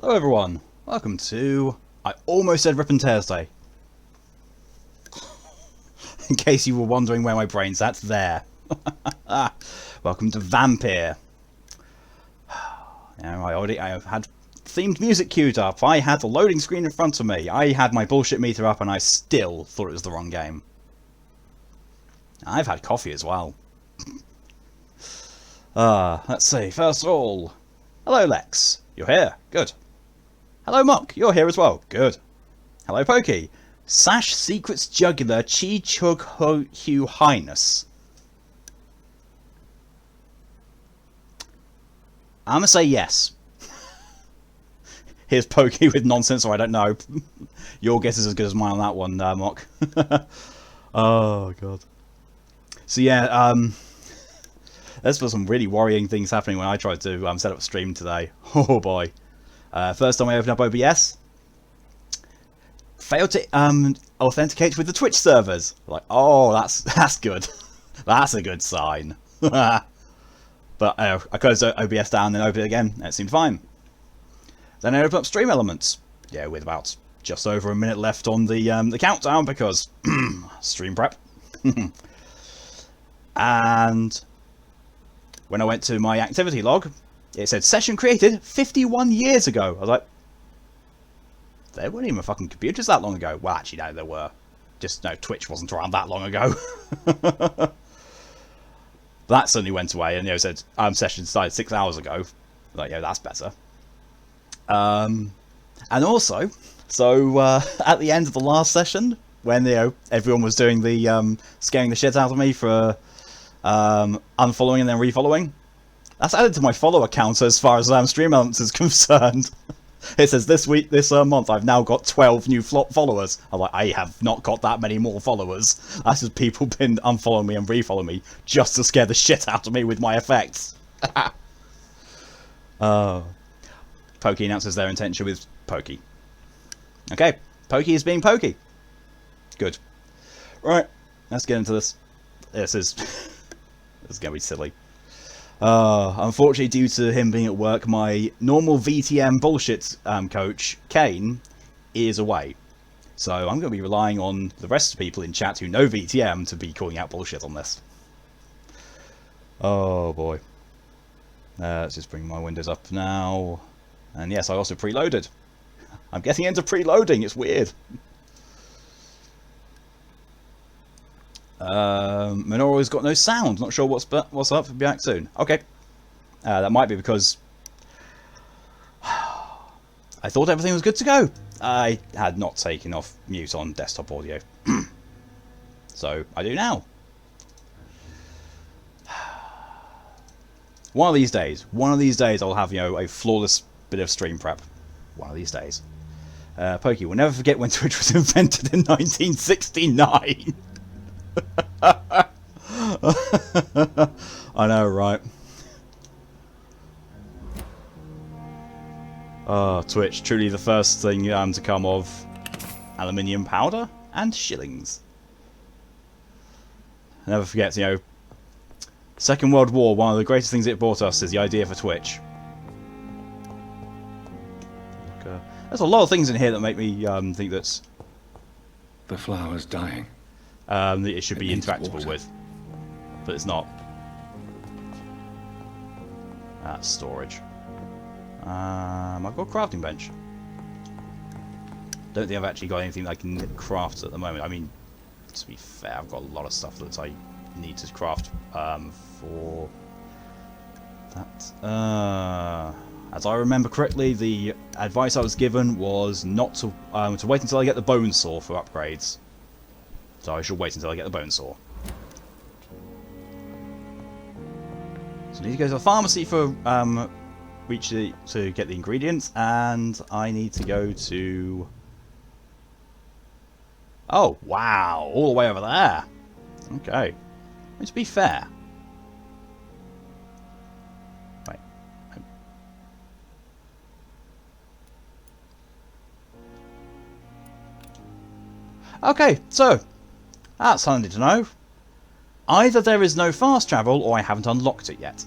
Hello everyone, welcome to, I almost said Rip and Tears Day. In case you were wondering where my brain's at, there. Welcome to Vampyr. I have had themed music queued up, I had the loading screen in front of me, I had my bullshit meter up and I still thought it was the wrong game. I've had coffee as well. Let's see, first of all, hello Lex, you're here, good. Hello Mock, you're here as well, good. Hello Pokey, Sash Secrets Jugular Chi Chug Ho Hugh Highness. I'm gonna say yes. Here's Pokey with nonsense, or I don't know. Your guess is as good as mine on that one, Mock. Oh god. So yeah, there's some really worrying things happening when I tried to set up a stream today. Oh boy. First time I opened up OBS, failed to authenticate with the Twitch servers. Like, oh, that's good. That's a good sign. But I closed OBS down, then opened it again, and it seemed fine. Then I opened up Stream Elements. Yeah, with about just over a minute left on the countdown because stream prep. And when I went to my activity log, it said session created 51 years ago. I was like, there weren't even fucking computers that long ago. Well, actually, no, there were. Just, no, Twitch wasn't around that long ago. That suddenly went away, and, said, session started 6 hours ago. Like, that's better. And also, so, at the end of the last session, when, everyone was doing the, scaring the shit out of me for, unfollowing and then refollowing, that's added to my follower count as far as Stream Elements is concerned. It says this month I've now got 12 new followers. I'm like, I have not got that many more followers. That's just people been unfollowing me and refollowing me just to scare the shit out of me with my effects. Pokey announces their intention with Pokey. Okay, Pokey is being Pokey. Good. Right, let's get into this. This is gonna be silly. Unfortunately, due to him being at work, my normal VtM bullshit coach, Kane, is away. So I'm going to be relying on the rest of the people in chat who know VtM to be calling out bullshit on this. Oh boy. Let's just bring my windows up now. And yes, I also preloaded. I'm getting into preloading, it's weird. Minoru's got no sound. Not sure what's up. Be back soon. Okay. That might be because I thought everything was good to go. I had not taken off mute on desktop audio. So I do now. One of these days I'll have, a flawless bit of stream prep. One of these days. Pokey will never forget when Twitch was invented in 1969. I know, right? Twitch, truly the first thing to come of aluminium powder and shillings. Never forget, Second World War, one of the greatest things it brought us is the idea for Twitch. There's a lot of things in here that make me think that the flower's dying. That it should be interactable with, but it's not. That's storage. I've got a crafting bench. Don't think I've actually got anything that I can craft at the moment. I mean, to be fair, I've got a lot of stuff that I need to craft for that. As I remember correctly, the advice I was given was not to wait until I get the bone saw for upgrades. So I shall wait until I get the bone saw. So I need to go to the pharmacy for to get the ingredients, and I need to go to. Oh wow! All the way over there. Okay. To be fair. Right. Okay, so. That's handy to know. Either there is no fast travel, or I haven't unlocked it yet.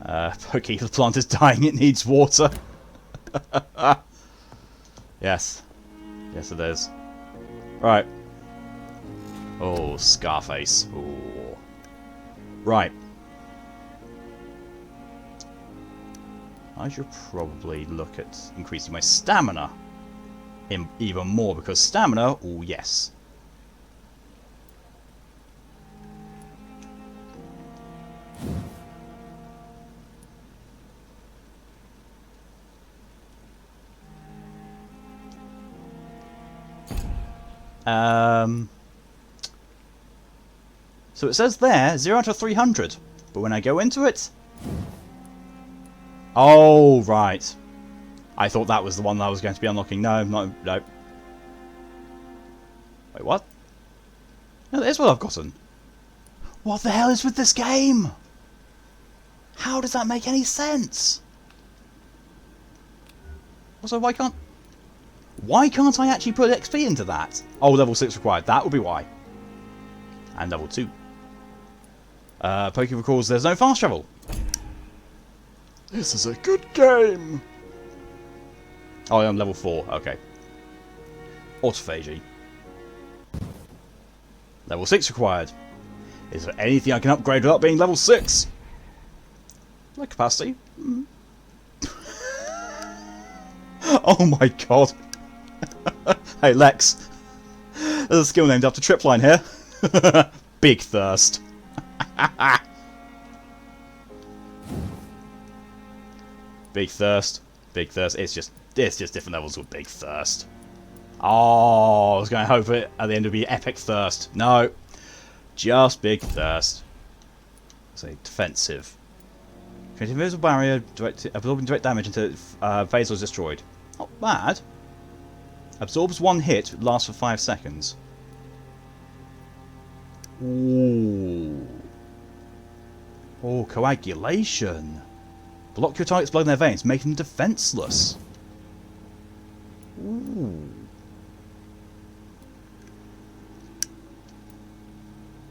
Pokey, the plant is dying, it needs water. Yes. Yes, it is. Right. Oh, Scarface. Ooh. Right. I should probably look at increasing my stamina even more, because stamina, oh yes. So it says there 0 out of 300, but when I go into it, oh right, I thought that was the one that I was going to be unlocking. No, no. Wait, what? No, that is what I've gotten. What the hell is with this game? How does that make any sense? Also, why can't I actually put XP into that? Oh, level 6 required. That would be why. And level 2. Poke recalls there's no fast travel. This is a good game. Oh, I'm level 4. Okay. Autophagy. Level 6 required. Is there anything I can upgrade without being level 6? My capacity. Oh my god. Hey Lex. There's a skill named after Tripline here. Big Thirst. Big Thirst. Big Thirst. It's just different levels with Big Thirst. Oh, I was going to hope it at the end would be Epic Thirst. No. Just Big Thirst. Say defensive. Create an invisible barrier, absorbing direct damage until phase is destroyed. Not bad. Absorbs 1 hit, lasts for 5 seconds. Ooh. Oh, coagulation. Block your target's blood in their veins, making them defenseless. Ooh.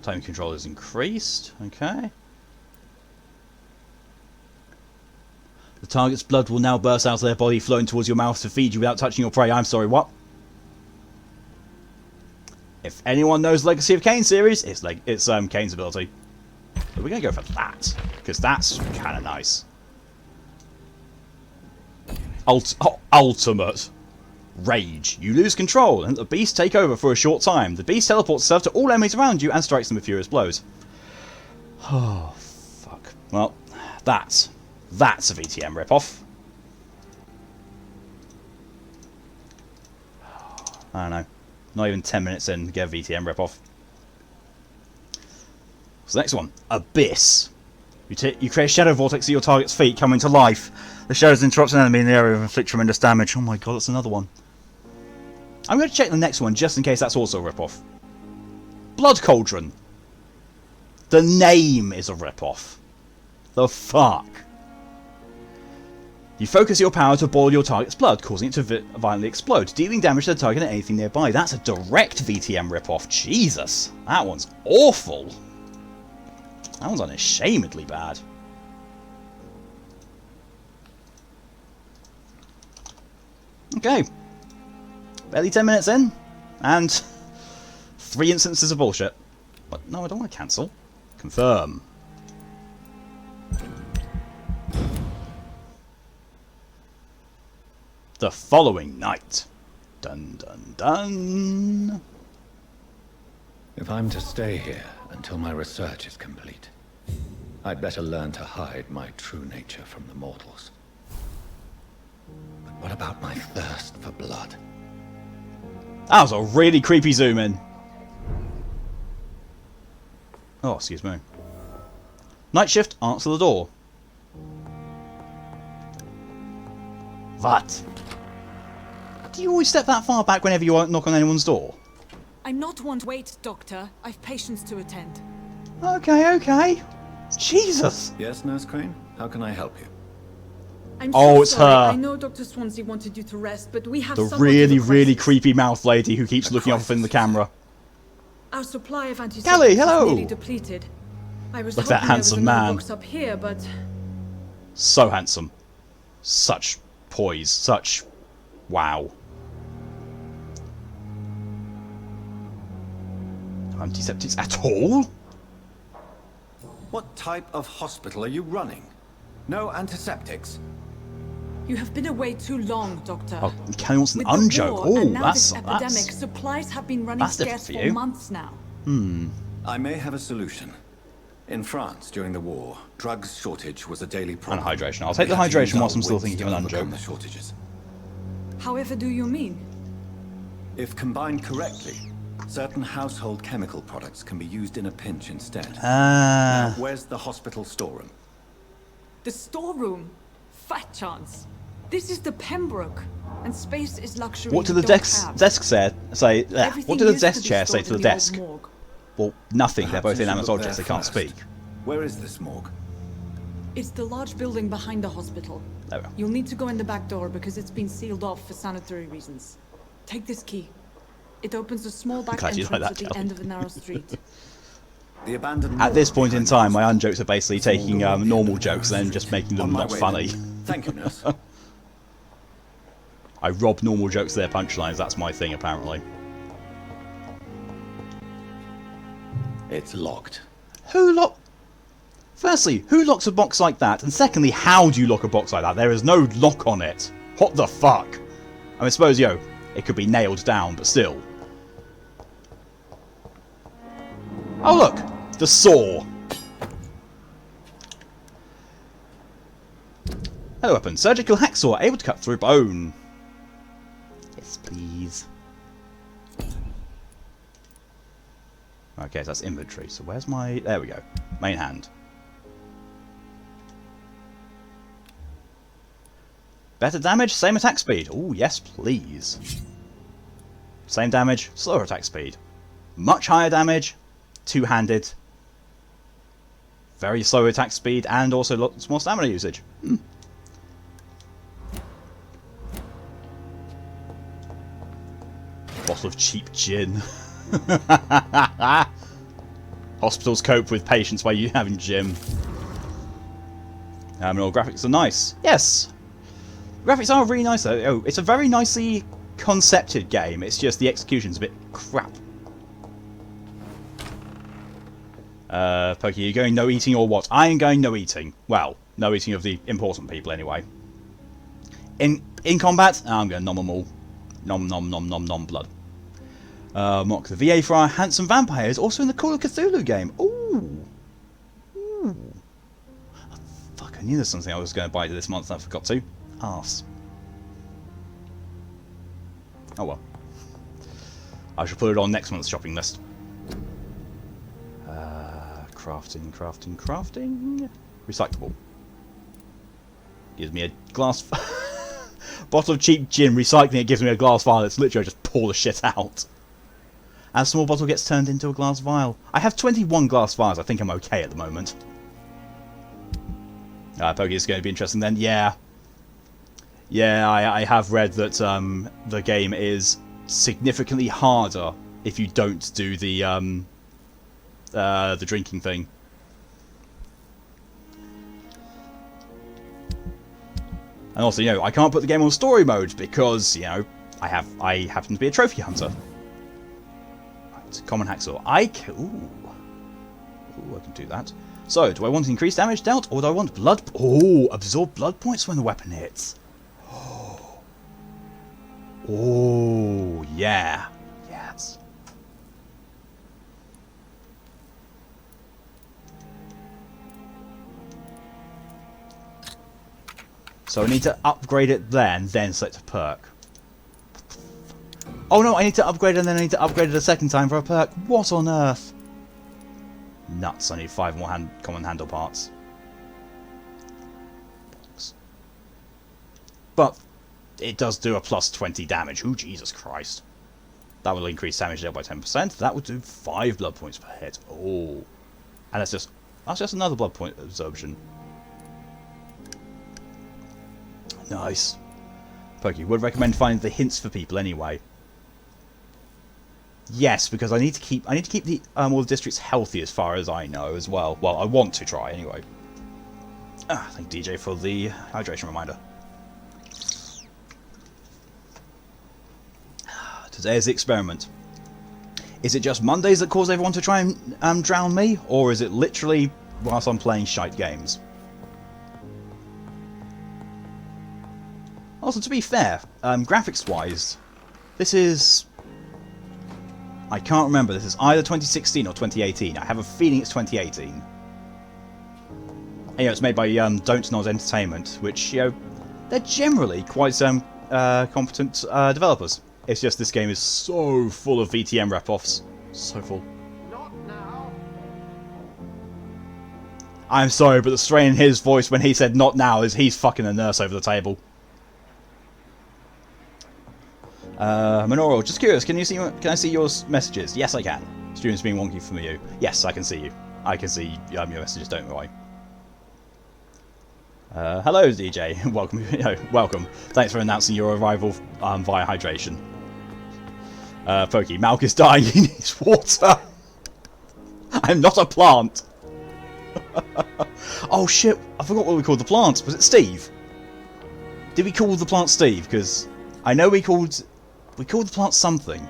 Time control is increased. Okay. The target's blood will now burst out of their body, flowing towards your mouth to feed you without touching your prey. I'm sorry, what? If anyone knows Legacy of Kain series, it's Kain's ability. But we're gonna go for that because that's kind of nice. Ultimate Rage. You lose control and the beast take over for a short time. The beast teleports itself to all enemies around you and strikes them with furious blows. Oh fuck. Well, that's a VtM ripoff. I don't know. Not even 10 minutes in to get a VtM ripoff. So next one, Abyss. You create a shadow vortex at your target's feet, coming to life. The shadows interrupt an enemy in the area and inflict tremendous damage. Oh my god, that's another one. I'm going to check the next one just in case that's also a ripoff. Blood Cauldron. The name is a ripoff. The fuck. You focus your power to boil your target's blood, causing it to violently explode, dealing damage to the target and anything nearby. That's a direct VtM ripoff. Jesus, that one's awful. That one's unashamedly bad. Okay. Barely 10 minutes in, and 3 instances of bullshit. But no, I don't want to cancel. Confirm. The following night. Dun dun dun. If I'm to stay here until my research is complete, I'd better learn to hide my true nature from the mortals. But what about my thirst for blood? That was a really creepy zoom in. Oh, excuse me. Night shift, answer the door. What? Do you always step that far back whenever you knock on anyone's door? I'm not one to wait, Doctor. I've patience to attend. Okay, okay. Jesus. Yes, Nurse Crane? How can I help you? I'm Oh, so it's sorry. her. I know Dr. Swansea wanted you to rest, but we have The somewhat really, of a really crisis. creepy mouth lady who keeps looking off in the camera. Our supply of antiseptics Kelly, hello. is nearly depleted. I was Look at that hoping there was handsome another man. box up here, but So handsome. Such poise. Such... wow. No antiseptics at all? What type of hospital are you running? No antiseptics? You have been away too long, Doctor. Oh, Kelly wants an With the unjoke. war and Oh, now that's... this epidemic, supplies have been running that's different scarce for for you. months now. I may have a solution. In France, during the war, drugs shortage was a daily problem. And hydration. I'll take the We had to use hydration whilst our I'm still wits thinking to of an overcome unjoke. the shortages. However do you mean? If combined correctly, certain household chemical products can be used in a pinch instead. Ah. Now, where's the hospital storeroom? The storeroom? Fat chance. This is the Pembroke, and space is luxury. What do we the don't desk have. say? Everything What do the used to desk be chair say stored to the in old desk? morgue. Well, nothing. They're Perhaps both I inanimate should look objects. They there can't first. speak. Where is this morgue? It's the large building behind the hospital. There we go. You'll need to go in the back door because it's been sealed off for sanitary reasons. Take this key. It opens a small back glad you entrance like at that, the Kelly. end of the narrow street. The abandoned At this morgue point in behind time, the my hospital. unjokes are basically Small taking door at the end normal of the jokes and then narrow just street. making them On my not way funny. then. Thank you, nurse. I rob normal jokes of their punchlines. That's my thing, apparently. It's locked. Firstly, who locks a box like that? And secondly, how do you lock a box like that? There is no lock on it. What the fuck? I mean, I suppose, it could be nailed down, but still. Oh, look! The saw. Hello, weapon. Surgical hacksaw, able to cut through bone. Yes, please. Okay, so that's inventory. So where's my... There we go. Main hand. Better damage, same attack speed. Oh, yes, please. Same damage, slower attack speed. Much higher damage, two-handed. Very slow attack speed, and also lots more stamina usage. Bottle of cheap gin. Hospitals cope with patients by you having gin. All graphics are nice. Yes! Graphics are really nice though. Oh, it's a very nicely concepted game. It's just the execution's a bit crap. Pokey, are you going no eating or what? I am going no eating. Well, no eating of the important people anyway. In combat, I'm going nom them all. Nom nom nom nom nom blood. Mock the VA for our handsome vampire is also in the Call of Cthulhu game. Ooh. Ooh. Oh, fuck, I knew there's something I was going to buy this month and I forgot to. Arse. Oh well. I shall put it on next month's shopping list. Crafting. Recyclable. Gives me a glass... bottle of cheap gin. Recycling it gives me a glass vial. It's literally I just pour the shit out. And a small bottle gets turned into a glass vial. I have 21 glass vials. I think I'm okay at the moment. Pokey is going to be interesting then. Yeah. Yeah, I have read that the game is significantly harder if you don't do the drinking thing. And also, I can't put the game on story mode because, I happen to be a trophy hunter. Right, common hacksaw. Ooh, I can do that. So, do I want increased damage dealt, or do I want blood... Oh, absorb blood points when the weapon hits. Oh, yeah. Yes. So I need to upgrade it then select a perk. Oh no, I need to upgrade it and then I need to upgrade it a second time for a perk. What on earth? Nuts, I need 5 more common handle parts. But it does do a plus 20 damage. Ooh, Jesus Christ. That will increase damage dealt by 10%. That would do 5 blood points per hit. Oh. And that's just another blood point absorption. Nice. Pokey would recommend finding the hints for people anyway. Yes, because I need to keep the all the districts healthy as far as I know as well. Well, I want to try anyway. Thank DJ for the hydration reminder. There's the experiment. Is it just Mondays that cause everyone to try and drown me? Or is it literally whilst I'm playing shite games? Also, to be fair, graphics-wise, this is... I can't remember. This is either 2016 or 2018. I have a feeling it's 2018. And, it's made by Don't Nod Entertainment, which, they're generally quite competent developers. It's just this game is so full of VtM Ripoffs. So full. Not now. I'm sorry, but the strain in his voice when he said "not now" is he's fucking a nurse over the table. Minoru, just curious, can I see your messages? Yes, I can. Stream's being wonky from you. Yes, I can see you. I can see your messages, don't worry. Hello, DJ. Welcome. Welcome. Thanks for announcing your arrival via hydration. Pokey, Malk is dying. He needs water. I'm not a plant. Oh shit! I forgot what we called the plant. Was it Steve? Did we call the plant Steve? Because I know we called the plant something.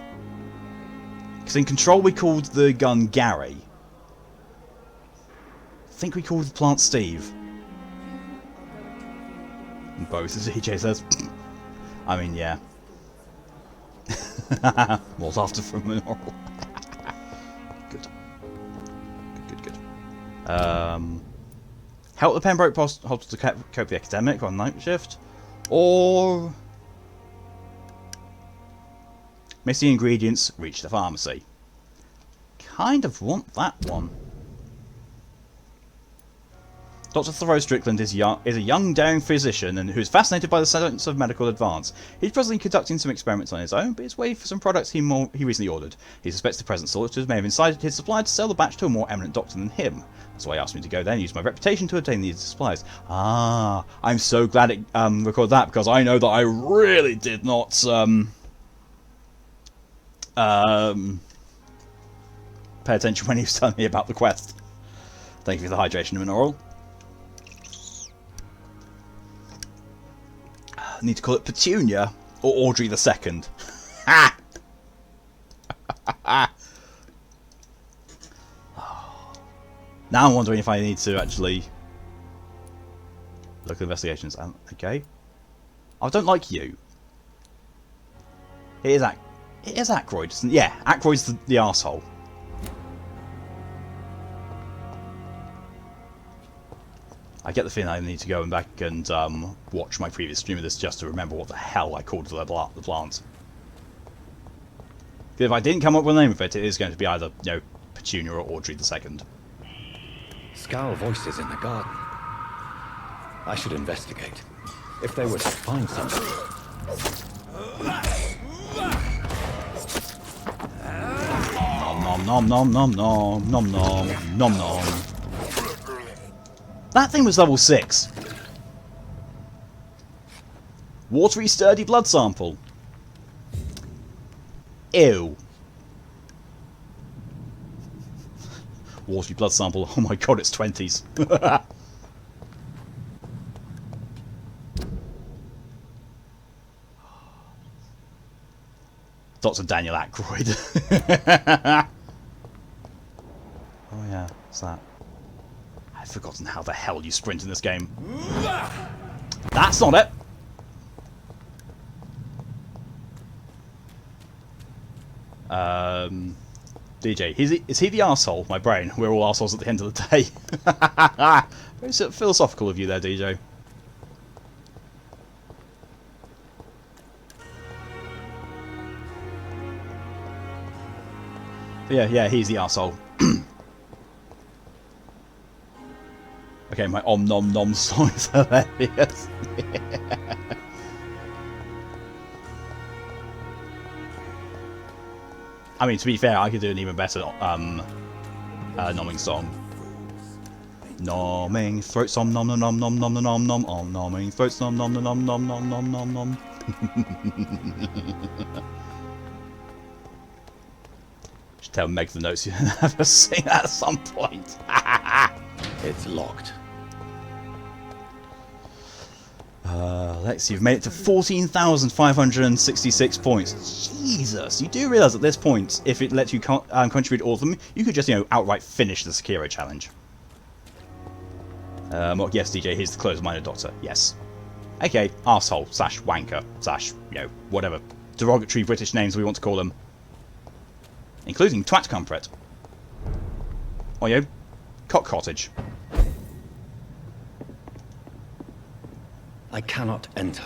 Because in Control we called the gun Gary. I think we called the plant Steve. Both, as EJ says. I mean, yeah. More laughter from Minoru. Good. Good. Help the Pembroke hospital to cope the epidemic on night shift, or missing ingredients reach the pharmacy. Kind of want that one. Dr. Thoreau Strickland is a young, daring physician and who is fascinated by the science of medical advance. He's presently conducting some experiments on his own, but is waiting for some products he recently ordered. He suspects the present solicitors may have incited his supplier to sell the batch to a more eminent doctor than him. That's why he asked me to go there and use my reputation to obtain these supplies. Ah, I'm so glad it recorded that, because I know that I really did not pay attention when he was telling me about the quest. Thank you for the hydration, Minoru. Need to call it Petunia or Audrey the Second. Ha! Now I'm wondering if I need to actually look at investigations. Okay. I don't like you. It is Ackroyd, isn't it? Yeah, Ackroyd's the arsehole. I get the feeling I need to go back and watch my previous stream of this just to remember what the hell I called the plant. If I didn't come up with a name of it, it is going to be either, Petunia or Audrey the Second. Skal voices in the garden. I should investigate. If they were to find something. Nom nom nom nom nom nom nom nom nom. That thing was level 6. Watery, sturdy blood sample. Ew. Watery blood sample. Oh my god, it's 20s. Dr. Daniel Aykroyd. Oh yeah, what's that? I've forgotten how the hell you sprint in this game. That's not it! DJ, is he the arsehole? My brain. We're all arseholes at the end of the day. Very philosophical of you there, DJ. Yeah, he's the arsehole. Okay, my om nom nom song is hilarious. I mean, to be fair, I could do an even better nomming song. Nomming throats nom nom nom nom nom nom nom nom om nomming throats nom nom nom nom nom nom nom nom nom. Should tell Meg the notes you have to sing that at some point. It's locked. Lex, you've made it to 14,566 points. Jesus, you do realise at this point, if it lets you contribute all of them, you could just, you know, outright finish the Sekiro challenge. Yes, DJ, here's the closed-minded doctor. Yes. Okay, arsehole, slash wanker, slash, you know, whatever derogatory British names we want to call them. Including twat comfort. Or, you know, cock cottage. I cannot enter.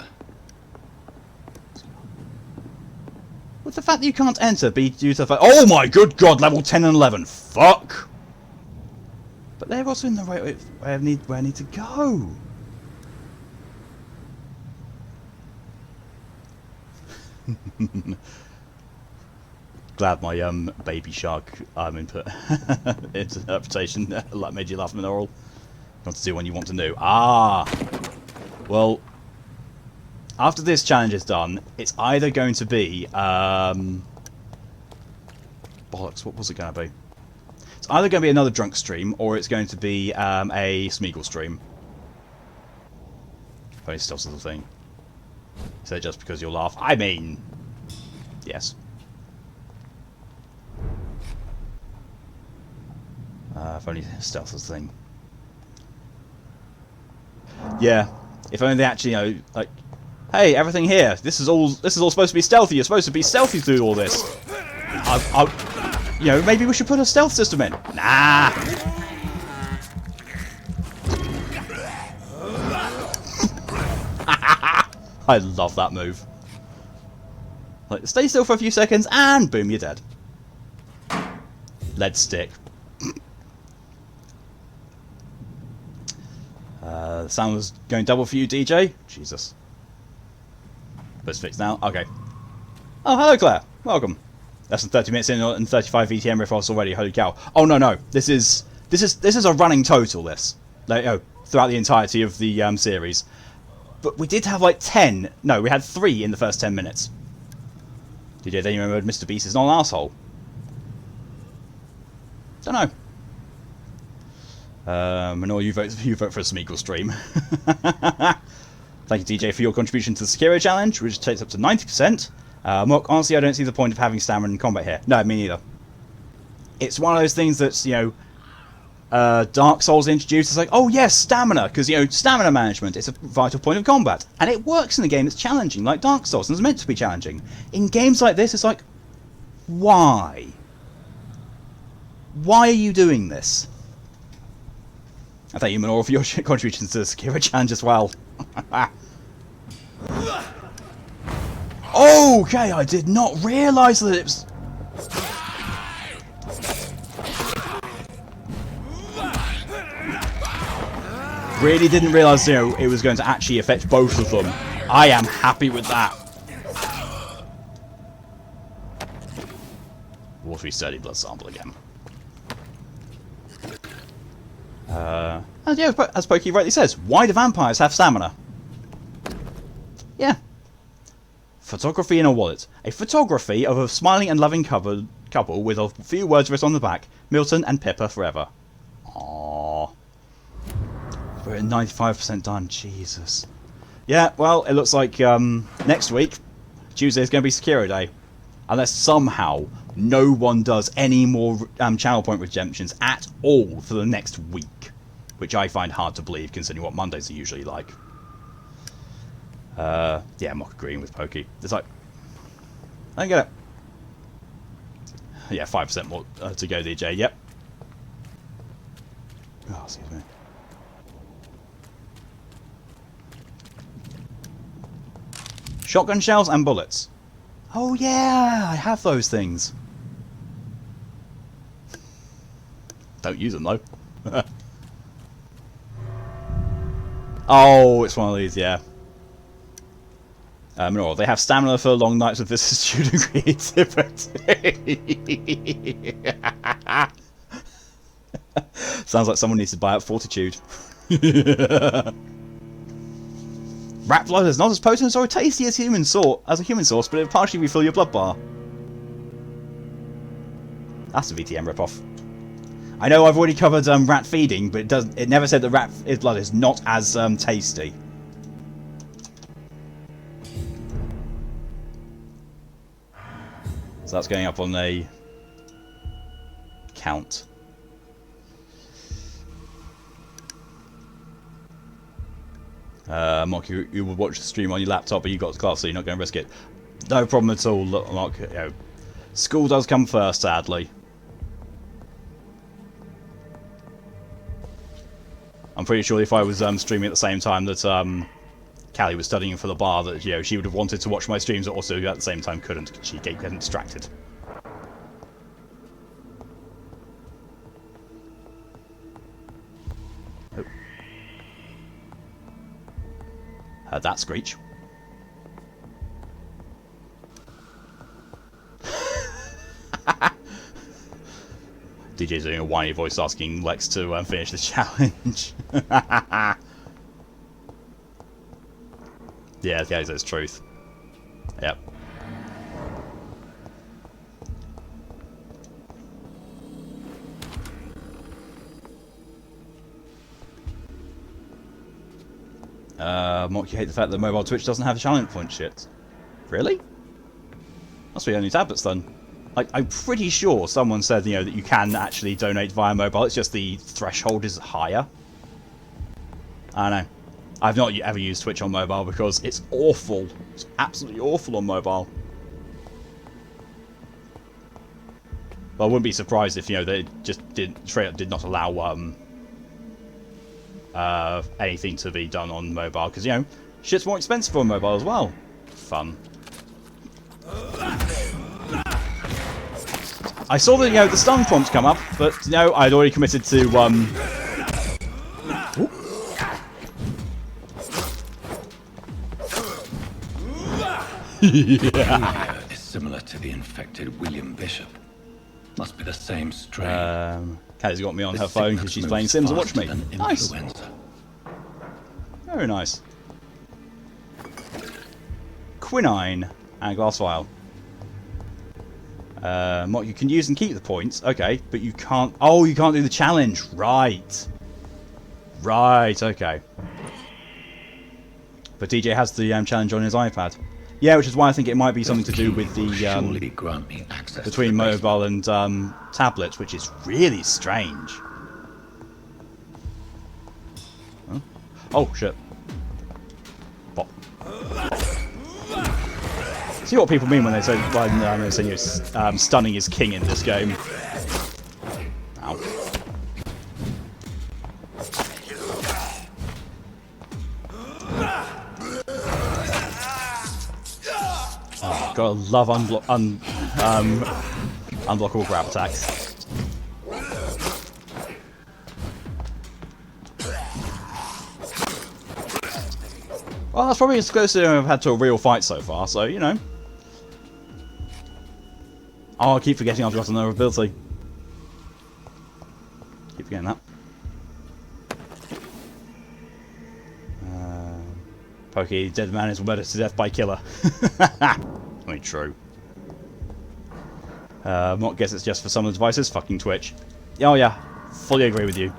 Would the fact that you can't enter be due to the fact... Oh my good god, level 10 and 11. Fuck! But they're also in the right way where I need to go. Glad my baby shark input interpretation made you laugh, Minoral. Want to do when you want to know. Ah! Well, after this challenge is done, it's either going to be... bollocks, what was it going to be? It's either going to be another drunk stream, or it's going to be a Smeagol stream. Funny stuff sort of thing. So just because you'll laugh. I mean... Yes. If only stealth was the thing. Yeah. If only they actually, you know, like, hey, everything here. This is all supposed to be stealthy. You're supposed to be stealthy to do all this. You know, maybe we should put a stealth system in. Nah. I love that move. Like, stay still for a few seconds, and boom, you're dead. Lead stick. The sound was going double for you, DJ. Jesus. But it's fixed now. Okay. Oh, hello, Claire. Welcome. Less than 30 minutes in and 35 VtM Ripoffs already. Holy cow. Oh no. This is a running total. This, like, oh, throughout the entirety of the series. But we did have like 10. No, we had 3 in the first 10 minutes. DJ, then you remembered Mr. Beast is not an arsehole. Don't know. Manor, you vote for a Smeagol stream. Thank you, DJ, for your contribution to the Sekiro challenge, which takes up to 90%. Mock, honestly, I don't see the point of having stamina in combat here. No, me neither. It's one of those things that's, you know, Dark Souls introduced. It's like, oh yes, stamina, because, you know, stamina management is a vital point of combat, and it works in a game that's challenging, like Dark Souls, and it's meant to be challenging. In games like this, it's like, why? Why are you doing this? I thank you, Manor, for your contributions to the Sekiro challenge as well. Okay, I did not realise that it was... Really didn't realise, you know, it was going to actually affect both of them. I am happy with that. Watery sturdy blood sample again. And yeah, as Pokey rightly says, why do vampires have stamina? Yeah. Photography in a wallet. A photography of a smiling and loving couple with a few words written on the back. Milton and Pippa forever. Aww. We're at 95% done. Jesus. Yeah, well, it looks like next week, Tuesday is going to be Sekiro Day. Unless somehow no one does any more channel point redemptions at all for the next week. Which I find hard to believe, considering what Mondays are usually like. Yeah, I'm not agreeing with Pokey. It's like... I don't get it. Yeah, 5% more to go, DJ. Yep. Oh, excuse me. Shotgun shells and bullets. Oh yeah, I have those things. Don't use them though. Oh, it's one of these, yeah. No, they have stamina for long nights with vicissitude creativity. Sounds like someone needs to buy up Fortitude. Rat blood is not as potent or tasty as a human source, but it will partially refill your blood bar. That's a VtM ripoff. I know I've already covered rat feeding, but it never said that rat blood is not as tasty. So that's going up on a count. Mark, you would watch the stream on your laptop, but you got class, so you're not going to risk it. No problem at all. Look, Mark, you know, school does come first, sadly. I'm pretty sure if I was streaming at the same time that Callie was studying for the bar, that she would have wanted to watch my streams, but also at the same time couldn't because she kept getting distracted. Oh. Heard that screech. DJ's doing a whiny voice asking Lex to finish the challenge. Yeah, that's truth. Yep. Mock, you hate the fact that mobile Twitch doesn't have a challenge point shit. Really? Must be only tablets then. Like, I'm pretty sure someone said, that you can actually donate via mobile. It's just the threshold is higher. I don't know. I've not ever used Twitch on mobile because it's awful. It's absolutely awful on mobile. Well, I wouldn't be surprised if, they just straight up did not allow anything to be done on mobile. Because, shit's more expensive on mobile as well. Fun. I saw the the stun prompt come up, but I'd already committed to Yeah. Is similar to the infected William Bishop. Must be the same strain. Kaylee's got me on her phone because she's playing Sims and watch me. Nice. Very nice. Quinine and a glass vial. What you can use and keep the points, okay, but you can't. Oh, you can't do the challenge, right? Right, okay. But DJ has the challenge on his iPad. Yeah, which is why I think it might be something to do with the between mobile and tablets, which is really strange. Huh? Oh shit! Pop. See what people mean when they say stunning is king in this game. Ow. Oh, gotta love unblockable grab attacks. Well, that's probably as close as I've had to a real fight so far, so Oh, I keep forgetting I've got another ability. Keep forgetting that. Pokey, dead man is murdered to death by killer. I mean, true. Mock guess it's just for some of the devices. Fucking Twitch. Oh yeah, fully agree with you.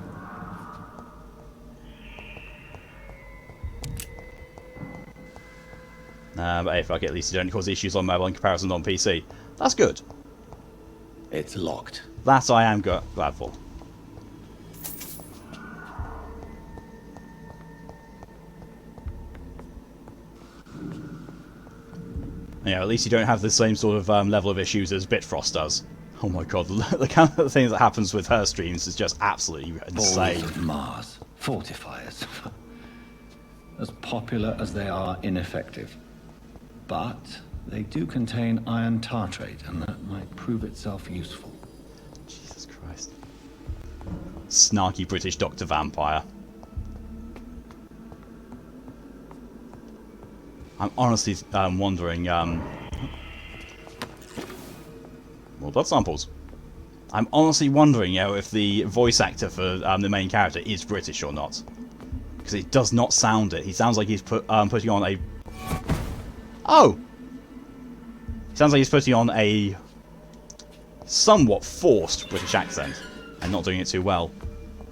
But hey, fuck it, at least you don't cause issues on mobile in comparison on PC. That's good. It's locked. That I am glad for. Yeah, at least you don't have the same sort of level of issues as Bitfrost does. Oh my god, the kind of things that happens with her streams is just absolutely insane. Balls of Mars, fortifiers. As popular as they are ineffective. But they do contain iron tartrate, and that might prove itself useful. Jesus Christ. Snarky British Dr. Vampyr. I'm honestly wondering, more blood samples. I'm honestly wondering, if the voice actor for the main character is British or not. Because it does not sound it. He sounds like he's putting on a... Oh! Sounds like he's putting on a somewhat forced British accent and not doing it too well.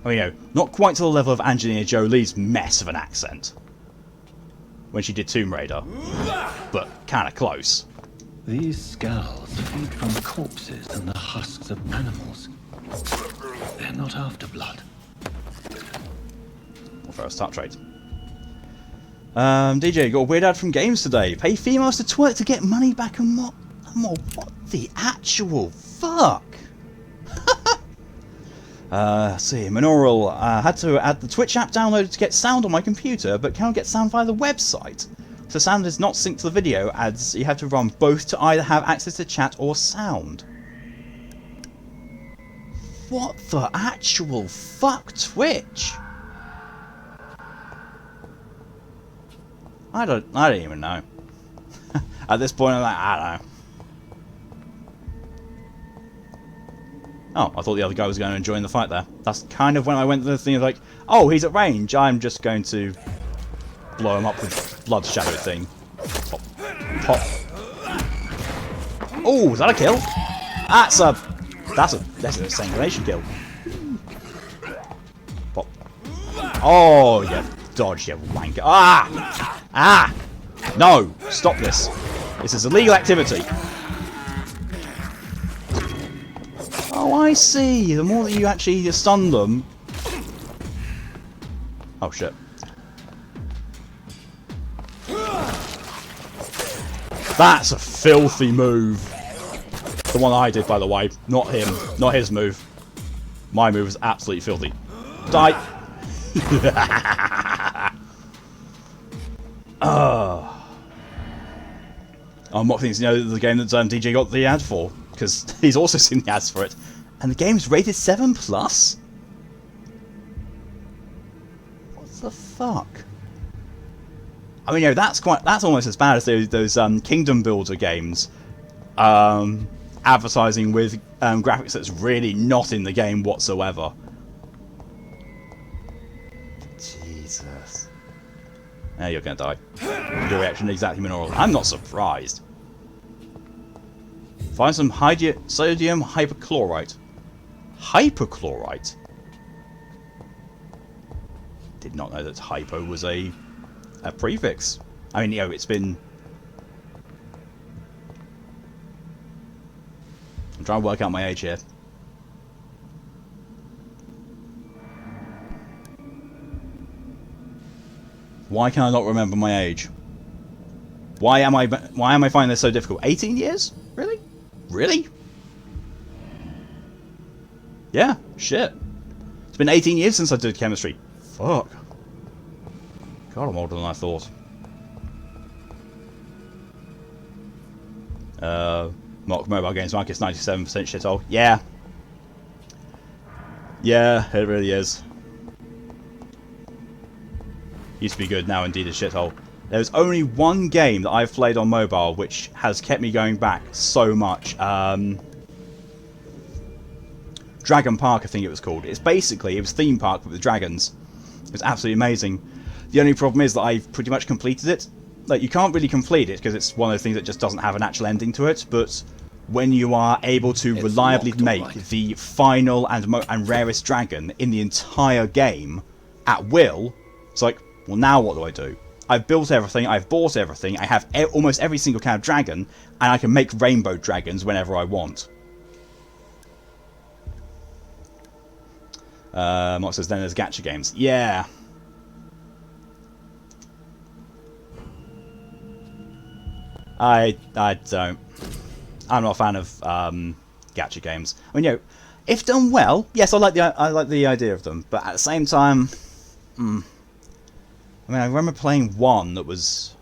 I mean, not quite to the level of Angelina Jolie's mess of an accent when she did Tomb Raider, but kind of close. These Skals feed from corpses and the husks of animals. They're not after blood. Or first top trade. DJ, got a weird ad from games today. Pay females to twerk to get money back and what? What the actual fuck? See, Minoral had to add the Twitch app downloaded to get sound on my computer, but cannot get sound via the website. So sound is not synced to the video, as you have to run both to either have access to chat or sound. What the actual fuck, Twitch? I don't even know. At this point, I'm like, I don't know. Oh, I thought the other guy was going to join the fight there. That's kind of when I went to the thing of like, oh, he's at range. I'm just going to blow him up with blood shadow thing. Pop. Pop. Oh, is that a kill? That's an assassination kill. Pop. Oh, yeah. Dodge, you wanker. Ah! Ah! No! Stop this. This is illegal activity. Oh, I see. The more that you actually stun them... Oh, shit. That's a filthy move. The one I did, by the way. Not him. Not his move. My move is absolutely filthy. Die! I'm not thinking, the game that DJ got the ad for, because he's also seen the ads for it, and the game's rated 7+. What the fuck? I mean, that's almost as bad as those Kingdom Builder games, advertising with graphics that's really not in the game whatsoever. Jesus. Now you're gonna die. Your reaction exactly Minoral. I'm not surprised. Find some sodium hypochlorite. Hypochlorite? Did not know that hypo was a prefix. I mean, it's been... I'm trying to work out my age here. Why can I not remember my age? Why am I finding this so difficult? 18 years? Really? Really? Yeah, shit. It's been 18 years since I did chemistry. Fuck. God, I'm older than I thought. Mock Mobile Games Market's 97% shithole. Yeah. Yeah, it really is. Used to be good, now indeed a shithole. There's only one game that I've played on mobile which has kept me going back so much. Dragon Park, I think it was called. It was theme park but with dragons. It was absolutely amazing. The only problem is that I've pretty much completed it. Like, you can't really complete it because it's one of those things that just doesn't have an actual ending to it, but when you are able to reliably make the final and rarest dragon in the entire game at will, it's like, well, now what do I do? I've built everything, I've bought everything, I have almost every single kind of dragon, and I can make rainbow dragons whenever I want. What says then there's gacha games. Yeah. I don't. I'm not a fan of gacha games. I mean, if done well, yes, I like the idea of them, but at the same time, I mean, I remember playing one that was,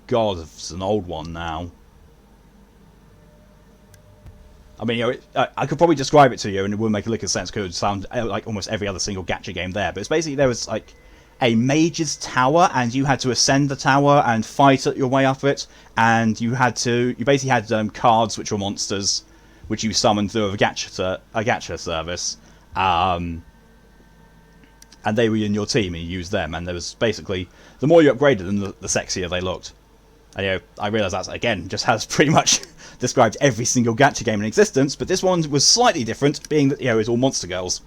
God, it's an old one now. I mean, I could probably describe it to you, and it would make a lick of sense. Because it would sound like almost every other single gacha game there. But it's basically there was like a mage's tower, and you had to ascend the tower and fight your way up it. And you basically had cards which were monsters, which you summoned through a gacha service. And they were in your team, and you used them. And there was basically, the more you upgraded them, the sexier they looked. And, I realise that, again, just has pretty much described every single gacha game in existence, but this one was slightly different, being that, it's all monster girls.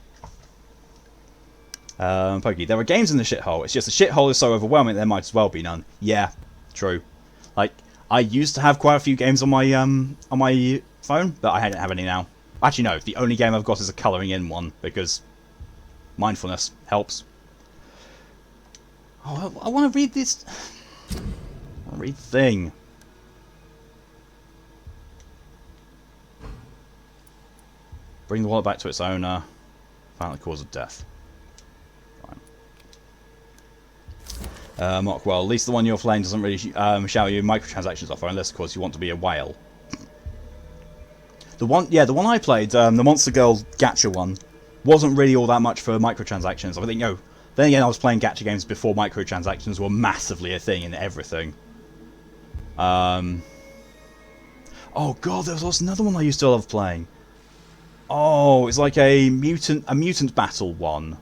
Pokey, there are games in the shithole. It's just the shithole is so overwhelming there might as well be none. Yeah, true. Like, I used to have quite a few games on my phone, but I don't have any now. Actually, no. The only game I've got is a colouring in one because mindfulness helps. Oh, I want to read this. I want to read the thing. Bring the wallet back to its owner. Find the cause of death. Fine. Mark, well, at least the one you're playing doesn't really shower you microtransactions offer, unless, of course, you want to be a whale. The one I played, the Monster Girl Gacha one, wasn't really all that much for microtransactions. I think, you know, then again, I was playing gacha games before microtransactions were massively a thing in everything. Oh god, there was also another one I used to love playing. Oh, it's like a mutant battle one.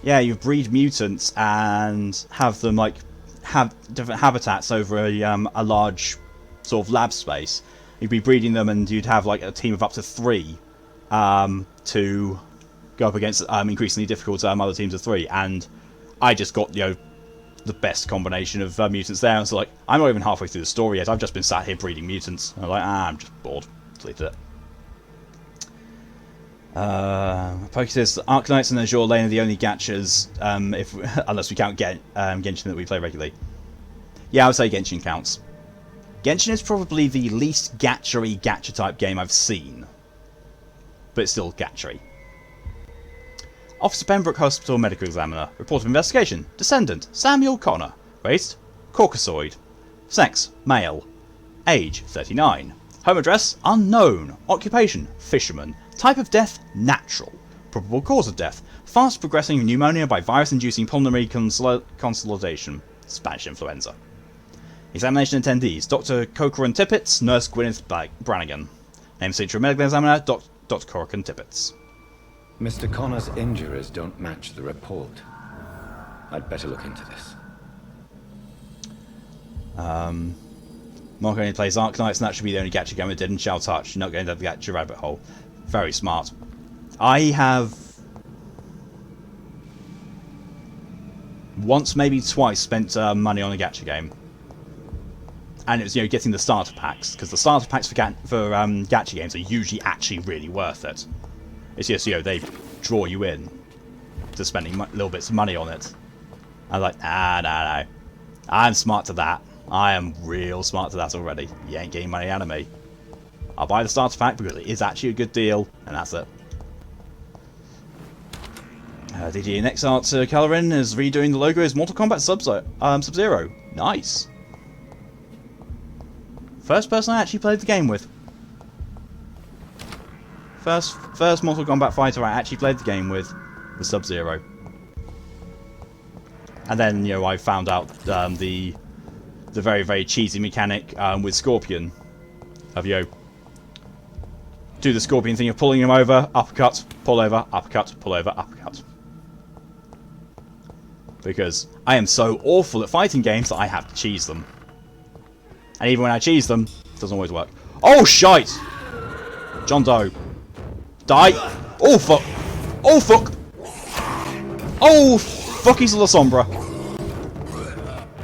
Yeah, you breed mutants and have them like have different habitats over a large sort of lab space. You'd be breeding them, and you'd have like a team of up to 3 to go up against increasingly difficult other teams of 3. And I just got, you know, the best combination of mutants there. And so, like, I'm not even halfway through the story yet. I've just been sat here breeding mutants. And I'm like, I'm just bored. Deleted it. Poke says Arknights and Azure Lane are the only gachas, unless we count Genshin that we play regularly. Yeah, I would say Genshin counts. Genshin is probably the least gacha-y gacha type game I've seen, but it's still gacha-y. Officer Pembroke Hospital Medical Examiner. Report of investigation. Descendant Samuel Connor. Race Caucasoid. Sex male. Age 39. Home address unknown. Occupation fisherman. Type of death natural. Probable cause of death fast progressing pneumonia by virus inducing pulmonary consolidation. Spanish influenza. Examination attendees Dr. Corcoran Tippett, Nurse Gwyneth Brannigan. Name signature medical examiner Dr. Corcoran Tippett. Mr. Connor's injuries don't match the report. I'd better look into this. Mark only plays Arknights, and that should be the only gacha game it didn't. Shall touch. Not going down the gacha rabbit hole. Very smart. I have once, maybe twice, spent money on a gacha game, and it was, you know, getting the starter packs, because the starter packs for gacha games are usually actually really worth it. It's just, you know, they draw you in to spending little bits of money on it. I'm like, no. I'm smart to that. I am real smart to that already. You ain't getting money out of me. I'll buy the starter pack because it is actually a good deal, and that's it. DG next art Calorin is redoing the logo as Mortal Kombat Sub-Zero. Nice. First person I actually played the game with. First Mortal Kombat fighter I actually played the game with was Sub-Zero. And then, you know, I found out the very, very cheesy mechanic with Scorpion of, you know, do the Scorpion thing of pulling him over, uppercut, pull over, uppercut, pull over, uppercut. Because I am so awful at fighting games that I have to cheese them. And even when I cheese them, it doesn't always work. Oh, shite! John Doe. Die! Oh, fuck! Oh, fuck! Oh, fuck, he's a La Sombra.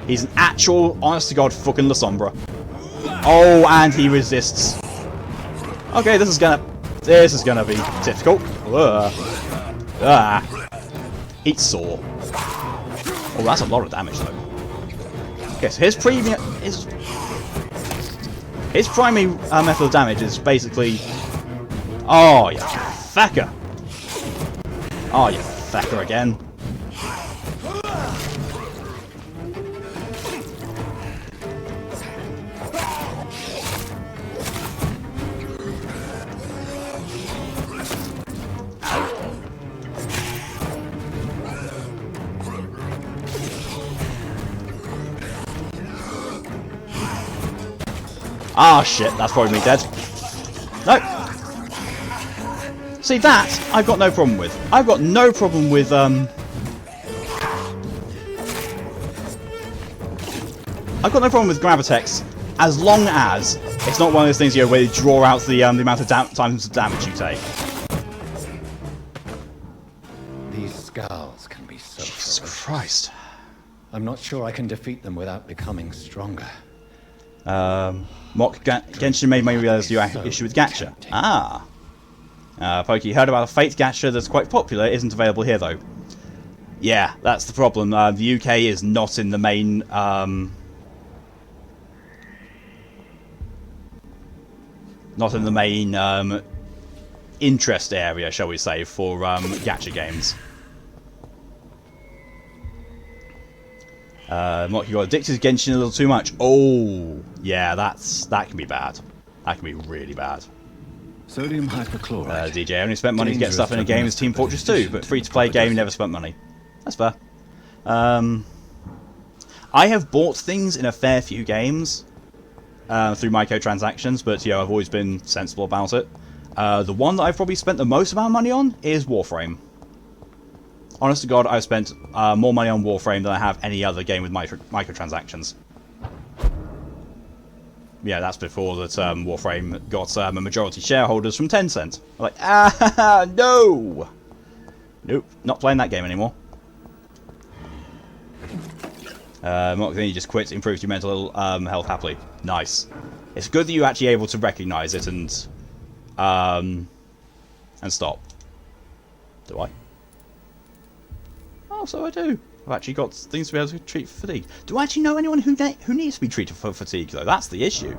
He's an actual, honest-to-God, fucking La Sombra. Oh, and he resists. Okay, this is gonna be difficult. Eat saw. Oh, that's a lot of damage, though. Okay, so his primary method of damage is basically... Oh, you fecker! Oh, you fecker again. Ah, shit, that's probably me dead. No! See, that, I've got no problem with. I've got no problem with, I've got no problem with Gravitex, as long as it's not one of those things, you know, where you draw out the amount of times of damage you take. These Skals can be so Jesus ferocious. Christ. I'm not sure I can defeat them without becoming stronger. Genshin made me realize you have issue with gacha. Ah. Pokey, heard about a Fate gacha that's quite popular, isn't available here though. Yeah, that's the problem. The UK is not in the main interest area, shall we say, for gacha games. Mark, you got addicted to Genshin a little too much. Oh, yeah, that can be bad. That can be really bad. Sodium hypochlorite. DJ only spent money to get stuff in a game as Team Fortress 2, but free-to-play game never spent money. That's fair. I have bought things in a fair few games through microtransactions, but I've always been sensible about it. The one that I've probably spent the most amount of money on is Warframe. Honest to God, I've spent more money on Warframe than I have any other game with microtransactions. Yeah, that's before that Warframe got a majority shareholders from Tencent. I'm like, no! Nope, not playing that game anymore. Mark, then you just quit, improved your mental health happily. Nice. It's good that you're actually able to recognise it and stop. Do I? Oh, so I do. I've actually got things to be able to treat for fatigue. Do I actually know anyone who needs to be treated for fatigue, though? That's the issue.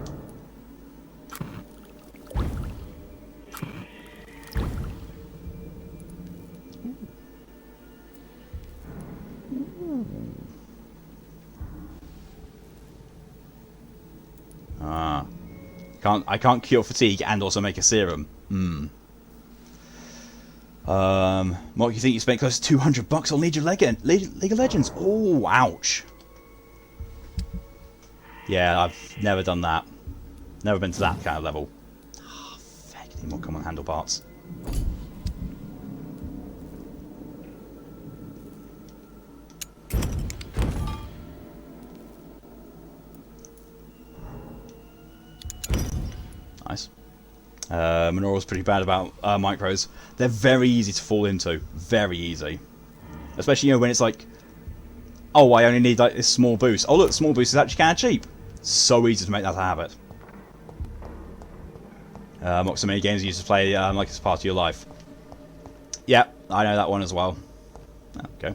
I can't cure fatigue and also make a serum. Mark, you think you spent close to $200 on League of Legends? Oh, ouch. Yeah, I've never done that. Never been to that kind of level. Oh, feck, need more common handle parts. Nice. Minora's pretty bad about micros. They're very easy to fall into. Very easy. Especially, when it's like, oh, I only need like this small boost. Oh, look, the small boost is actually kind of cheap. So easy to make that a habit. Not so many games you used to play like it's part of your life. Yeah, I know that one as well. Okay.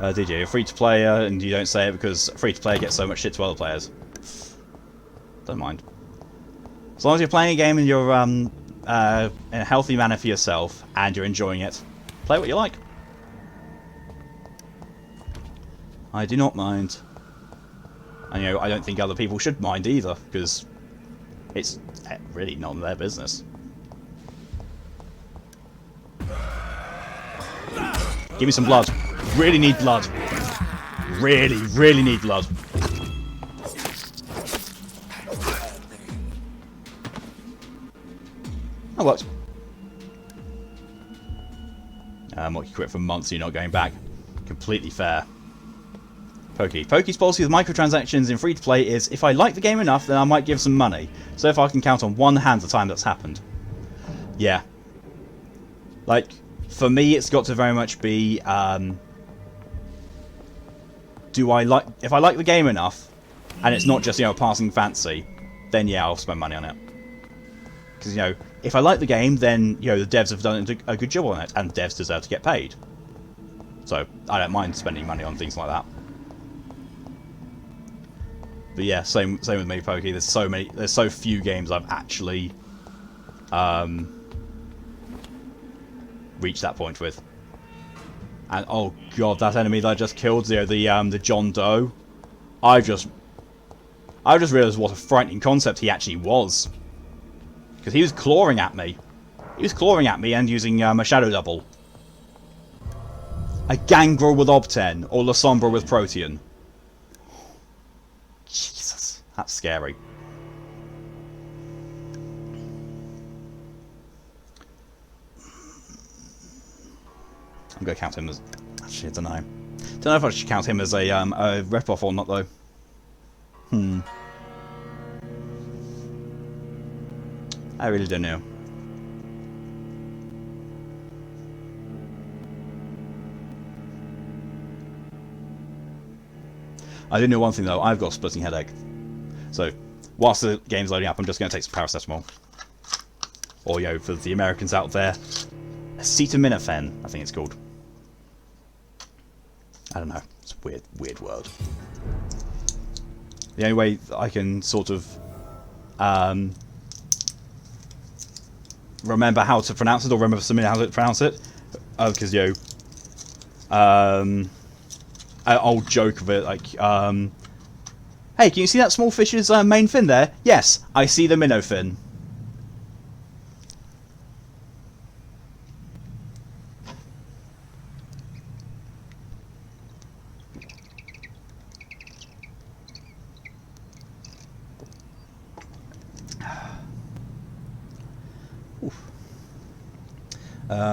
DJ, you're free to play, and you don't say it because free to play gets so much shit to other players. Don't mind. As long as you're playing a game and you're in a healthy manner for yourself and you're enjoying it, play what you like. I do not mind. And I don't think other people should mind either, because it's really none of their business. Give me some blood. Really need blood. Really, really need blood. That worked. What, you quit for months, you're not going back. Completely fair. Pokey's policy with microtransactions in free-to-play is, if I like the game enough, then I might give some money. So far I can count on one hand the time that's happened. Yeah. Like, for me it's got to very much be, if I like the game enough, and it's not just, passing fancy, then yeah, I'll spend money on it. Because, if I like the game, then, the devs have done a good job on it, and devs deserve to get paid. So, I don't mind spending money on things like that. But yeah, same with me, Pokey. There's so few games I've actually reached that point with. And oh god, that enemy that I just killed, the John Doe. I just realised what a frightening concept he actually was. Because he was clawing at me. He was clawing at me and using a shadow double. A Gangrel with Obten, or La Sombra with Protean. Jesus, that's scary. I'm going to count him as... Actually, I don't know. Don't know if I should count him as a rip-off or not, though. I really don't know. I do know one thing though, I've got a splitting headache. So, whilst the game's loading up, I'm just going to take some paracetamol. Or, for the Americans out there, acetaminophen, I think it's called. I don't know, it's a weird word. The only way I can sort of remember how to pronounce it, or remember something how to pronounce it, because an old joke of it, like, hey, can you see that small fish's main fin there? Yes, I see the minnow fin.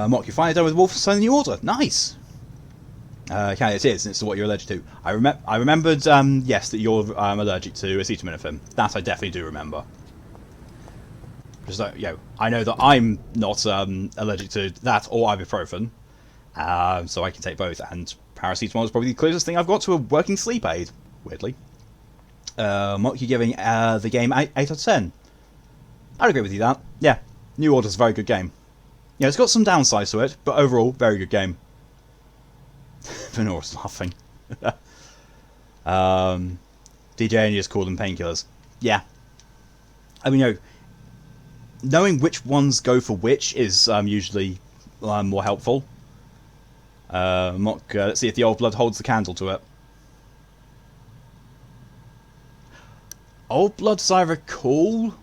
Mock, you finally done with Wolfenstein New Order. Nice. Okay, it is. It's what you're allergic to. I remembered, yes, that you're allergic to acetaminophen. That I definitely do remember. Just I know that I'm not allergic to that or ibuprofen, so I can take both. And paracetamol is probably the closest thing I've got to a working sleep aid. Weirdly. Mock, you're giving the game 8 out of 10. I'd agree with you that. Yeah, New Order's a very good game. Yeah, it's got some downsides to it, but overall, very good game. Venora's laughing. DJ and you just call them painkillers. Yeah. I mean, knowing which ones go for which is usually more helpful. Let's see if the old blood holds the candle to it. Old blood, as I recall,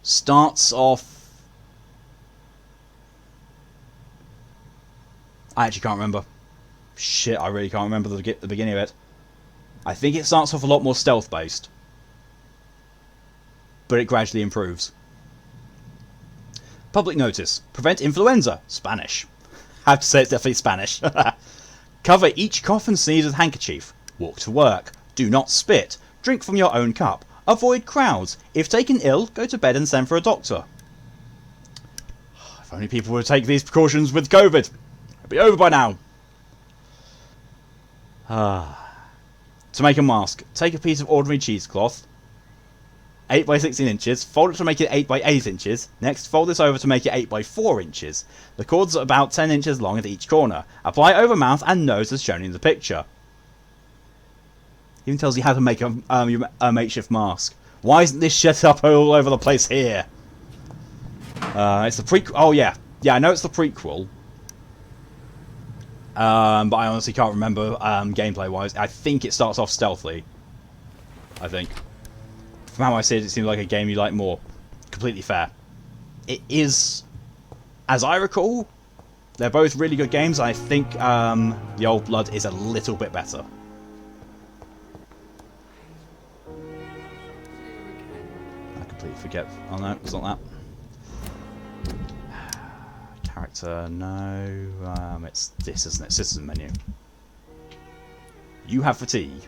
starts off... I actually can't remember. Shit, I really can't remember the beginning of it. I think it starts off a lot more stealth-based. But it gradually improves. Public notice. Prevent influenza. Spanish. I have to say it's definitely Spanish. Cover each cough and sneeze with handkerchief. Walk to work. Do not spit. Drink from your own cup. Avoid crowds. If taken ill, go to bed and send for a doctor. If only people would take these precautions with COVID. Be over by now. To make a mask, take a piece of ordinary cheesecloth, 8 by 16 inches, fold it to make it 8 by 8 inches. Next, fold this over to make it 8 by 4 inches. The cords are about 10 inches long at each corner. Apply over mouth and nose as shown in the picture. Even tells you how to make a makeshift mask. Why isn't this shit up all over the place here? It's the prequel. Oh yeah, I know it's the prequel. But I honestly can't remember gameplay-wise. I think it starts off stealthily. I think. From how I see it, it seems like a game you like more. Completely fair. It is, as I recall, they're both really good games. I think the Old Blood is a little bit better. I completely forget. Oh no, it's not that. Character, no. It's this, isn't it? Citizen menu. You have fatigue.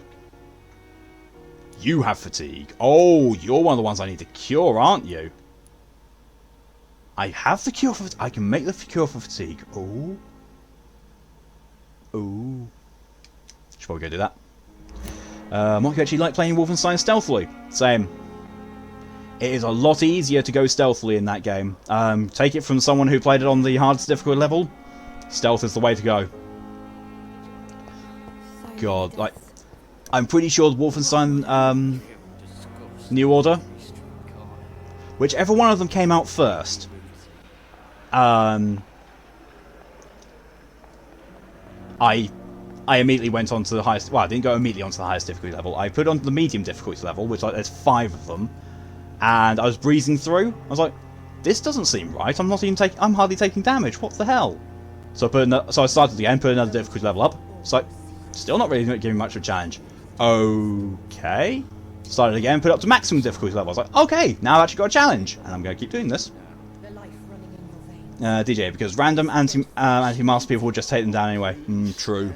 You have fatigue. Oh, you're one of the ones I need to cure, aren't you? I have the cure for... I can make the cure for fatigue. Oh. Oh. Should probably go do that. Might you actually like playing Wolfenstein stealthily? Same. It is a lot easier to go stealthily in that game. Take it from someone who played it on the hardest difficulty level. Stealth is the way to go. God, like... I'm pretty sure Wolfenstein New Order, whichever one of them came out first, I immediately went on to the highest... Well, I didn't go immediately onto the highest difficulty level. I put it on the medium difficulty level, which like there's 5 of them, and I was breezing through. I was like, this doesn't seem right. I'm not even taking... I'm hardly taking damage. What the hell? So I started again, put another difficulty level up. It's like, still not really giving much of a challenge. Okay. Started again, put it up to maximum difficulty level. I was like, okay, now I've actually got a challenge, and I'm going to keep doing this. DJ, because random anti-mask people would just take them down anyway. True.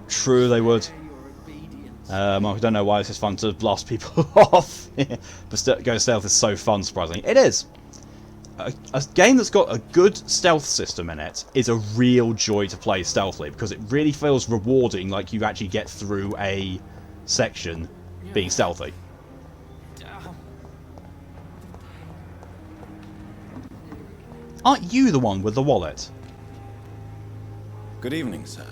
True, they would. I don't know why this is fun to blast people off. But go stealth is so fun, surprisingly. It is. a game that's got a good stealth system in it is a real joy to play stealthily, because it really feels rewarding, like you actually get through a section being stealthy. Aren't you the one with the wallet? Good evening, sir.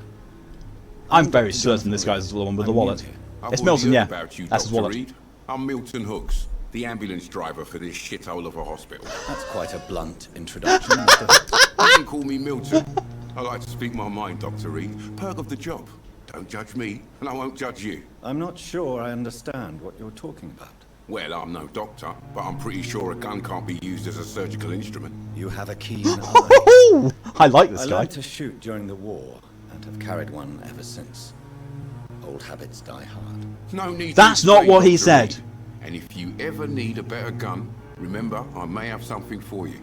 I'm very certain this guy's the one with the wallet. It's Milton, yeah. That's his wallet. Reed. I'm Milton Hooks, the ambulance driver for this shithole of a hospital. That's quite a blunt introduction, Mr. Hooks. You can call me Milton. I like to speak my mind, Dr. Reed. Perk of the job. Don't judge me, and I won't judge you. I'm not sure I understand what you're talking about. Well, I'm no doctor, but I'm pretty sure a gun can't be used as a surgical instrument. You have a keen eye. I like this I guy. learned to shoot during the war, and have carried one ever since. Old habits die hard. No need. That's to not explain, what he Dr. said. Reed. And if you ever need a better gun, remember, I may have something for you.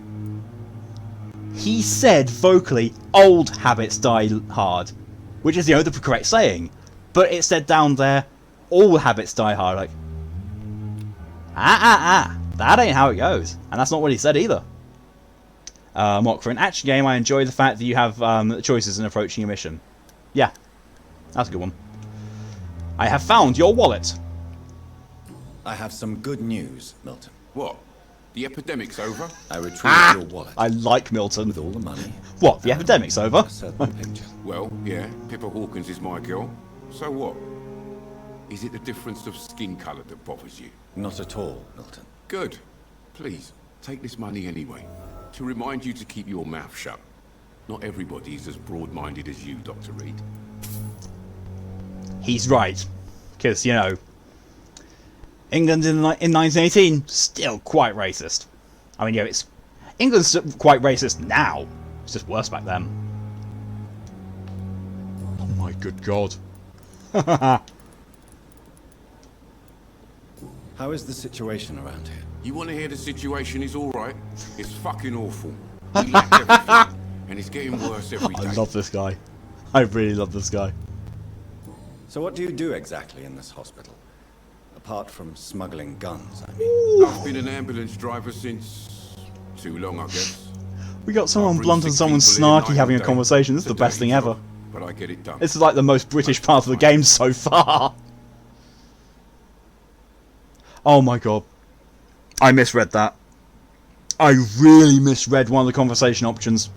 He said vocally, old habits die hard, which is, you know, the correct saying. But it said down there, all habits die hard. Like, that ain't how it goes. And that's not what he said either. Mock, for an action game, I enjoy the fact that you have choices in approaching a mission. Yeah, that's a good one. I have found your wallet. I have some good news, Milton. What? The epidemic's over? I retrieved your wallet I like Milton. with all the money. What, the epidemic's over? A certain picture. Well, yeah, Pippa Hawkins is my girl. So what? Is it the difference of skin colour that bothers you? Not at all, Milton. Good. Please, take this money anyway. To remind you to keep your mouth shut. Not everybody's as broad-minded as you, Dr. Reed. He's right. Because, you know, England in 1918, still quite racist. I mean, yeah, it's England's quite racist now. It's just worse back then. Oh my good god. How is the situation around here? You want to hear the situation is alright? It's fucking awful. We lack everything, and it's getting worse every day. I love this guy. I really love this guy. So what do you do exactly in this hospital? Apart from smuggling guns, I mean. I've been an ambulance driver since... too long, I guess. We got someone I'll bring blunt and 6 someone people in snarky night having a and day. conversation. This is the It's a best thing dirty ever. job, but I get it done. This is like the most British part of the game so far. Oh my god. I misread that. I really misread one of the conversation options.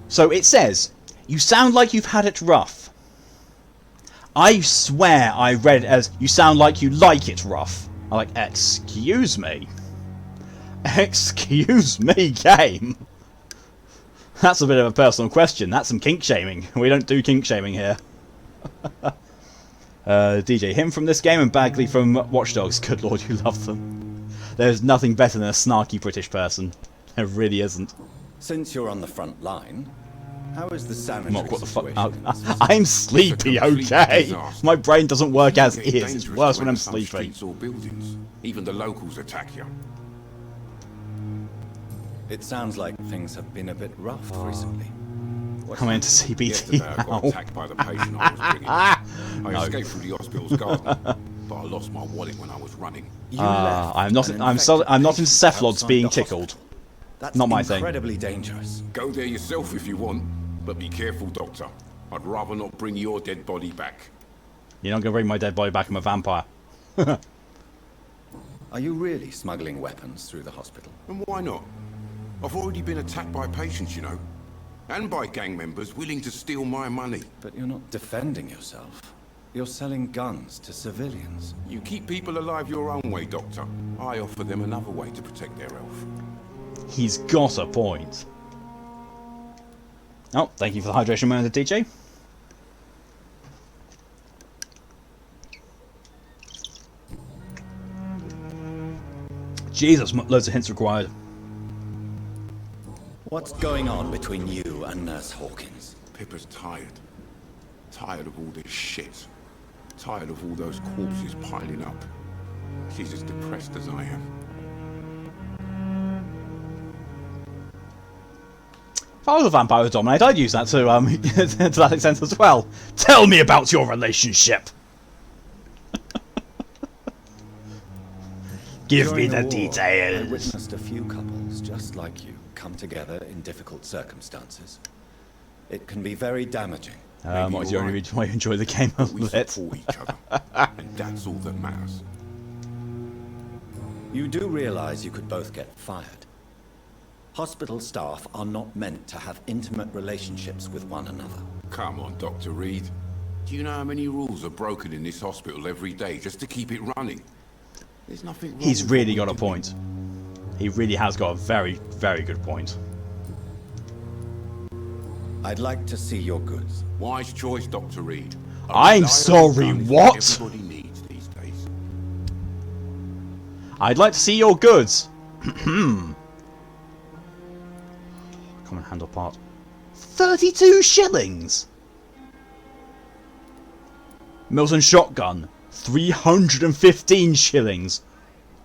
So it says, you sound like you've had it rough. I swear I read it as, you sound like you like it rough. I'm like, excuse me? Excuse me, game? That's a bit of a personal question. That's some kink shaming. We don't do kink shaming here. DJ, him from this game and Bagley from Watch Dogs. Good lord, you love them. There's nothing better than a snarky British person. There really isn't. Since you're on the front line, how is the sanitary Mock, what the fuck? situation? I'm sleepy, okay? My brain doesn't work as is. It's worse when I'm sleeping. Streets or buildings. Even the locals attack you. It sounds like things have been a bit rough recently. I'm into CBT Yesterday I got now. attacked by the patient I was bringing. I escaped through the hospital's garden, but I lost my wallet when I was running. You left I'm not. an I'm infected not into patient cephalods outside being the tickled. hospital. That's Not my thing. incredibly dangerous. Go there yourself if you want, but be careful, Doctor. I'd rather not bring your dead body back. You're not gonna bring my dead body back. I'm a vampire. Are you really smuggling weapons through the hospital? And why not? I've already been attacked by patients, you know. And by gang members willing to steal my money. But you're not defending yourself. You're selling guns to civilians. You keep people alive your own way, Doctor. I offer them another way to protect their health. He's got a point. Oh, thank you for the hydration moment, DJ. Jesus, loads of hints required. What's going on between you and Nurse Hawkins? Pippa's tired. Tired of all this shit. Tired of all those corpses piling up. She's as depressed as I am. If I was a vampire with Dominate, I'd use that to to that extent as well. Tell me about your relationship. Give me During the the war, I details. witnessed a few couples just like you come together in difficult circumstances. It can be very damaging. What is the only reason why you enjoy the game a We bit? support each other, and that's all that matters. You do realize you could both get fired. Hospital staff are not meant to have intimate relationships with one another. Come on, Dr. Reed. Do you know how many rules are broken in this hospital every day just to keep it running? There's nothing wrong He's with really what got a we do. point. He really has got a very, very good point. I'd like to see your goods. Wise choice, Dr. Reed. A I'm reliable sorry, gun is what? Everybody needs these days. I'd like to see your goods. Common handle part. 32 shillings! Milton shotgun. 315 shillings.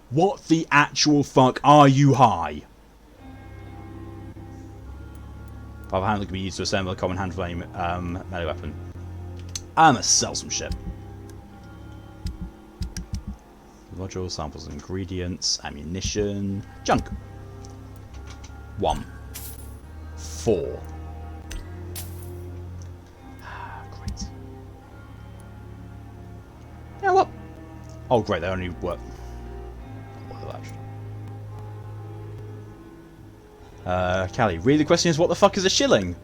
What the actual fuck are you high? Power handle can be used to assemble a common handle melee weapon. I'm gonna sell some shit. Modules, samples, ingredients, ammunition, junk. 1. 4. Great. You know what? Oh, great, they only work. Callie, really the question is, what the fuck is a shilling?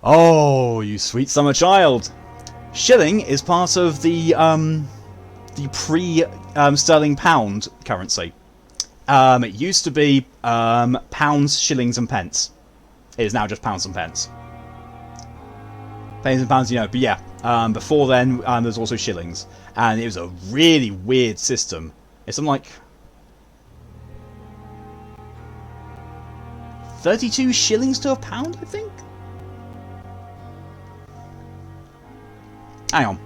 Oh, you sweet summer child. Shilling is part of the pre-sterling pound currency. It used to be pounds, shillings, and pence. It is now just pounds and pence. Pennies and pounds, you know, but yeah. Before then, there's also shillings, and it was a really weird system. It's something like 32 shillings to a pound, I think. Hang on.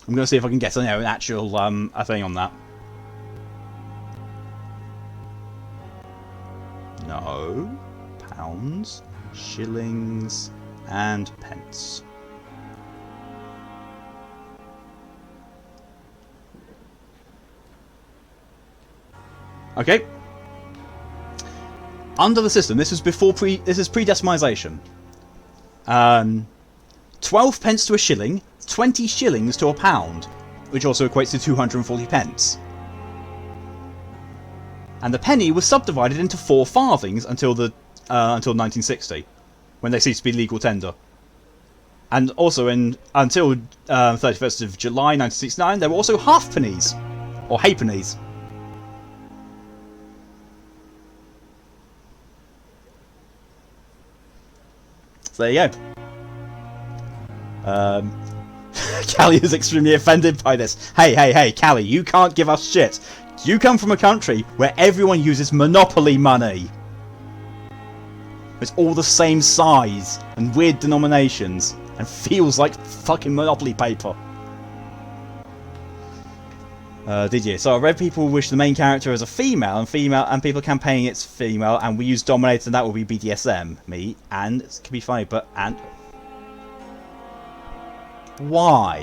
I'm going to see if I can get an actual a thing on that. No. Pounds, shillings, and pence. Okay. Under the system, this is pre-decimalisation. 12 pence to a shilling, 20 shillings to a pound, which also equates to 240 pence. And the penny was subdivided into 4 farthings until 1960, when they ceased to be legal tender. And also until 31st of July 1969, there were also halfpennies, or halfpennies. So there you go. Callie is extremely offended by this. Hey, Callie, you can't give us shit. You come from a country where everyone uses Monopoly money. It's all the same size and weird denominations and feels like fucking Monopoly paper. Did you? So I read people wish the main character as a female and people campaigning it's female, and we use Dominator and that will be BDSM. Me, and it can be funny, but why?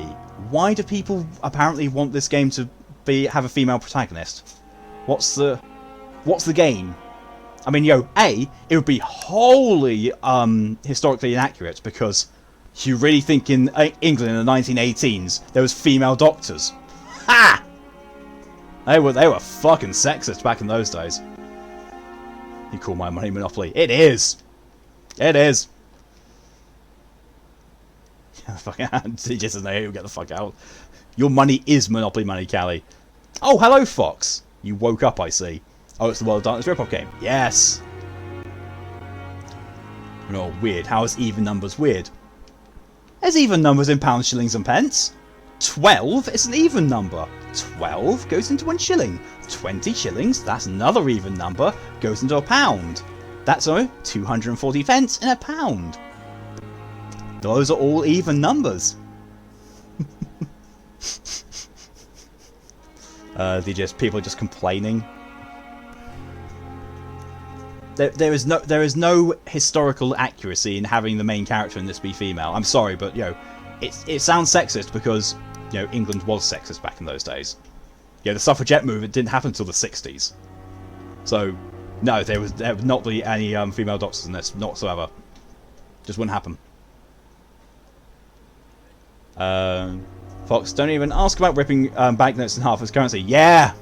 Why do people apparently want this game to have a female protagonist? What's the game? I mean, it would be wholly historically inaccurate, because you really think in England in the 1918s there was female doctors? Ha! They were fucking sexist back in those days. You call my money Monopoly? It is. It is. Fucking just doesn't know who, get the fuck out. Your money is Monopoly money, Callie. Oh, hello, Fox. You woke up, I see. Oh, it's the World of Darkness Ripoff game. Yes. No, weird. How is even numbers weird? There's even numbers in pounds, shillings, and pence. 12 is an even number. 12 goes into 1 shilling. 20 shillings, that's another even number, goes into a pound. That's 240 pence in a pound. Those are all even numbers. People are just complaining. There is no historical accuracy in having the main character in this be female. I'm sorry, but it sounds sexist, because you know, England was sexist back in those days. Yeah, the suffragette movement didn't happen until the 60s. So, no, there would not be any female doctors in this whatsoever. Just wouldn't happen. Fox, don't even ask about ripping banknotes in half as currency. Yeah!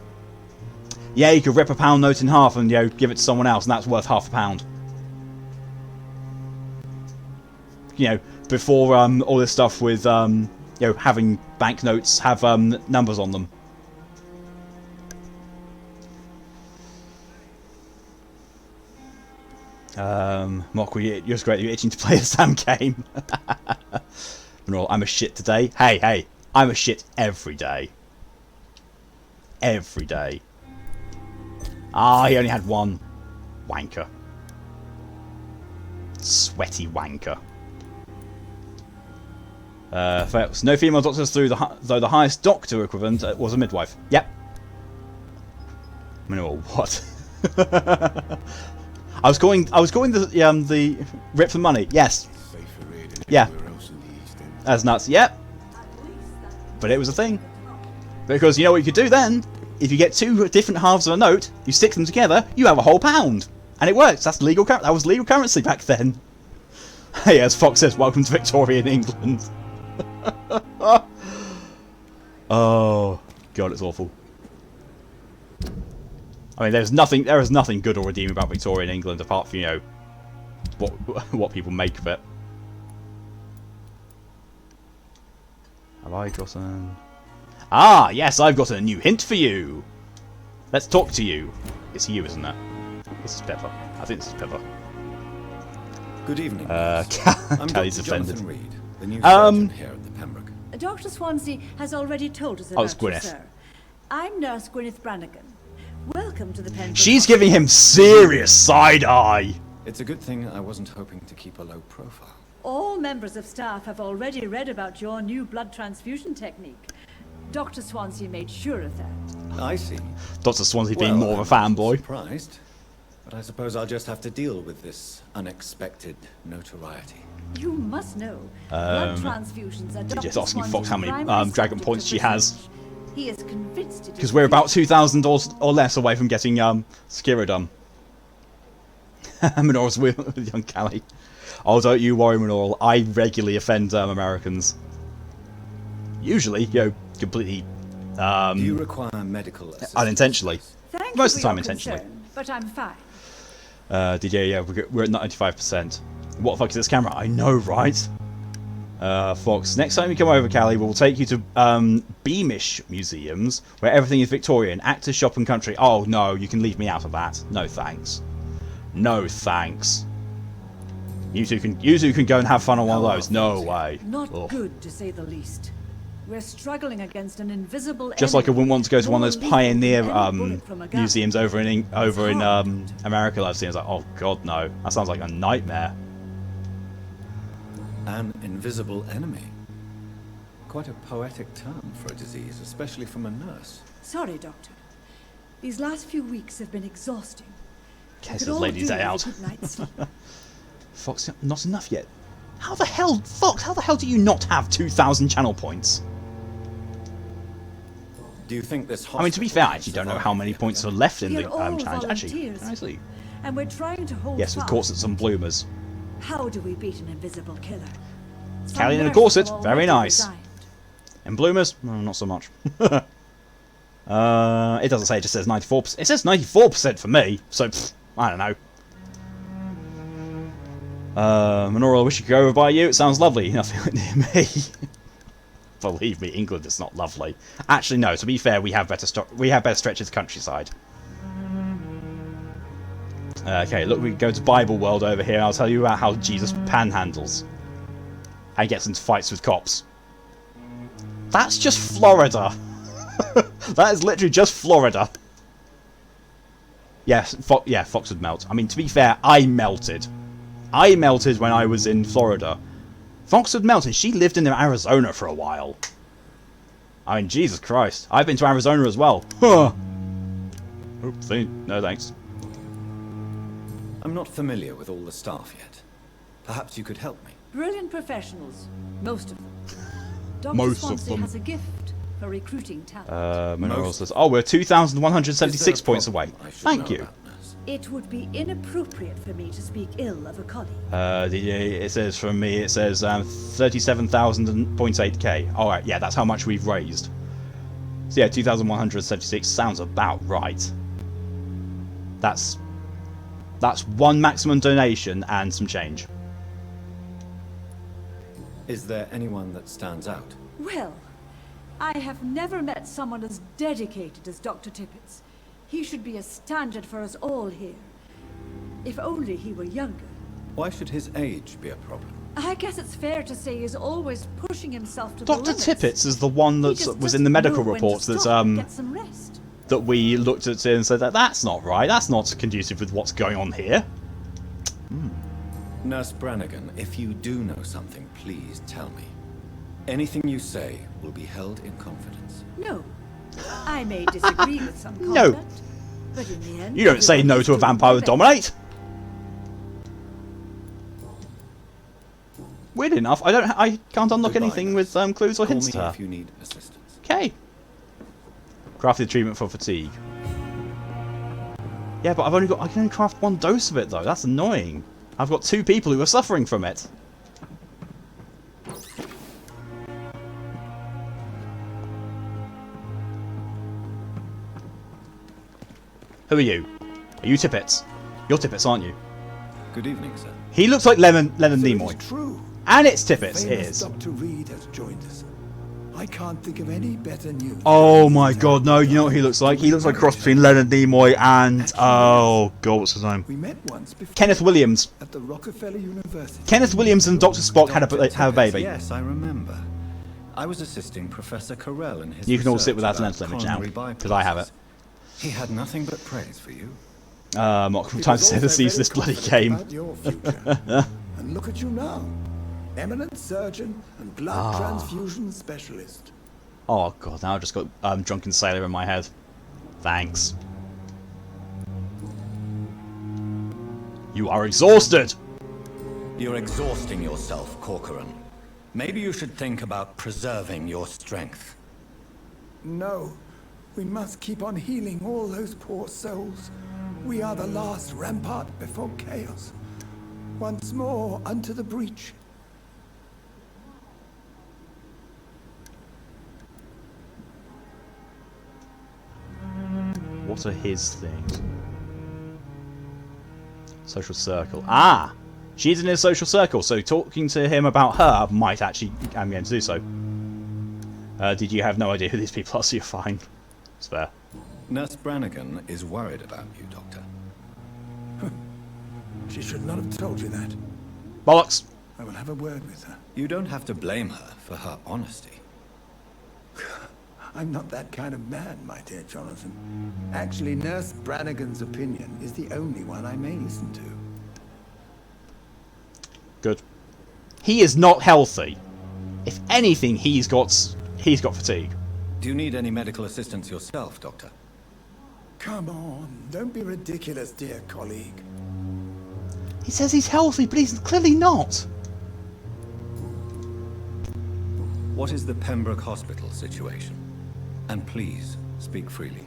Yeah, you could rip a pound note in half and, you know, give it to someone else, and that's worth £0.50. You know, before all this stuff with, you know, having banknotes have numbers on them. Mock, you're just great. You're itching to play the damn game. I'm a shit today. Hey, I'm a shit every day. Every day. Ah, he only had one. Wanker. Sweaty wanker. Fails. No female doctors though the highest doctor equivalent was a midwife. Yep. I mean, what? I was calling the rip for money. Yes. Yeah. That's nuts. Yep. But it was a thing. Because you know what you could do then? If you get two different halves of a note, you stick them together, you have a whole pound, and it works. That's legal. That was legal currency back then. Hey, as Fox says, welcome to Victorian England. Oh God, it's awful. I mean, there is nothing good or redeeming about Victorian England apart from, you know, what people make of it. Have I got an... Ah, yes, I've got a new hint for you. Let's talk to you. It's you, isn't it? This is Pepper. I think this is Pepper. Good evening. I'm Callie's offended. Reed, the new surgeon here at the Pembroke. Dr. Swansea has already told us Oh, it's about you, Gwyneth. sir. I'm Nurse Gwyneth Brannigan. Welcome to the Pembroke. She's giving him serious side eye. It's a good thing I wasn't hoping to keep a low profile. All members of staff have already read about your new blood transfusion technique. Dr. Swansea made sure of that. I see. Dr. Swansea being more of a fanboy. Surprised, but I suppose I'll just have to deal with this unexpected notoriety. You must know, blood transfusions are Dr. Just asking Fox Swansea's how many primary dragon subject points of she has. research. He is convinced it is Because we're about 2,000 or less away from getting Skiro done. Minora's with young Callie. Oh, don't you worry, Minora. I regularly offend Americans. Usually, you know, completely... Do you require medical assistance? unintentionally. Thank Most you of the for time your intentionally. concern, but I'm fine. DJ, yeah, we're at 95%. What the fuck is this camera? I know, right? Fox, next time you come over, Callie, we'll take you to Beamish museums, where everything is Victorian. Actors, shop and country. Oh, no, you can leave me out of that. No, thanks. No, thanks. You two can go and have fun on one of those. No way. Not Ugh. good, to say the least. We're struggling against an invisible Just like I wouldn't want to go to one of those more pioneer lethal than any bullet from a gun. museums over in America that I've seen. It's like, oh god, no. That sounds like a nightmare. An invisible enemy. Quite a poetic term for a disease, especially from a nurse. Sorry, Doctor. These last few weeks have been exhausting. Guess Could it's all Lady's do Day with a out. good night's sleep. Fox, not enough yet. How the hell, Fox? How the hell do you not have 2,000 channel points? Do you think this I mean, to be fair, I actually don't know how many points are left in the We're all challenge. Actually, volunteers. can I see? And we're trying to hold Yes, with fast. corsets and bloomers. How do we beat an invisible killer? Some Callie in a nurses corset, have very already nice. resigned. And bloomers, well, not so much. It doesn't say, it just says 94%. It says 94% for me, so pff, I don't know. Minora, I wish I could go over by you. It sounds lovely. Nothing near me. Believe me, England is not lovely. Actually, no. To be fair, we have better stretches of countryside. Okay, look, we go to Bible World over here. I'll tell you about how Jesus panhandles and gets into fights with cops. That's just Florida. That is literally just Florida. Yes, Fox would melt. I mean, to be fair, I melted. I melted when I was in Florida. Fox would melt, and she lived in Arizona for a while. I mean, Jesus Christ. I've been to Arizona as well. Huh. Oopsie. No thanks. I'm not familiar with all the staff yet. Perhaps you could help me. Brilliant professionals, most of them. Dr. Most of Swansea them. has a gift for recruiting talent. Mineral says, oh, we're 2,176 points away. I should Thank know you. about this. It would be inappropriate for me to speak ill of a colleague. It says from me, it says 37,000.8k. Alright, yeah, that's how much we've raised. So yeah, 2,176 sounds about right. That's one maximum donation and some change. Is there anyone that stands out? Well, I have never met someone as dedicated as Dr. Tippett's. He should be a standard for us all here. If only he were younger. Why should his age be a problem? I guess it's fair to say he's always pushing himself to the Dr. limits. Tippett's is the one He that just was in the doesn't medical know when reports to that's stop and get some rest. that we looked at and said that that's not right. That's not conducive with what's going on here. Nurse Brannigan, if you do know something, please tell me. Anything you say will be held in confidence. No. I may disagree with some No. conduct, but in the end... You don't say no to a vampire with dominate. Weird enough, I can't unlock Goodbye, anything nurse. with clues or Call hints me to her. if you need assistance. Okay. Crafted treatment for fatigue. Yeah, but I can only craft one dose of it though. That's annoying. I've got 2 people who are suffering from it. Who are you? Are you Tippets? You're Tippets, aren't you? Good evening, sir. He looks like Leonard So it Nimoy. is true. And it's Tippets, it Famous is. Dr. Reed has joined us. I can't think of any better news. Oh my god, no, you know what he looks like? He looks like a cross between Leonard Nimoy and... Oh god, what's his name? We met once before Kenneth Williams. at the Rockefeller University. Kenneth Williams and Dr. Spock had Dr. a Tippett, baby. Yes, I remember. I was assisting Professor Carell in his You can all sit research without an about mental image now, coronary 'cause I have it. bypasses. He had nothing but praise for you. What He time was to say the also sees very this bloody confident game. about your future. And look at you now. Eminent surgeon and blood transfusion specialist. Oh god, now I've just got Drunken Sailor in my head. Thanks. You are exhausted! You're exhausting yourself, Corcoran. Maybe you should think about preserving your strength. No, we must keep on healing all those poor souls. We are the last rampart before chaos. Once more unto the breach. What are his things? Social circle. Ah! She's in his social circle, so talking to him about her might actually... I'm going to do so. Did you have no idea who these people are, so you're fine. It's fair. Nurse Brannigan is worried about you, Doctor. She should not have told you that. Bollocks! I will have a word with her. You don't have to blame her for her honesty. I'm not that kind of man, my dear Jonathan. Actually, Nurse Brannigan's opinion is the only one I may listen to. Good. He is not healthy. If anything, he's got fatigue. Do you need any medical assistance yourself, Doctor? Come on, don't be ridiculous, dear colleague. He says he's healthy, but he's clearly not. What is the Pembroke Hospital situation? And please, speak freely.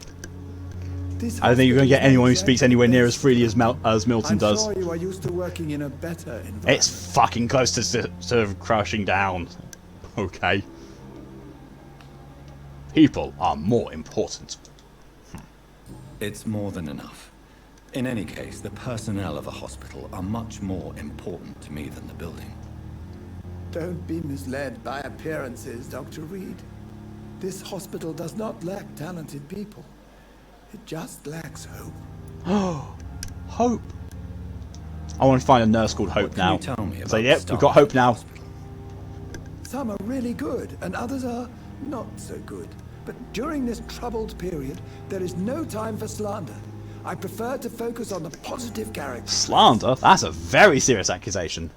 This I don't think you're going to get hospital anyone who is speaks anywhere near as freely as Milton I'm does. sure you are used to working in a better environment. It's fucking close to crashing down. Okay. People are more important. It's more than enough. In any case, the personnel of a hospital are much more important to me than the building. Don't be misled by appearances, Dr. Reed. This hospital does not lack talented people. It just lacks hope. Hope. I want to find a nurse called Hope What can now. you tell me Say, about yep, staff we've got Hope at the now. hospital? Some are really good, and others are not so good. But during this troubled period, there is no time for slander. I prefer to focus on the positive characters. Slander? That's a very serious accusation.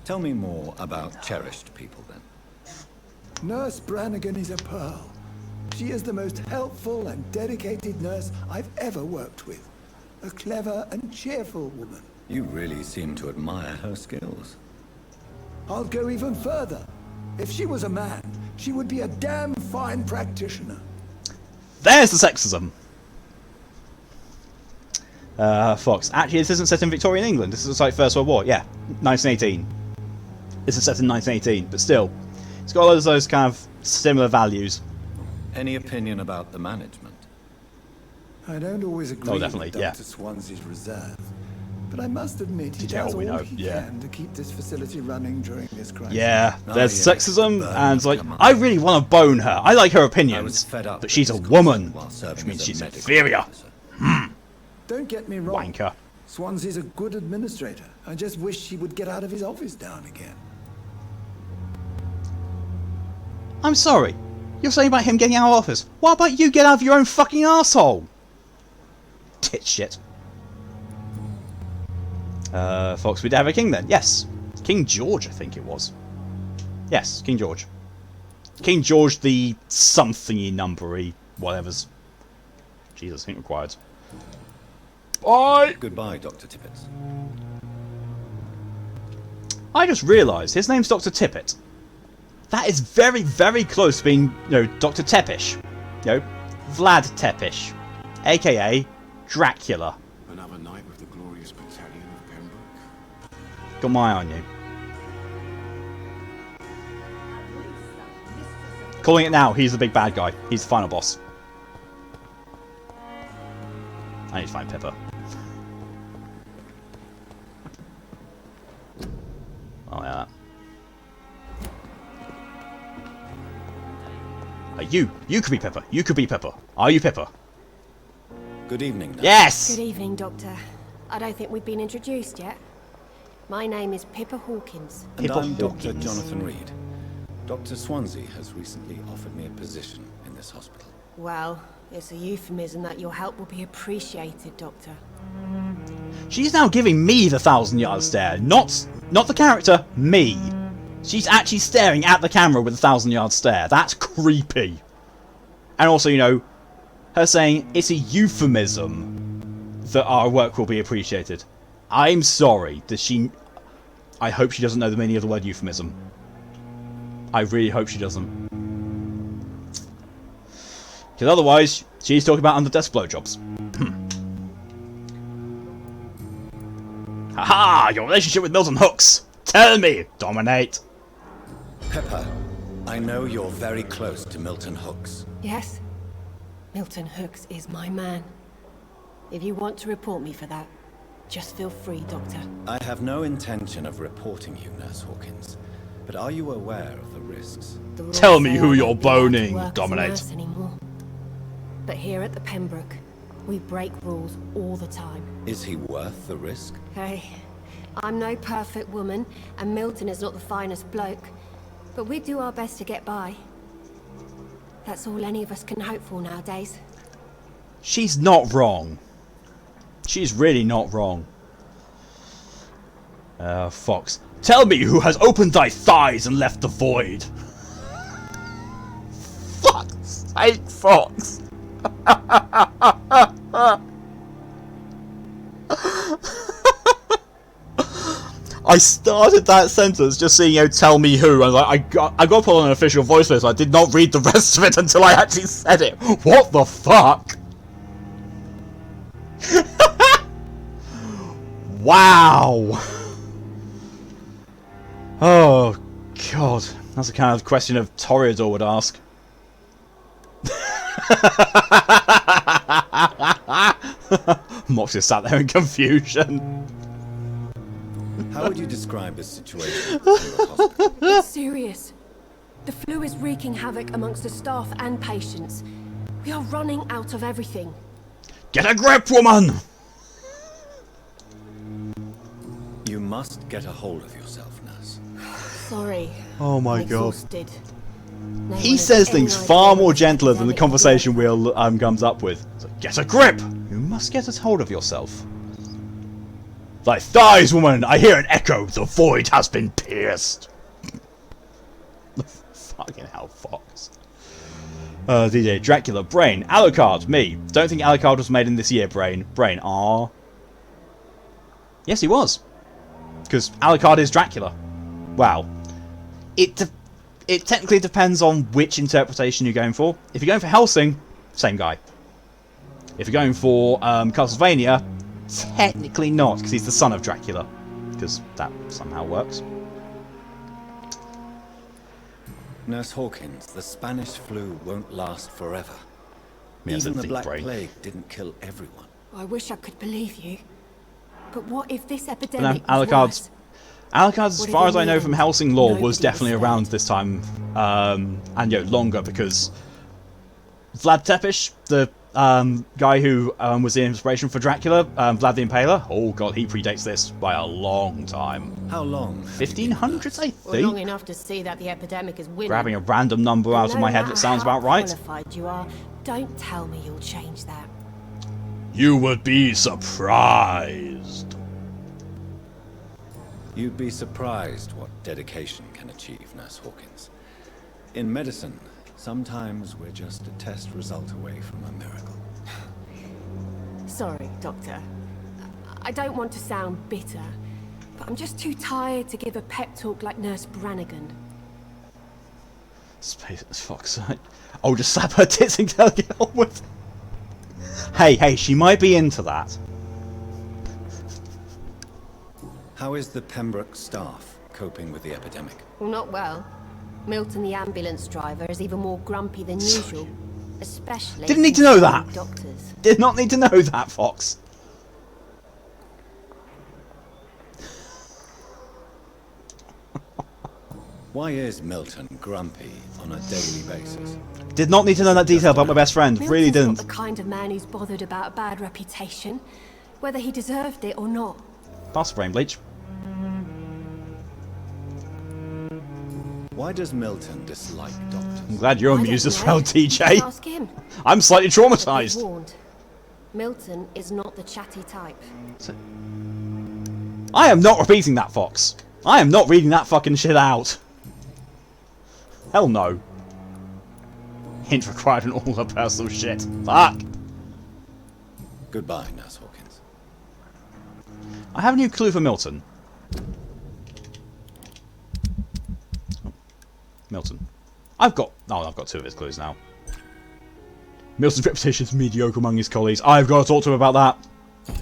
Tell me more about cherished people, then. Nurse Brannigan is a pearl. She is the most helpful and dedicated nurse I've ever worked with. A clever and cheerful woman. You really seem to admire her skills. I'll go even further. If she was a man, she would be a damn fine practitioner. There's the sexism. Fox. Actually, this isn't set in Victorian England. This is like First World War. Yeah, 1918. This is set in 1918, but still, it's got all of those kind of similar values. Any opinion about the management? I don't always agree definitely, with yeah. Dr. Swansea's reserve, but I must admit he Yeah, does we all know, he yeah. can to keep this facility running during this crisis. Yeah, there's yeah. sexism, Burn and it's like, come on. I really want to bone her. I like her I was opinions, fed up but with she's a this woman, while which serving means as a she's medical inferior. officer. Don't get me wrong. Wanker. Swansea's a good administrator. I just wish he would get out of his office now and again. I'm sorry. You're saying about him getting out of office. What about you get out of your own fucking arsehole? Tit shit. Fox, we have a king then? Yes. King George, I think it was. Yes, King George. King George the somethingy numbery whatever's. Jesus, ain't required. Bye! Goodbye, Dr. Tippett. I just realised his name's Dr. Tippett. That is very, very close to being, Dr. Teppish. Vlad Teppish. AKA Dracula. Another night with the glorious battalion of Pembroke. Got my eye on you. Calling it now, he's the big bad guy. He's the final boss. I need to find Pippa. Oh yeah. You could be Pippa. You could be Pippa. Are you Pippa? Good evening. Nurse. Yes! Good evening, Doctor. I don't think we've been introduced yet. My name is Pippa Hawkins. And Pippa I'm Dr. Hawkins. Jonathan Reed. Dr. Swansea has recently offered me a position in this hospital. Well, it's a euphemism that your help will be appreciated, Doctor. She's now giving me the 1,000-yard stare. Not the character, me. She's actually staring at the camera with a 1,000-yard stare. That's creepy. And also, her saying it's a euphemism that our work will be appreciated. I'm sorry. I hope she doesn't know the meaning of the word euphemism. I really hope she doesn't. Because otherwise, she's talking about under-desk blowjobs. Haha! Your relationship with Milton Hooks! Tell me! Dominate! Pepper, I know you're very close to Milton Hooks. Yes? Milton Hooks is my man. If you want to report me for that, just feel free, Doctor. I have no intention of reporting you, Nurse Hawkins. But are you aware of the risks? The rules Tell me say who I you're won't be allowed to boning, work as a Dominate. nurse anymore. But here at the Pembroke, we break rules all the time. Is he worth the risk? Hey, I'm no perfect woman, and Milton is not the finest bloke. But we do our best to get by. That's all any of us can hope for nowadays. She's not wrong. She's really not wrong. Fox. Tell me who has opened thy thighs and left the void. Fuck's sake, Fox. I started that sentence just saying, tell me who, and I got to put on an official voice list. I did not read the rest of it until I actually said it. What the fuck? Wow. Oh, God. That's the kind of question of Toreador would ask. Mox just sat there in confusion. How would you describe this situation? at the hospital? It's serious. The flu is wreaking havoc amongst the staff and patients. We are running out of everything. Get a grip, woman! You must get a hold of yourself, Nurse. Sorry. Oh my I'm God. exhausted. No He one has says any things idea far what more this gentler than the epidemic conversation will Will comes up with. So, get a grip! You must get a hold of yourself. Thy thighs, woman! I hear an echo! The void has been pierced! Fucking hell, Fox. DJ Dracula, Brain, Alucard, me. Don't think Alucard was made in this year, Brain. Brain, ah. Yes, he was. Because Alucard is Dracula. Wow. it technically depends on which interpretation you're going for. If you're going for Helsing, same guy. If you're going for Castlevania, technically not, because he's the son of Dracula. Because that somehow works. Nurse Hawkins, the Spanish flu won't last forever. Yeah, Even the big Black brain. Plague didn't kill everyone. I wish I could believe you. But what if this No, epidemic is Alucard's, worse? as What if far in as I the know end, from Helsing lore, nobody was definitely was around spared? this time, and longer, because Vlad Tepes, the guy who was the inspiration for Dracula, Vlad the Impaler. Oh god, he predates this by a long time. How long? have you been a 1500s, I Well, long think. enough to see that the epidemic is winning. Grabbing a random number And out of no my head that matter sounds how about right. qualified you are, don't tell me you'll change that. You would be surprised. You'd be surprised what dedication can achieve, Nurse Hawkins. In medicine, sometimes we're just a test result away from a miracle. Sorry, Doctor. I don't want to sound bitter, but I'm just too tired to give a pep talk like Nurse Brannigan. Space Fox. Oh, just slap her tits and get on with it. Hey, she might be into that. How is the Pembroke staff coping with the epidemic? Well, not well. Milton, the ambulance driver, is even more grumpy than usual. Especially... Didn't need to know that. Doctors. Did not need to know that, Fox. Why is Milton grumpy on a daily basis? Did not need to know that detail about my best friend. Really Milton's didn't. not the kind of man who's bothered about a bad reputation, whether he deserved it or not. Pass the brain bleach. Why does Milton dislike doctors? I'm glad you're I don't amused as know. well, Just TJ. ask him. I'm slightly Be traumatized. warned. Milton is not the chatty type. I am not repeating that, Fox. I am not reading that fucking shit out. Hell no. Hint required in all her personal shit. Fuck. Goodbye, Nurse Hawkins. I have a new clue for Milton. Milton. I've got two of his clues now. Milton's reputation is mediocre among his colleagues. I've got to talk to him about that.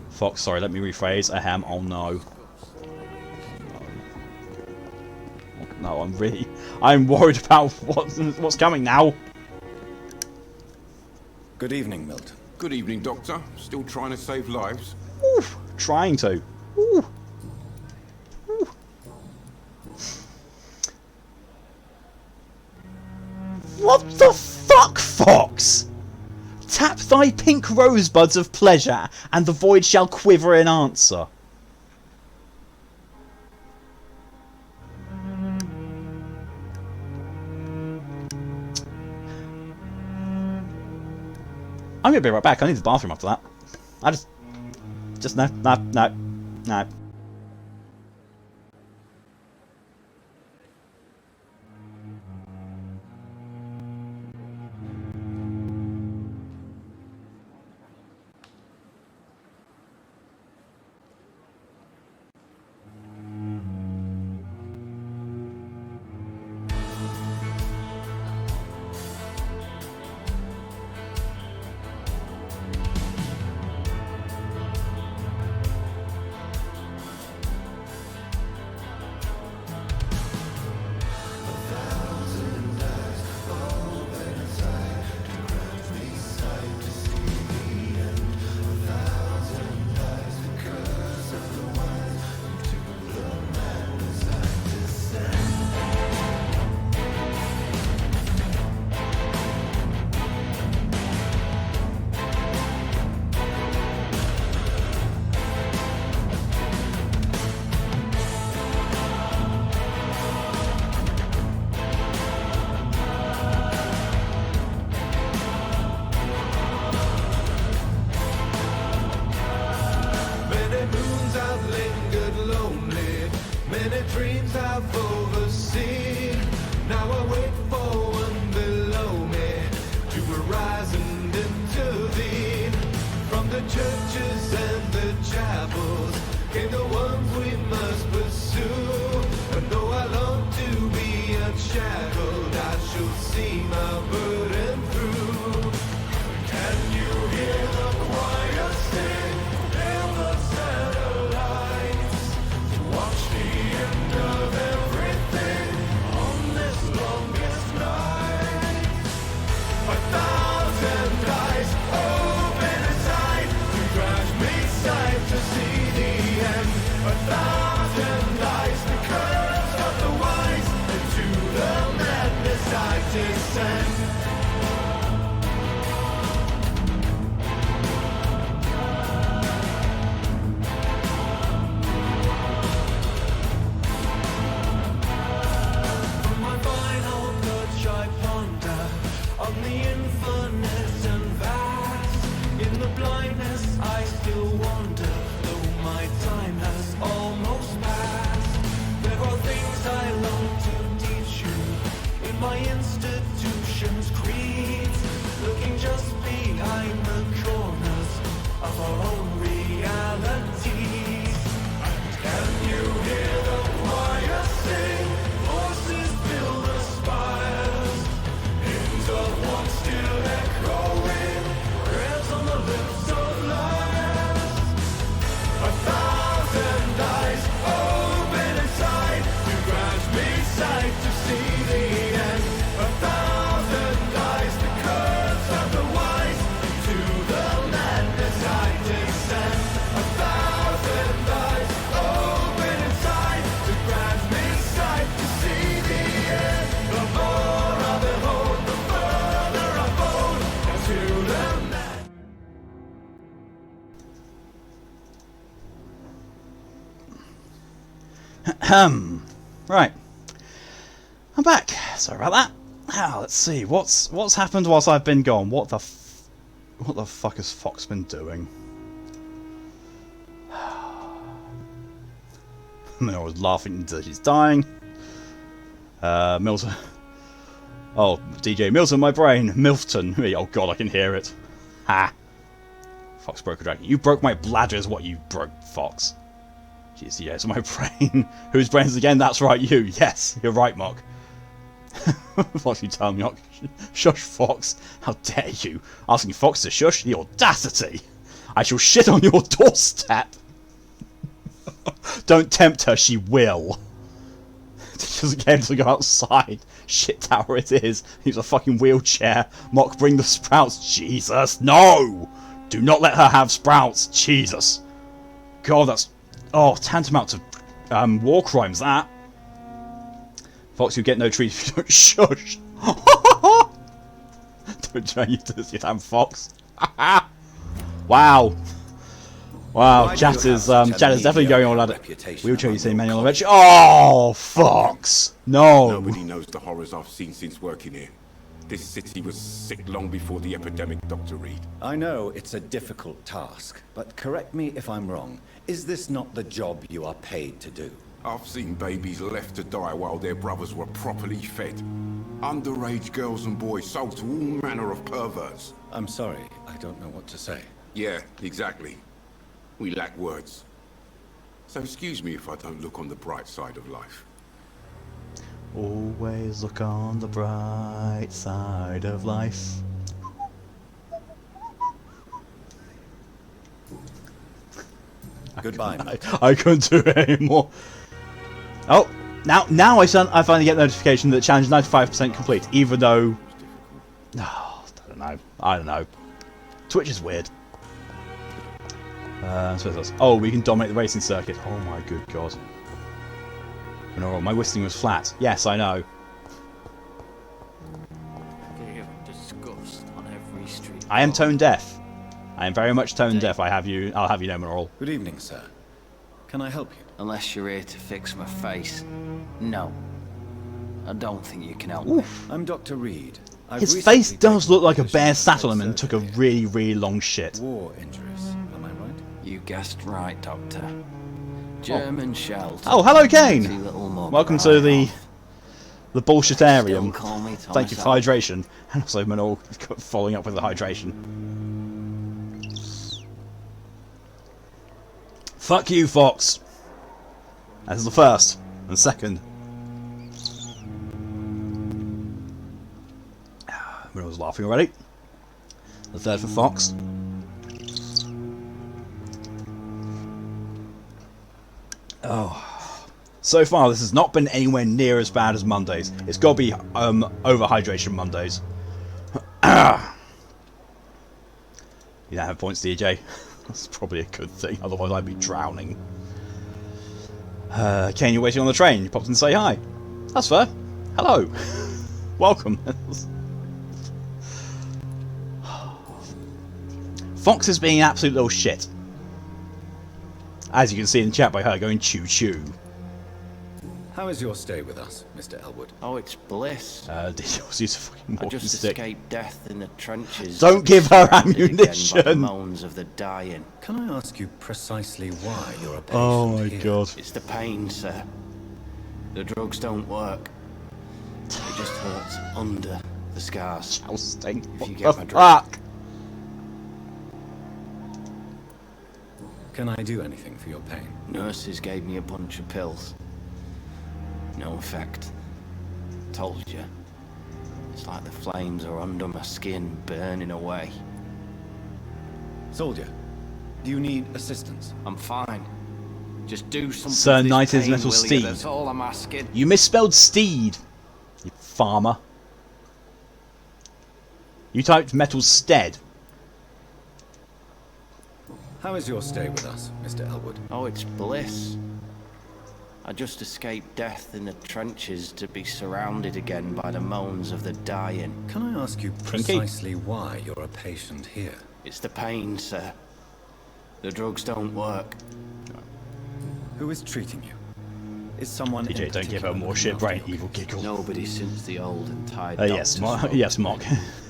Fox, sorry, let me rephrase. Ahem, oh no. No, I'm worried about what's coming now. Good evening, Milton. Good evening, Doctor. Still trying to save lives? Ooh, trying to. Ooh. Ooh. What the fuck, Fox? Tap thy pink rosebuds of pleasure, and the void shall quiver in answer. I'm gonna be right back. I need the bathroom after that. I just no. Right. I'm back. Sorry about that. Now, let's see. What's happened whilst I've been gone? What the fuck has Fox been doing? I was laughing until she's dying. Milton. Oh, DJ Milton, my brain. Milton. Oh god, I can hear it. Ha. Fox broke a dragon. You broke my bladder is what you broke, Fox. Jeez, yes, my brain. Whose brain is again? That's right, you. Yes, you're right, Mock. Fox, you tell me, Mock. Shush, Fox. How dare you? Asking Fox to shush? The audacity. I shall shit on your doorstep. Don't tempt her, she will. She doesn't care to go outside. Shit tower it is. He's a fucking wheelchair. Mock, bring the sprouts. Jesus, no! Do not let her have sprouts. Jesus. God, that's... Oh, tantamount to war crimes, that. Fox, you get no treat if you don't shush. Don't turn you to this, you damn fox. Wow. Wow, chat is definitely going on at it. Wheelchair, you say manual eventually. Oh, Fox! No! Nobody knows the horrors I've seen since working here. This city was sick long before the epidemic, Dr. Reed. I know it's a difficult task, but correct me if I'm wrong. Is this not the job you are paid to do? I've seen babies left to die while their brothers were properly fed. Underage girls and boys sold to all manner of perverts. I'm sorry, I don't know what to say. Yeah, exactly. We lack words. So excuse me if I don't look on the bright side of life. Always look on the bright side of life. Goodbye, mate. I couldn't do it anymore. Oh, now I finally get notification that the challenge is 95% complete, even though... Oh, I don't know. Twitch is weird. Oh, we can dominate the racing circuit. Oh my good god. No, my whistling was flat. Yes, I know. Disgust on every street. I am tone deaf. I am very much tone deaf. I'll have you know, Mineral. Good evening, sir. Can I help you? Unless you're here to fix my face. No. I don't think you can help me. Oof. I'm Dr. Reed. His face does look like a bear sat on him and took a really, really long shit. War injuries, am I right? You guessed right, Doctor. German shelter. Oh, hello, Kane. Welcome to the bullshitarium. Thank you for hydration, and also Manol following up with the hydration. Fuck you, Fox. That's the first and second. Manol's laughing already. The third for Fox. Oh, so far this has not been anywhere near as bad as Mondays. It's got to be overhydration Mondays. You don't have points, DJ. That's probably a good thing. Otherwise, I'd be drowning. Kane, you're waiting on the train. You popped in to say hi. That's fair. Hello. Welcome. Fox is being an absolute little shit. As you can see in the chat by her going choo-choo. How is your stay with us, Mr. Elwood? Oh, it's bliss. Did you also use a fucking I walking just stick? escaped death in the trenches. Don't give her Surrounded again by the ammunition! moans of the dying. Can I ask you precisely why you're a patient Oh my here? god. It's the pain, sir. The drugs don't work. It just hurts under the scars. Jousting. If you What get the my drift. fuck? Can I do anything for your pain? Nurses gave me a bunch of pills. No effect. Told you. It's like the flames are under my skin, burning away. Soldier, do you need assistance? I'm fine. Just do something. Sir for this Knight is pain, metal will you? steed. That's all I'm asking. You misspelled steed, you farmer. You typed metal stead. How is your stay with us, Mr. Elwood? Oh, it's bliss. I just escaped death in the trenches to be surrounded again by the moans of the dying. Can I ask you precisely why you're a patient here? It's the pain, sir. The drugs don't work. Who is treating you? Is someone in DJ, don't give her particular more looking shit, after brain. your Evil case? giggle. Nobody since the old and tired Yes, yes, Mark.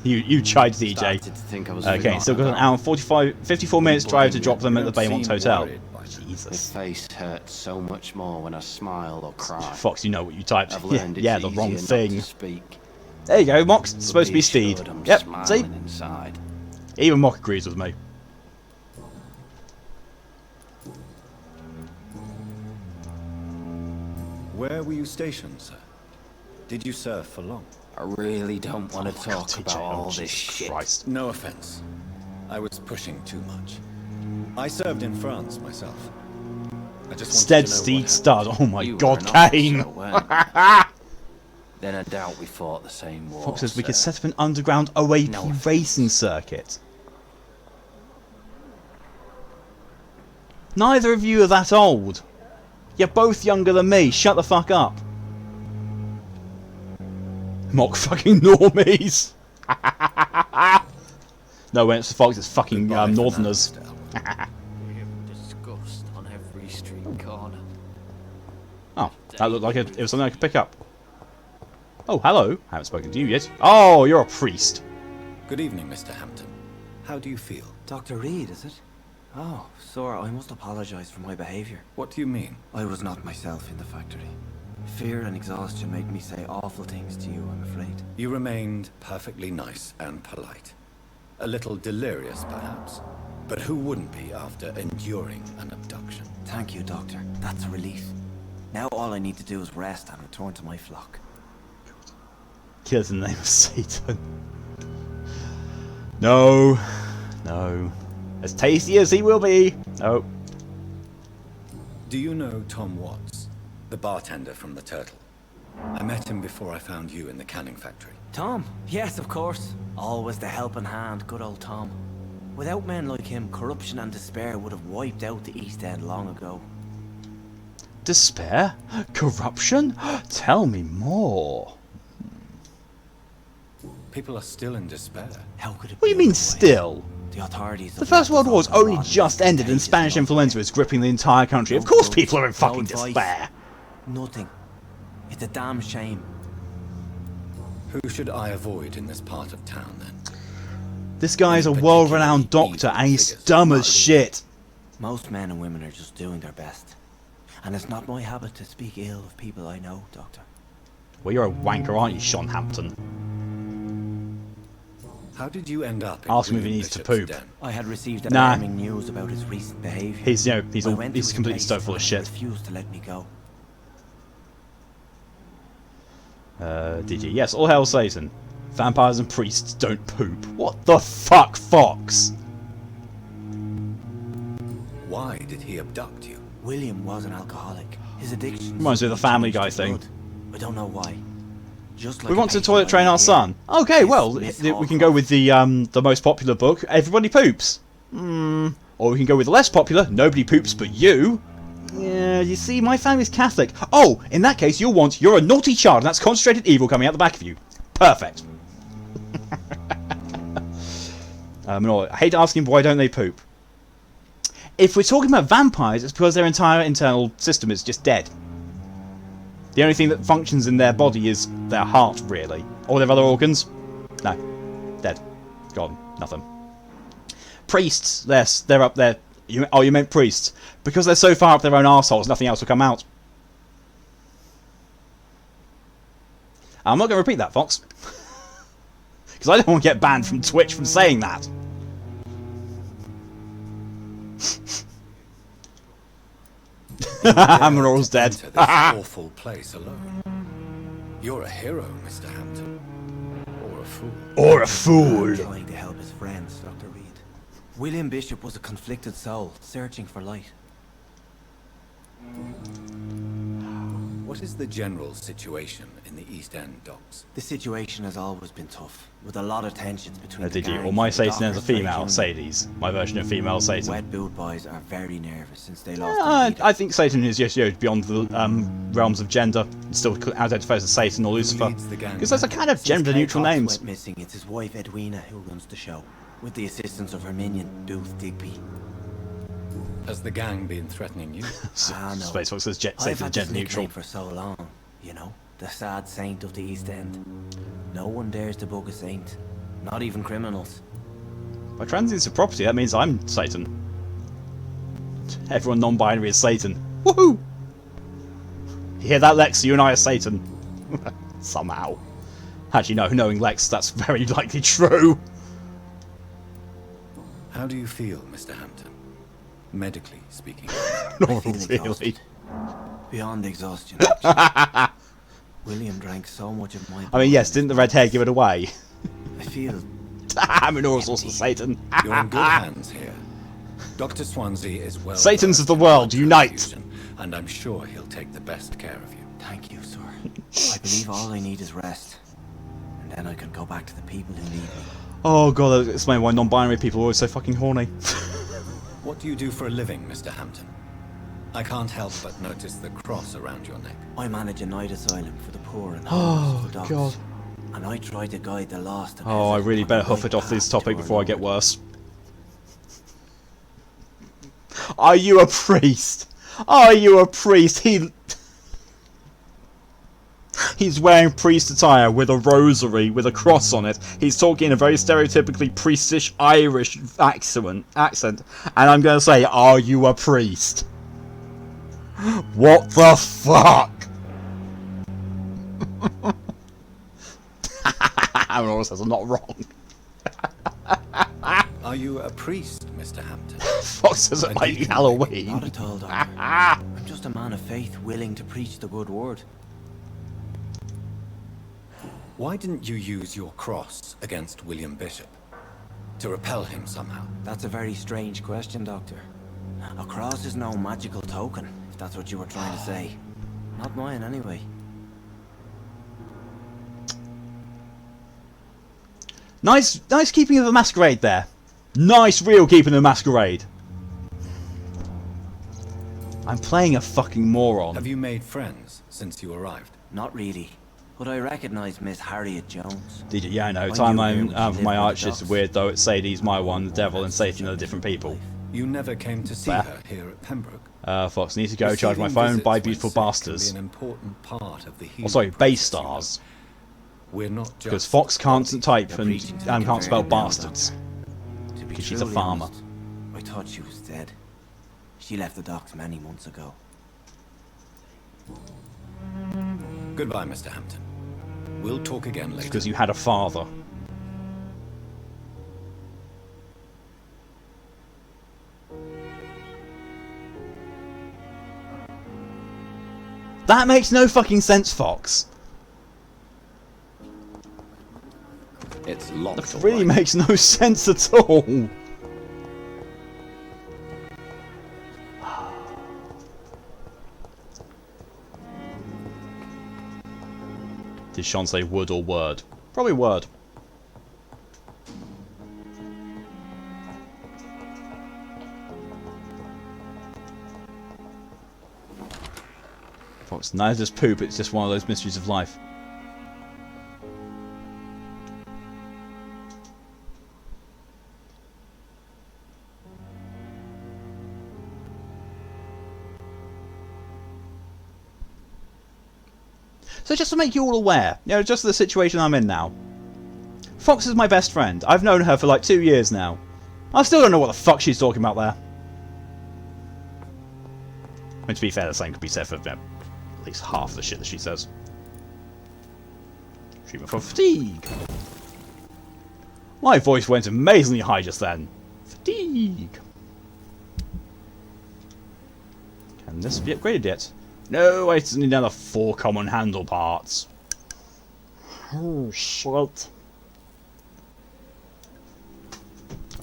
you chide DJ. Started to think I was Okay, forgotten still got an about. hour and 54 minutes drive to drop them at the don't Baymont seem Hotel. worried by that. My Jesus. face hurts so much more when I smile or cry. Fox, you know what you typed. I've Yeah, learned it's yeah, the easier wrong not thing. to speak. There you go, Mock's But supposed to be assured Steed. I'm Yep, see? smiling inside. Even Mock agrees with me. Where were you stationed, sir? Did you serve for long? I really don't want to talk TJ, about all this Jesus shit. Christ. No offense. I was pushing too much. I served in France myself. I just Stead wanted to know Steed what Stud. Oh my You were god, an officer, Kane! weren't you? Then I doubt we fought the same war. Fox says we could sir. set up an underground OAP No offense. racing circuit. Neither of you are that old. You're both younger than me. Shut the fuck up. Mock fucking normies. No, when it's Fox, it's fucking Goodbye for now, northerners. Mr. Elwood. Disgust on every street corner. Oh, that looked like it was something I could pick up. Oh, hello. I haven't spoken to you yet. Oh, you're a priest. Good evening, Mr. Hampton. How do you feel? Dr. Reed, is it? Oh, sir, I must apologize for my behavior. What do you mean? I was not myself in the factory. Fear and exhaustion made me say awful things to you, I'm afraid. You remained perfectly nice and polite. A little delirious, perhaps. But who wouldn't be after enduring an abduction? Thank you, Doctor. That's a relief. Now all I need to do is rest and return to my flock. Kills in the name of Satan. No. No. As tasty as he will be. No. Do you know Tom Watts, the bartender from the Turtle? I met him before I found you in the canning factory. Tom? Yes, of course. Always the helping hand, good old Tom. Without men like him, corruption and despair would have wiped out the East End long ago. Despair? Corruption? Tell me more. People are still in despair. How could it What do be you mean, otherwise? still? The authorities... The First World War's only just ended and Spanish influenza is gripping the entire country. Of course people are in fucking despair. Nothing. It's a damn shame. Who should I avoid in this part of town, then? This guy's a world-renowned doctor and he's dumb as shit. Most men and women are just doing their best. And it's not my habit to speak ill of people I know, Doctor. Well, you're a wanker, aren't you, Sean Hampton? How did you end up in Ask him if he William needs to Bishop's poop. den? I had received Nah. alarming news about his recent behaviour. He's, you know, I went to he's his completely place stoked full of and he shit. refused to let me go. Did you? Yes, all hail Satan. Vampires and priests don't poop. What the fuck, Fox? Why did he abduct you? William was an alcoholic. His addiction Reminds me of the Family Guy thing. I don't know why. Just like We a want to patient toilet I train know our here. son. Okay, Miss- well, Miss we can go with the most popular book, Everybody Poops. Or we can go with the less popular, Nobody Poops But You. Yeah, you see, my family's Catholic. Oh, in that case, you're a naughty child, and that's concentrated evil coming out the back of you. Perfect. No, I hate asking why don't they poop. If we're talking about vampires, it's because their entire internal system is just dead. The only thing that functions in their body is their heart, really. All their other organs? No. Dead. Gone. Nothing. Priests, they're up there. You meant priests. Because they're so far up their own arseholes, nothing else will come out. I'm not going to repeat that, Fox. Because I don't want to get banned from Twitch from saying that. Amaror's dead. Enter this awful place alone. You're a hero, Mr. Hampton. Or a fool. Or a fool. Trying to help his friends, Dr. Reed. William Bishop was a conflicted soul, searching for light. What is the general situation in the East End docks? The situation has always been tough, with a lot of tensions between the Did you? gangs Well, my and the Satan is a dockers' trade female, union. Sadie's. My version of female Satan. Wet boot boys are very nervous since they lost their leader. I think Satan is just beyond the realms of gender. It still identifies as Satan or Lucifer. leads the gang? Because those are kind of Since gender-neutral Kay Cox names. went missing, it's his wife Edwina who runs the show, with the assistance of her minion, Booth Digby. Has the gang been threatening you? No. Space Fox says I've Satan's had gender this neutral. nickname for so long, you know, the sad saint of the East End. No one dares to bug a saint, not even criminals. By transience of property, that means I'm Satan. Everyone non-binary is Satan. Woohoo! You hear that, Lex? You and I are Satan. Somehow. Actually, no, knowing Lex, that's very likely true. How do you feel, Mr. Hampton? Medically speaking. Not I feel really. exhausted. Beyond exhaustion. William drank so much of my blood. I mean, yes, didn't the red hair give it away? I feel... Aminor is also Satan. You're in good hands here. Dr. Swansea is well... Satans of the world, unite! And I'm sure he'll take the best care of you. Thank you, sir. I believe all I need is rest. And then I can go back to the people who need me. Oh god, that explains why non-binary people are always so fucking horny. What do you do for a living, Mr. Hampton? I can't help but notice the cross around your neck. I manage a night asylum for the poor and homeless of the docks. God. And I try to guide the lost. Oh, I really better huff it off this topic before I get worse. Are you a priest? Are you a priest? He's wearing priest attire with a rosary with a cross on it. He's talking in a very stereotypically priestish Irish accent. And I'm going to say, are you a priest? What the fuck? Aaron says I'm not wrong. Are you a priest, Mr. Hampton? Fox says it might be Halloween. Not at all, Doctor. I'm just a man of faith willing to preach the good word. Why didn't you use your cross against William Bishop? To repel him somehow? That's a very strange question, Doctor. A cross is no magical token, if that's what you were trying to say. Not mine, anyway. Nice keeping of the Masquerade there. Nice real keeping of the Masquerade. I'm playing a fucking moron. Have you made friends since you arrived? Not really. But I recognise Miss Harriet Jones. Did you? Yeah, I know. I knew Timeline her when she for my lived with arch the is Ducks. weird though. It's Sadie's my one, the devil, and Satan are different people. You never came to see Fair. her here at Pembroke? Fox, need to go charge my Receiving phone, visits buy when beautiful sick can bastards. be an important part of the Oh, healing sorry, base process, you know. stars. We're not just Because Fox can't type You're and preaching to the can't spell converted now, bastards. To be Because she's a truly farmer. honest, I thought she was dead. She left the docks many months ago. Goodbye, Mr. Hampton. We'll talk again later. Because you had a father. That makes no fucking sense, Fox. It's locked. That all really right. makes no sense at all. Did Sean say wood or word? Probably word. Fox, neither does poop, it's just one of those mysteries of life. So just to make you all aware, you know, just the situation I'm in now. Fox is my best friend. I've known her for like 2 years now. I still don't know what the fuck she's talking about there. I mean, to be fair, the same could be said for at least half the shit that she says. Treatment for fatigue. My voice went amazingly high just then. Fatigue. Can this be upgraded yet? No, I just need another 4 common handle parts. Oh, shit.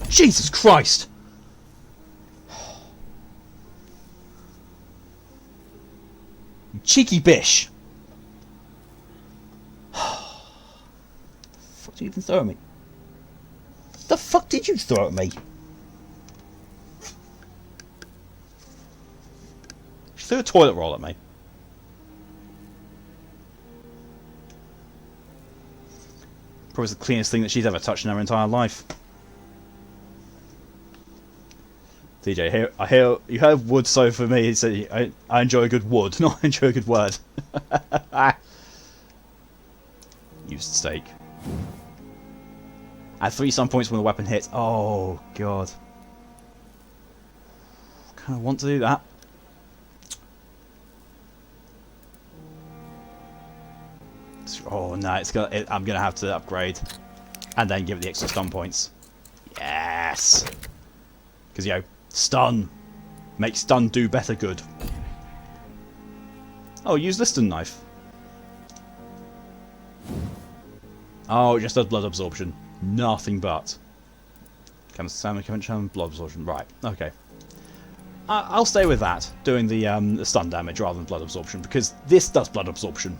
Jesus Christ! You cheeky bish! What the fuck did you even throw at me? The fuck did you throw at me? She threw a toilet roll at me. Probably the cleanest thing that she's ever touched in her entire life. TJ, I hear you heard wood, so for me, it's I enjoy a good wood, not enjoy a good word. Used steak. Add 3 stun points when the weapon hits. Oh god. Kind of want to do that. Oh no, I'm gonna have to upgrade, and then give it the extra stun points. Yes, because you know, stun makes stun do better good. Oh, use the stun knife. Oh, it just does blood absorption. Nothing but. Salmon, blood absorption. Right. Okay. I'll stay with that, doing the stun damage rather than blood absorption, because this does blood absorption.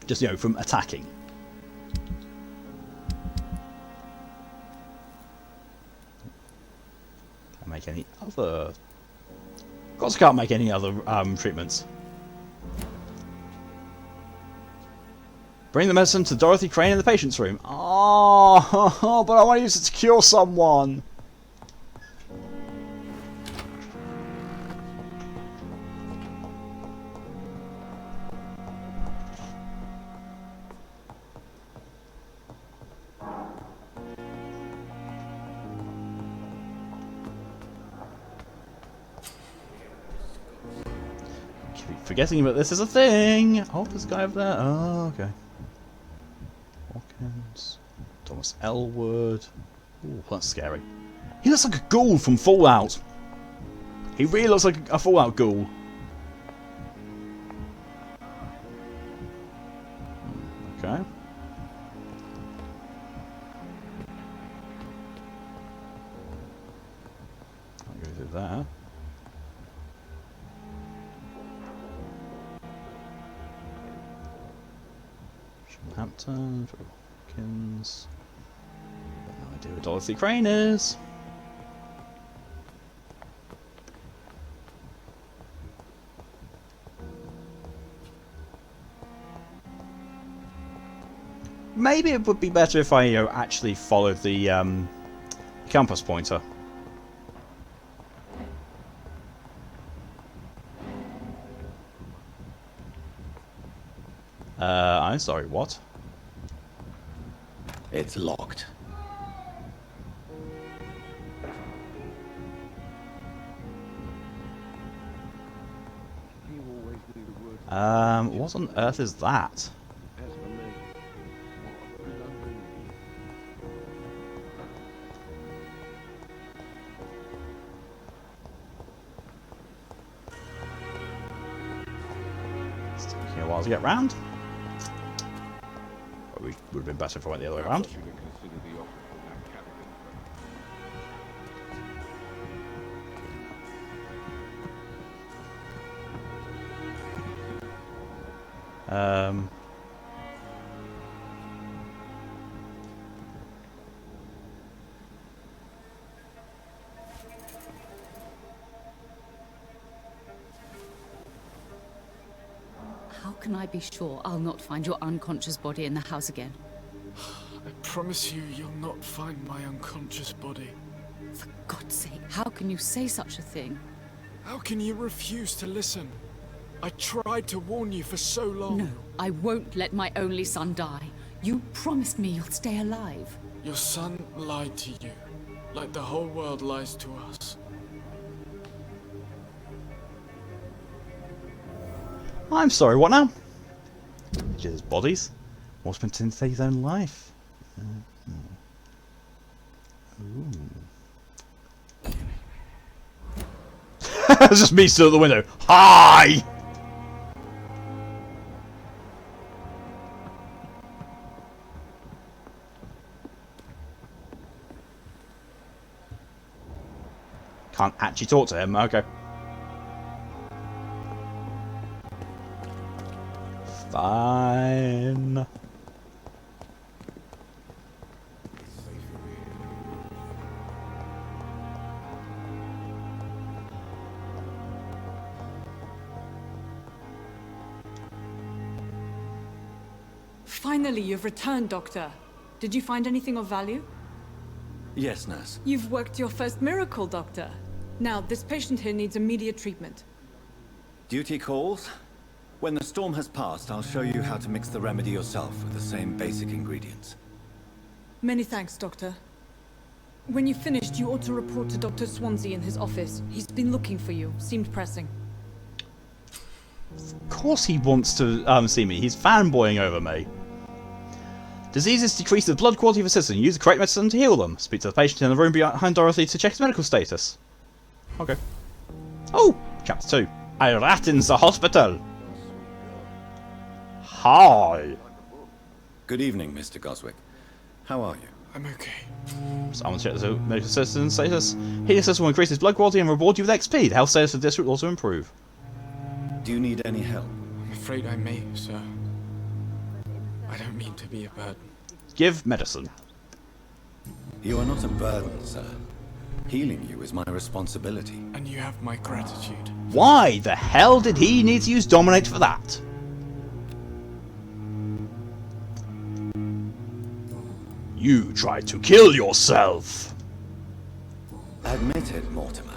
Just, you know, from attacking. Can't make any other... Of course I can't make any other treatments. Bring the medicine to Dorothy Crane in the patient's room. Oh, but I want to use it to cure someone. Forgetting about this is a thing. Oh, there's a guy over there. Oh, okay. Hawkins, Thomas Elwood. Ooh, that's scary. He looks like a ghoul from Fallout. He really looks like a Fallout ghoul. Okay. I'll go through there. Hampton, Hawkins. No idea where Dorothy Crane is. Maybe it would be better if I, you know, actually followed the compass pointer. I'm sorry, what? It's locked. What on earth is that? It's taking a while to get round. Probably would have been better if I went the other way around. How can I be sure I'll not find your unconscious body in the house again? I promise you, you'll not find my unconscious body. For God's sake, how can you say such a thing? How can you refuse to listen? I tried to warn you for so long. No, I won't let my only son die. You promised me you'll stay alive. Your son lied to you, like the whole world lies to us. I'm sorry, what now? Just bodies? What's been to take his own life? Ooh. It's just me still at the window. Hi! Can't actually talk to him, okay. Fine. Finally, you've returned, Doctor. Did you find anything of value? Yes, nurse. You've worked your first miracle, Doctor. Now, this patient here needs immediate treatment. Duty calls. When the storm has passed, I'll show you how to mix the remedy yourself with the same basic ingredients. Many thanks, Doctor. When you've finished, you ought to report to Dr. Swansea in his office. He's been looking for you. Seemed pressing. Of course he wants to see me. He's fanboying over me. Diseases decrease the blood quality of a citizen. Use the correct medicine to heal them. Speak to the patient in the room behind Dorothy to check his medical status. Okay. Oh! Chapter 2. A rat in the hospital. Hi. Good evening, Mr. Goswick. How are you? I'm okay. Someone check the medical citizen status. Healing system will increase his blood quality and reward you with XP. The health status of the district will also improve. Do you need any help? I'm afraid I may, sir. I don't mean to be a burden. Give medicine. You are not a burden, sir. Healing you is my responsibility. And you have my gratitude. Why the hell did he need to use Dominate for that? You tried to kill yourself. Admit it, Mortimer.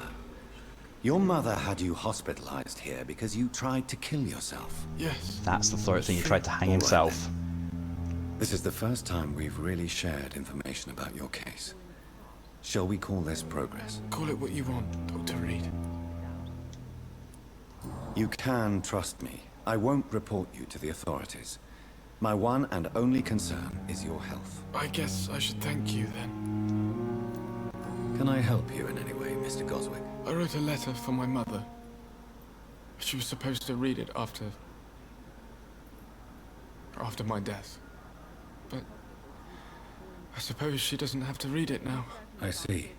Your mother had you hospitalized here because you tried to kill yourself. Yes. That's the third thing. He tried to hang himself. This is the first time we've really shared information about your case. Shall we call this progress? Call it what you want, Dr. Reed. You can trust me. I won't report you to the authorities. My one and only concern is your health. I guess I should thank you then. Can I help you in any way, Mr. Goswick? I wrote a letter for my mother. She was supposed to read it after my death. But I suppose she doesn't have to read it now. I see.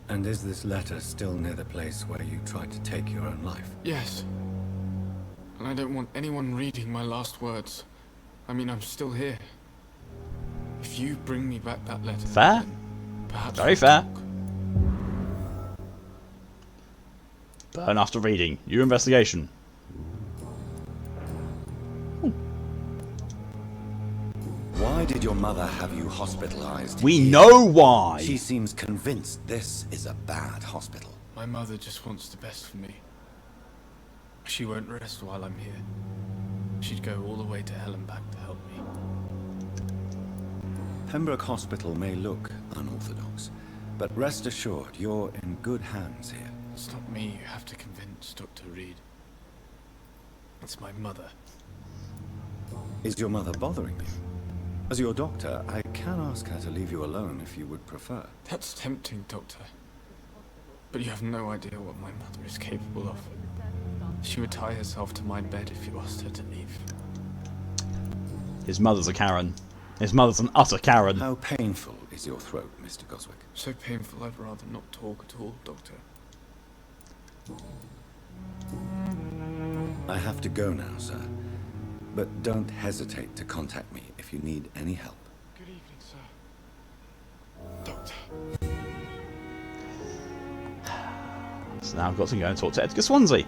And is this letter still near the place where you tried to take your own life? Yes. And I don't want anyone reading my last words. I mean, I'm still here. If you bring me back that letter... Fair. Perhaps Very fair. Burn after reading. Your investigation. Why did your mother have you hospitalized? We know why. She seems convinced this is a bad hospital. My mother just wants the best for me. She won't rest while I'm here. She'd go all the way to hell and back to help me. Pembroke Hospital may look unorthodox, but rest assured you're in good hands here. It's not me you have to convince, Dr. Reed. It's my mother. Is your mother bothering you? As your doctor, I can ask her to leave you alone if you would prefer. That's tempting, Doctor. But you have no idea what my mother is capable of. She would tie herself to my bed if you asked her to leave. His mother's a Karen. His mother's an utter Karen. How painful is your throat, Mr. Goswick? So painful I'd rather not talk at all, Doctor. I have to go now, sir. But don't hesitate to contact me if you need any help. Good evening, sir. Doctor. So now I've got to go and talk to Edgar Swansea.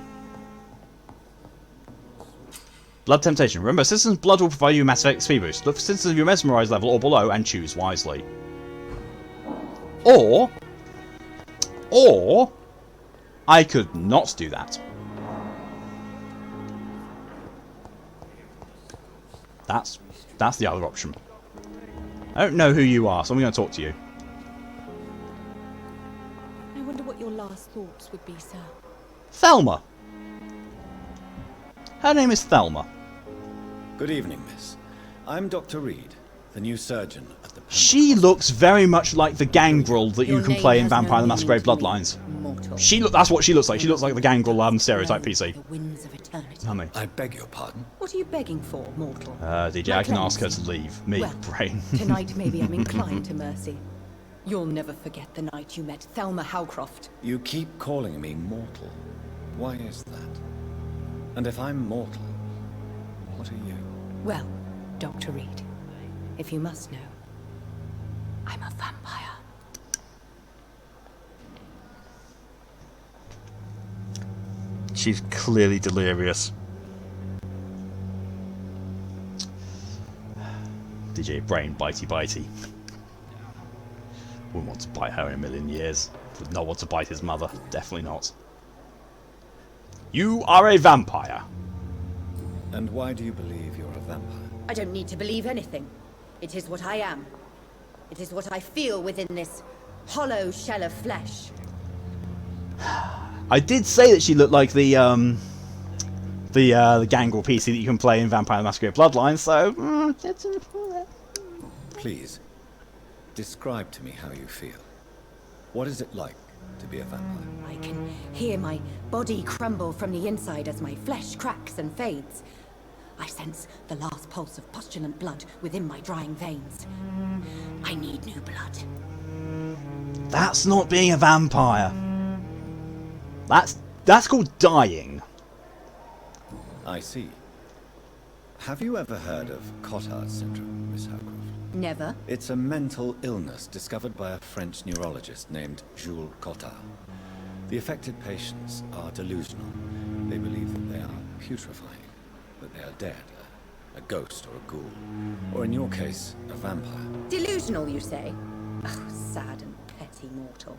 Blood temptation. Remember, citizens' blood will provide you a massive XP boost. Look for citizens of your mesmerized level or below and choose wisely. Or I could not do that. That's the other option. I don't know who you are, so I'm going to talk to you. I wonder what your last thoughts would be, sir. Thelma. Her name is Thelma. Good evening, miss. I'm Dr. Reed, the new surgeon at the... She looks very much like the gangrel that you can play in Vampire the Masquerade Bloodlines. That's what she looks like. She looks like the gangrel stereotype PC. The winds of eternity. Mummy. I beg your pardon? What are you begging for, mortal? DJ, I can ask her to leave. Me, Well, brain. Tonight maybe I'm inclined to mercy. You'll never forget the night you met Thelma Howcroft. You keep calling me mortal. Why is that? And if I'm mortal, what are you? Well, Dr. Reed, if you must know, I'm a vampire. She's clearly delirious. DJ, brain, bitey. Wouldn't want to bite her in a million years. Would not want to bite his mother. Definitely not. You are a vampire. And why do you believe you're a vampire? I don't need to believe anything. It is what I am. It is what I feel within this hollow shell of flesh. I did say that she looked like the Gangrel PC that you can play in Vampire the Masquerade Bloodlines, so... Please, describe to me how you feel. What is it like to be a vampire? I can hear my body crumble from the inside as my flesh cracks and fades. I sense the last pulse of postulant blood within my drying veins. I need new blood. That's not being a vampire. That's called dying. I see. Have you ever heard of Cotard syndrome, Miss Howcroft? Never. It's a mental illness discovered by a French neurologist named Jules Cotard. The affected patients are delusional. They believe that they are putrefying, that they are dead, a ghost or a ghoul, or in your case, a vampire. Delusional, you say? Oh, sad and petty mortal.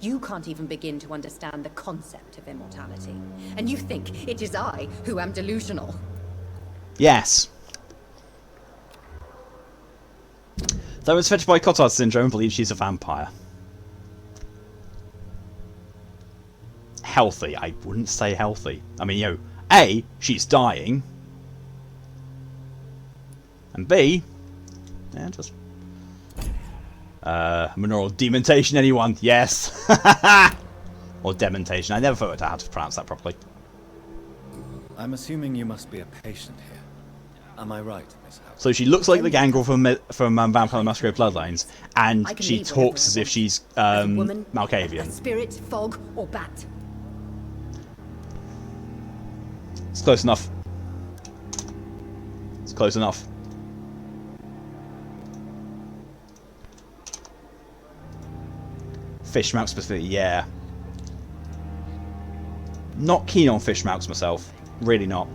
You can't even begin to understand the concept of immortality. And you think it is I who am delusional. Yes. Though it's affected by Cotard syndrome, believes she's a vampire. Healthy. I wouldn't say healthy. I mean, you know, A, she's dying. And B, yeah, just... Mineral dementation, anyone? Yes. Or dementation. I never thought I had to pronounce that properly. I'm assuming you must be a patient here. Am I right, Miss Howcroft? So she looks like the Gangrel from Vampire the Masquerade Bloodlines, and she talks as if she's Malkavian. A spirit, fog, or bat. It's close enough. It's close enough. Fish mouth specifically, yeah. Not keen on fish mouths myself. Really not.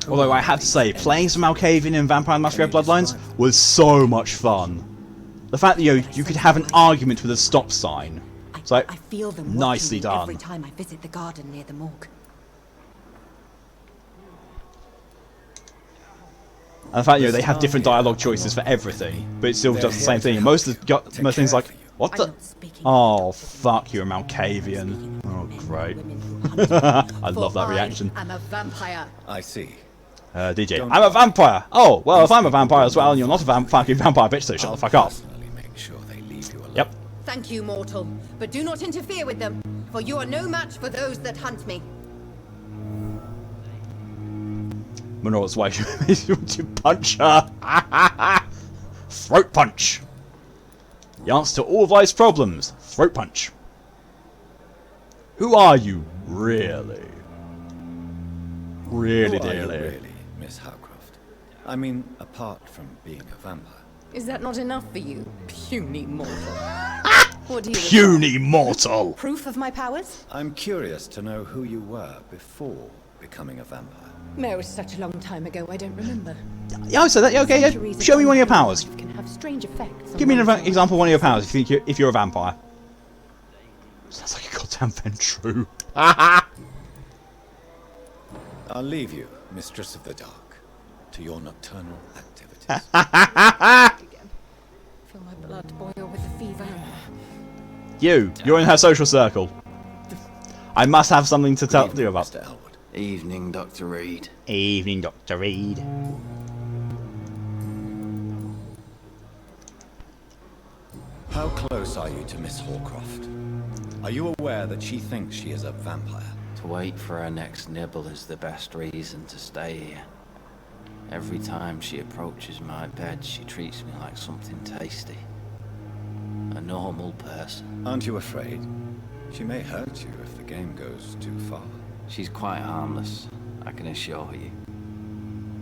Although I have to say, playing some Malkavian in Vampire the Masquerade Bloodlines was so much fun. The fact that you could have an argument with a stop sign. It's like, I feel them nicely done. every time I visit the garden near the morgue. And the fact they have different dialogue choices for everything, but it still does the same thing. And most things like, what the? Oh fuck, you're a Malkavian. Oh great. I love that reaction. I'm a vampire. I see. DJ, I'm a vampire. Oh well, if I'm a vampire as well, and you're not a fucking vampire bitch, so shut the fuck up. Make sure they leave you alone. Yep. Thank you, mortal, but do not interfere with them, for you are no match for those that hunt me. Minora's why you want to punch her. Throat punch. The answer to all of life's problems. Throat punch. Who are you, really? Really, Who are you dearly. really, Miss Howcroft? I mean, apart from being a vampire. Is that not enough for you, puny mortal? What do you Puny mortal! Proof of my powers? I'm curious to know who you were before becoming a vampire. No, it was such a long time ago, I don't remember. Yeah, I said that. Yeah, okay, yeah. Show me one of your powers. Can have strange effects. Give me an example of one of your powers if you're a vampire. Sounds like a goddamn Ventru. I'll leave you, Mistress of the Dark, to your nocturnal activities. Feel my blood boil with the fever. You're in her social circle. I must have something to tell you about. Mr. Elwood. Evening, Dr. Reed. Evening, Dr. Reed. How close are you to Miss Hawcroft? Are you aware that she thinks she is a vampire? To wait for her next nibble is the best reason to stay here. Every time she approaches my bed, she treats me like something tasty. A normal person. Aren't you afraid? She may hurt you if the game goes too far. She's quite harmless, I can assure you.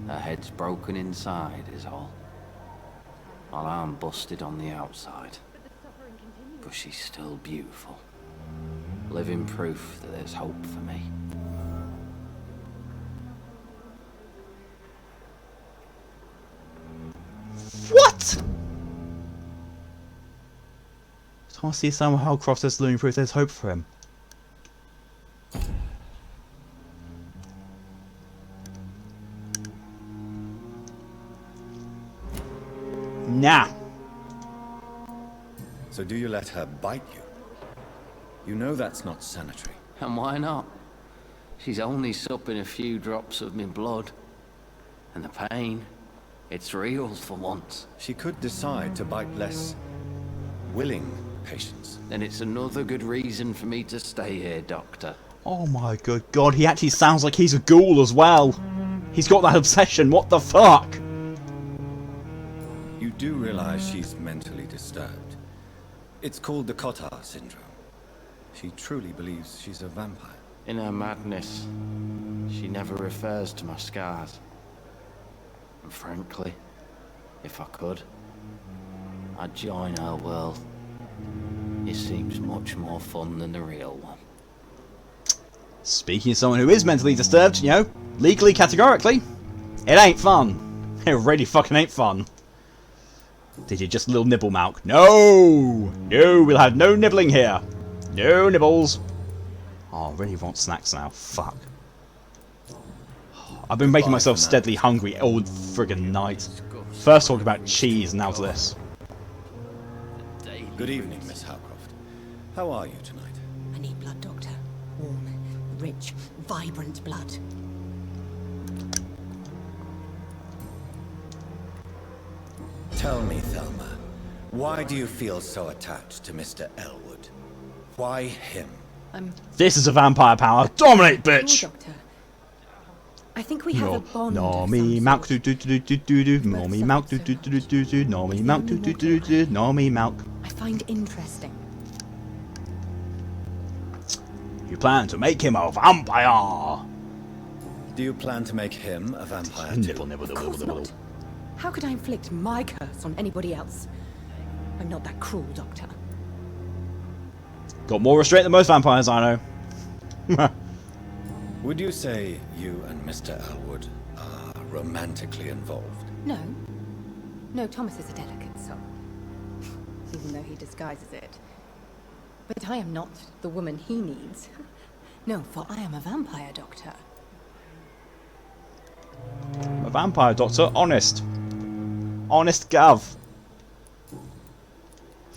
Her head's broken inside is all. While I'm busted on the outside. But she's still beautiful. Living proof that there's hope for me. What? Can't see Selma Howcroft as living proof there's hope for him. Nah. So do you let her bite you? You know that's not sanitary. And why not? She's only supping a few drops of me blood. And the pain, it's real for once. She could decide to bite less willing patients. Then it's another good reason for me to stay here, Doctor. Oh my good god, he actually sounds like he's a ghoul as well. He's got that obsession, what the fuck? You do realize she's mentally disturbed. It's called the Cotard syndrome. She truly believes she's a vampire. In her madness, she never refers to my scars. And frankly, if I could, I'd join her world. It seems much more fun than the real one. Speaking of someone who is mentally disturbed, you know, legally, categorically, it ain't fun. It really fucking ain't fun. Did you just a little nibble, Malk? No! No, we'll have no nibbling here. No nibbles. Oh, I really want snacks now. Fuck. I've been making myself steadily hungry all friggin' night. First talking about cheese, now to this. Good evening, Miss Howcroft. How are you tonight? I need blood, Doctor. Warm, rich, vibrant blood. Tell me, Thelma, why do you feel so attached to Mr. Elwood? Why him? This is a vampire power. Dominate, bitch! Doctor. I think we have a bond. Normie Malk do do do do do do. Normie Malk do do do do do. Normie Malk do do do do. Normie Malk. I find interesting. You plan to make him a vampire? Do you plan to make him a vampire too? Nibble, nibble, Of nibble, course nibble. not. How could I inflict my curse on anybody else? I'm not that cruel, Doctor. Got more restraint than most vampires I know. Would you say you and Mr. Elwood are romantically involved? No. No, Thomas is a delicate soul. Even though he disguises it. But I am not the woman he needs. No, for I am a vampire, Doctor. A vampire doctor, honest. Honest Gav.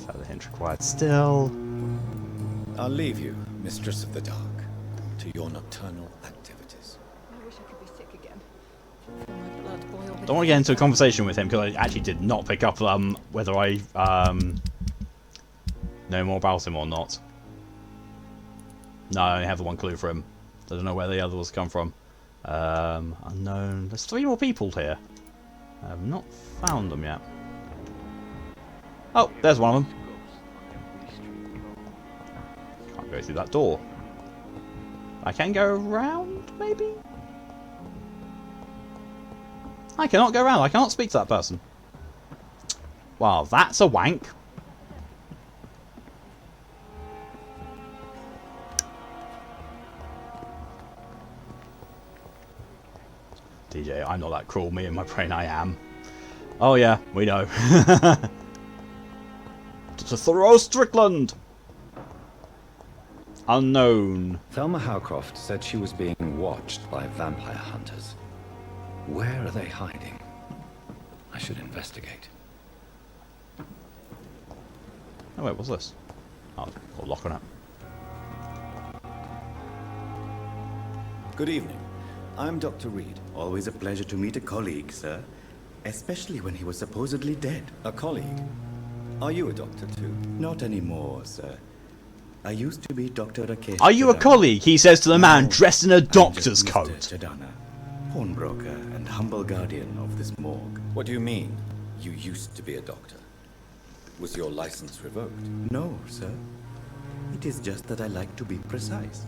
Further hint required still. I'll leave you, Mistress of the Dark, to your nocturnal activities. I wish I could be sick again. Feel my blood boil. Don't want to get into a conversation with him because I actually did not pick up whether I know more about him or not. No, I only have the one clue for him. I don't know where the other ones come from. Unknown. There's 3 more people here. I have not found them yet. Oh, there's one of them. Can't go through that door. I can go around, maybe? I cannot go around. I cannot speak to that person. Wow, that's a wank. DJ, I'm not that cruel. Me and my brain, I am. Oh yeah, we know. To Thoreau Strickland. Unknown. Thelma Howcroft said she was being watched by vampire hunters. Where are they hiding? I should investigate. Oh wait, what's this? Oh, got a lock on it. Good evening. I'm Dr. Reed. Always a pleasure to meet a colleague, sir. Especially when he was supposedly dead. A colleague? Are you a doctor too? Not anymore, sir. I used to be Dr. Rakesh. Are you a colleague? He says to the man dressed in a doctor's coat. Chadana, pawnbroker and humble guardian of this morgue. What do you mean? You used to be a doctor. Was your license revoked? No, sir. It is just that I like to be precise.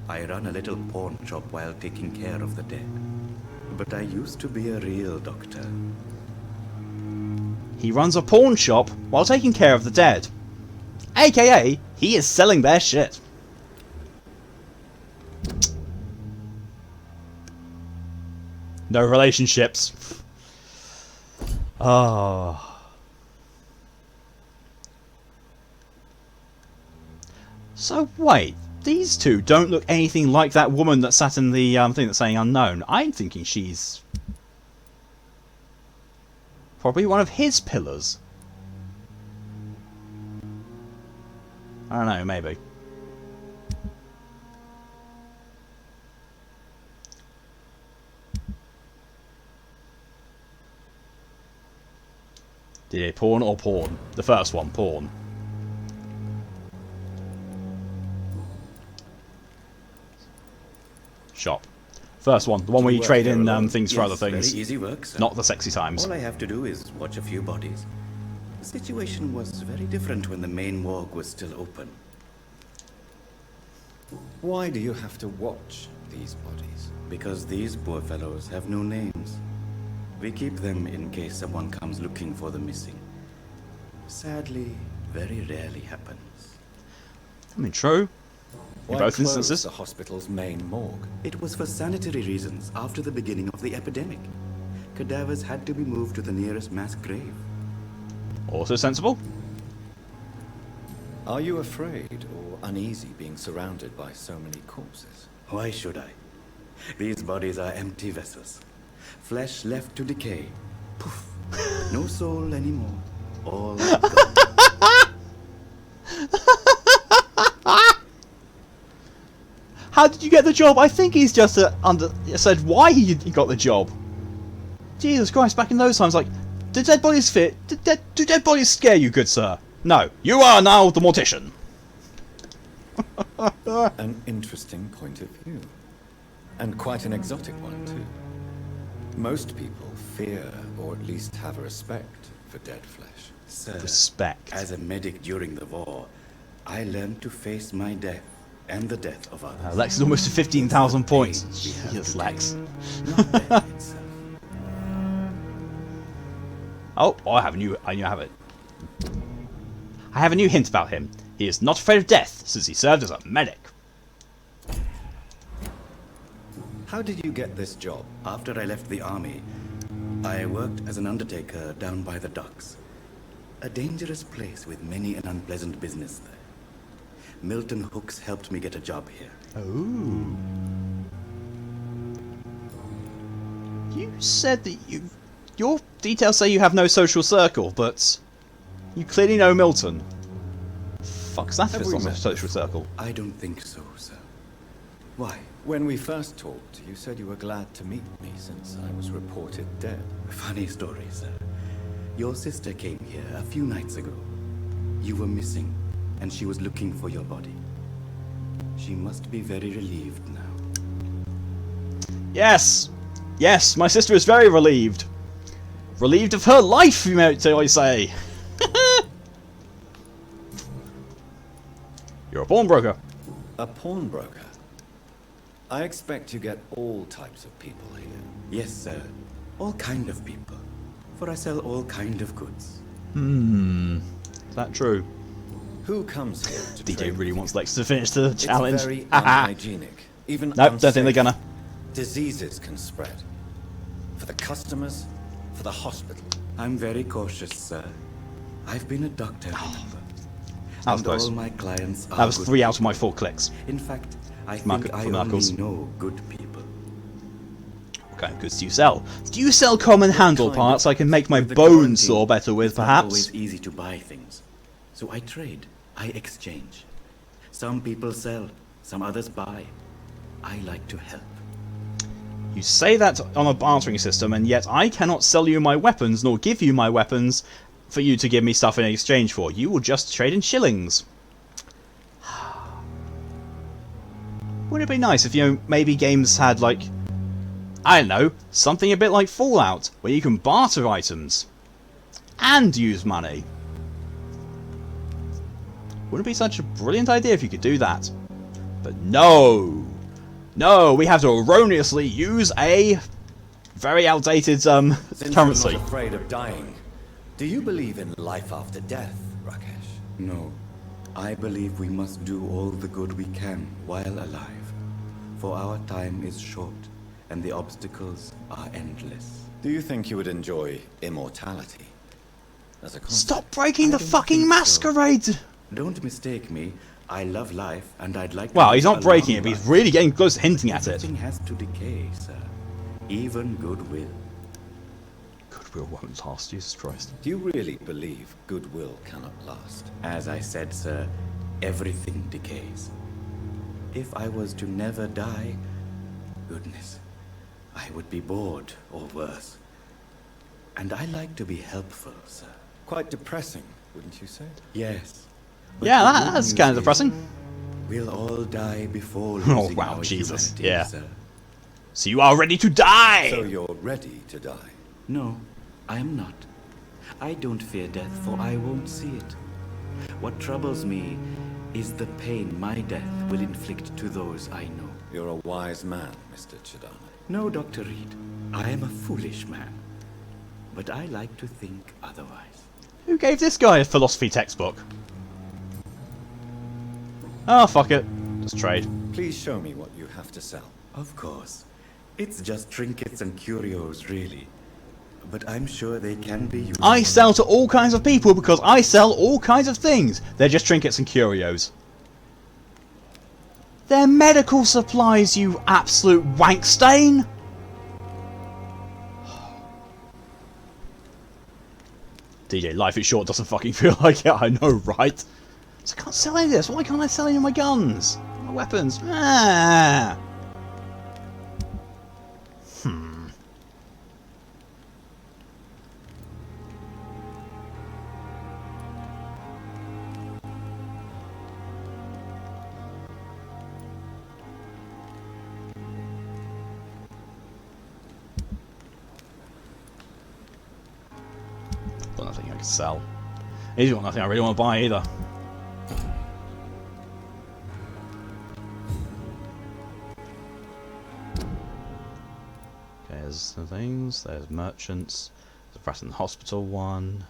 I run a little pawn shop while taking care of the dead. But I used to be a real doctor. He runs a pawn shop while taking care of the dead. AKA, he is selling their shit. No relationships. Oh. So wait, these two don't look anything like that woman that sat in the thing that's saying unknown. I'm thinking she's probably one of his pillars. I don't know, maybe. Did it porn or porn? The first one, porn. Shop. First one, the one where you trade in things for other things. Very easy work, sir. Not the sexy times. All I have to do is watch a few bodies. The situation was very different when the main morgue was still open. Why do you have to watch these bodies? Because these poor fellows have no names. We keep them in case someone comes looking for the missing. Sadly, very rarely happens. I mean, true. In Why both close instances. the hospital's main morgue? It was for sanitary reasons after the beginning of the epidemic. Cadavers had to be moved to the nearest mass grave. Also sensible. Are you afraid or uneasy being surrounded by so many corpses? Why should I? These bodies are empty vessels. Flesh left to decay. Poof. No soul anymore. All gone. How did you get the job? I think he's just said why he got the job. Jesus Christ, back in those times, like, do dead bodies fit? Do dead bodies scare you, good sir? No. You are now the mortician. An interesting point of view. And quite an exotic one, too. Most people fear, or at least have a respect, for dead flesh. Sir, Respect. as a medic during the war, I learned to face my death and the death of others. Lex is almost to 15,000 points. Yes, Lex. Oh, I have a new. I have it. I have a new hint about him. He is not afraid of death, since he served as a medic. How did you get this job? After I left the army, I worked as an undertaker down by the docks. A dangerous place with many an unpleasant business there. Milton Hooks helped me get a job here. Oh. You said that your details say you have no social circle, but you clearly know Milton. Fuck's that if it's not a social circle? I don't think so, sir. Why? When we first talked, you said you were glad to meet me since I was reported dead. Funny story, sir. Your sister came here a few nights ago. You were missing, and she was looking for your body. She must be very relieved now. Yes! Yes, my sister is very relieved. Relieved of her life, you might say. You're a pawnbroker. A pawnbroker? I expect you get all types of people here. Yes, sir. All kind of people. For I sell all kind of goods. Is that true? Who comes here to DJ really wants Lex to finish the challenge. It's very unhygienic. Even nope, don't think they're gonna. Diseases can spread. For the customers, for the hospital. I'm very cautious, sir. I've been a doctor, remember. That was close. All my clients are that was good 3 out of my 4 clicks. In fact, I think I only know good people. What kind of goods do you sell? Do you sell common handle parts I can make my bones soar better with, perhaps? It's not always easy to buy things. So I trade. I exchange. Some people sell, some others buy. I like to help. You say that on a bartering system, and yet I cannot sell you my weapons, nor give you my weapons for you to give me stuff in exchange for. You will just trade in shillings. Wouldn't it be nice if, maybe games had, like, I don't know, something a bit like Fallout, where you can barter items and use money? Wouldn't it be such a brilliant idea if you could do that? But no! No, we have to erroneously use a very outdated Since currency. you're not afraid of dying, do you believe in life after death, Rakesh? No. I believe we must do all the good we can while alive. For our time is short, and the obstacles are endless. Do you think you would enjoy immortality? As a concept? Stop breaking the fucking masquerade! Don't mistake me. I love life, and I'd like to... Well, he's not live a breaking long it, but he's life. really getting close to hinting at it. Everything has to decay, sir. Even goodwill. Goodwill won't last, Jesus Christ. Do you really believe goodwill cannot last? As I said, sir, everything decays. If I was to never die, goodness, I would be bored or worse. And I like to be helpful, sir. Quite depressing, wouldn't you say? Yes. Yeah, that's kind of depressing. We'll all die before Oh, losing wow, our Jesus. humanity, Yeah. sir. So you are ready to die! So you're ready to die? No, I am not. I don't fear death, for I won't see it. What troubles me is the pain my death will inflict to those I know. You're a wise man, Mr. Chidana. No, Dr. Reed. I am a foolish man. But I like to think otherwise. Who gave this guy a philosophy textbook? Oh, fuck it. Just trade. Please show me what you have to sell. Of course. It's just trinkets and curios, really. But I'm sure they can be used. I sell to all kinds of people because I sell all kinds of things. They're just trinkets and curios. They're medical supplies, you absolute wank stain! DJ, life is short doesn't fucking feel like it, I know, right? So I can't sell any of this. Why can't I sell any of my guns? My weapons? Ah. Got nothing I can sell. He's got nothing I really want to buy either. Okay, there's the things. There's merchants. There's the Bratton Hospital one.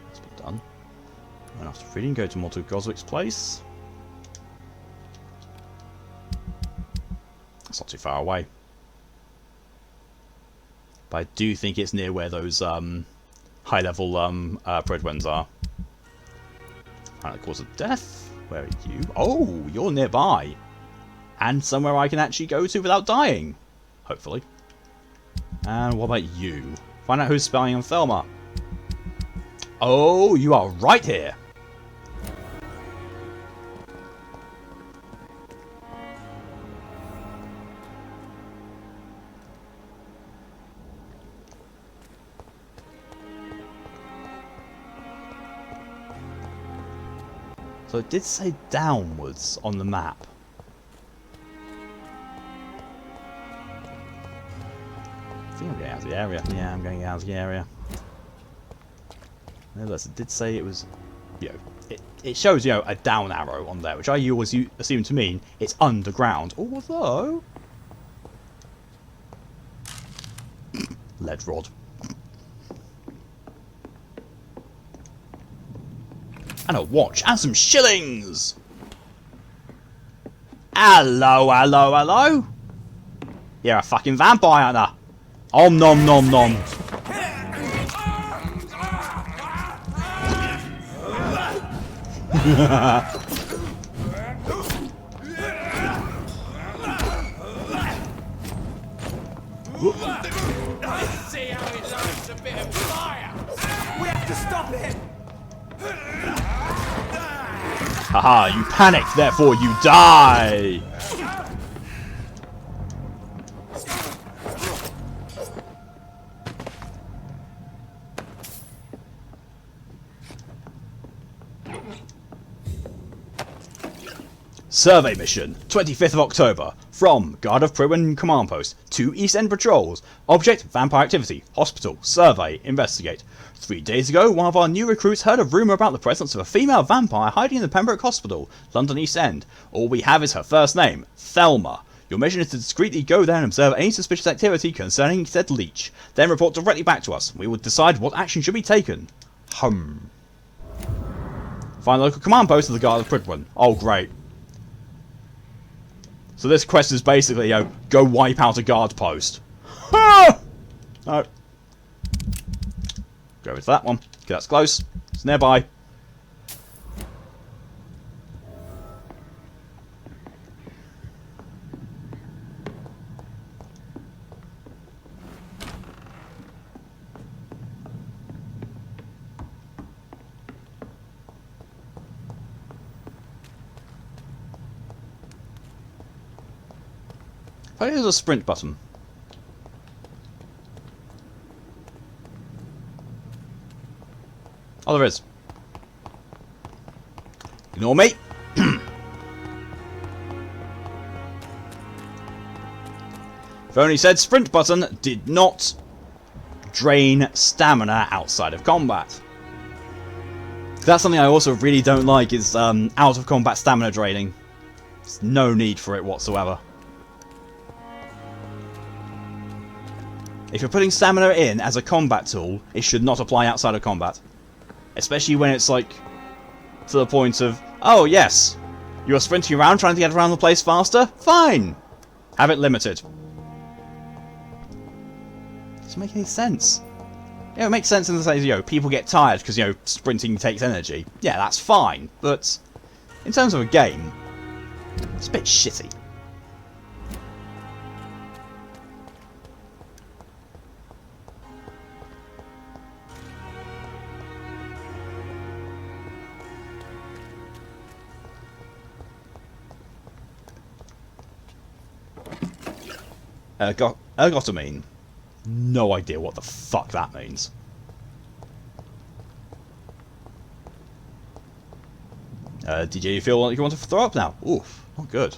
That's been done. And after feeding, go to Mortal Goswick's place. It's not too far away. But I do think it's near where those high-level Prodwens are. Find the cause of death. Where are you? Oh, you're nearby. And somewhere I can actually go to without dying. Hopefully. And what about you? Find out who's spying on Thelma. Oh, you are right here. So it did say downwards on the map. I think I'm getting out of the area. Yeah, I'm going out of the area. Nevertheless, it did say it was, you know, it shows, you know, a down arrow on there, which I always assume to mean it's underground. Although, lead rod. And a watch and some shillings. Hello, hello, hello. You're a fucking vampire, aren't you? Om nom nom nom. See how he loves a bit of fire. We have to stop him. Haha, you panicked, therefore you die! Survey mission, 25th of October. From Guard of Prodwen Command Post to East End Patrols. Object, vampire activity. Hospital. Survey. Investigate. 3 days ago, one of our new recruits heard a rumour about the presence of a female vampire hiding in the Pembroke Hospital, London East End. All we have is her first name, Thelma. Your mission is to discreetly go there and observe any suspicious activity concerning said leech. Then report directly back to us. We will decide what action should be taken. Find the local command post of the Guard of Prodwen. Oh, great. So this quest is basically, go wipe out a guard post. Ah! No. Go with that one. Okay, that's close. It's nearby. Oh, here's a sprint button. Oh, there is. Ignore me. If only said sprint button did not drain stamina outside of combat. That's something I also really don't like, is out of combat stamina draining. There's no need for it whatsoever. If you're putting stamina in as a combat tool, it should not apply outside of combat. Especially when it's like, to the point of, oh yes, you're sprinting around trying to get around the place faster? Fine! Have it limited. Doesn't make any sense. It makes sense in the sense, people get tired because, sprinting takes energy. Yeah, that's fine, but in terms of a game, it's a bit shitty. Ergotamine. No idea what the fuck that means. Did you feel like you want to throw up now? Oof, not good.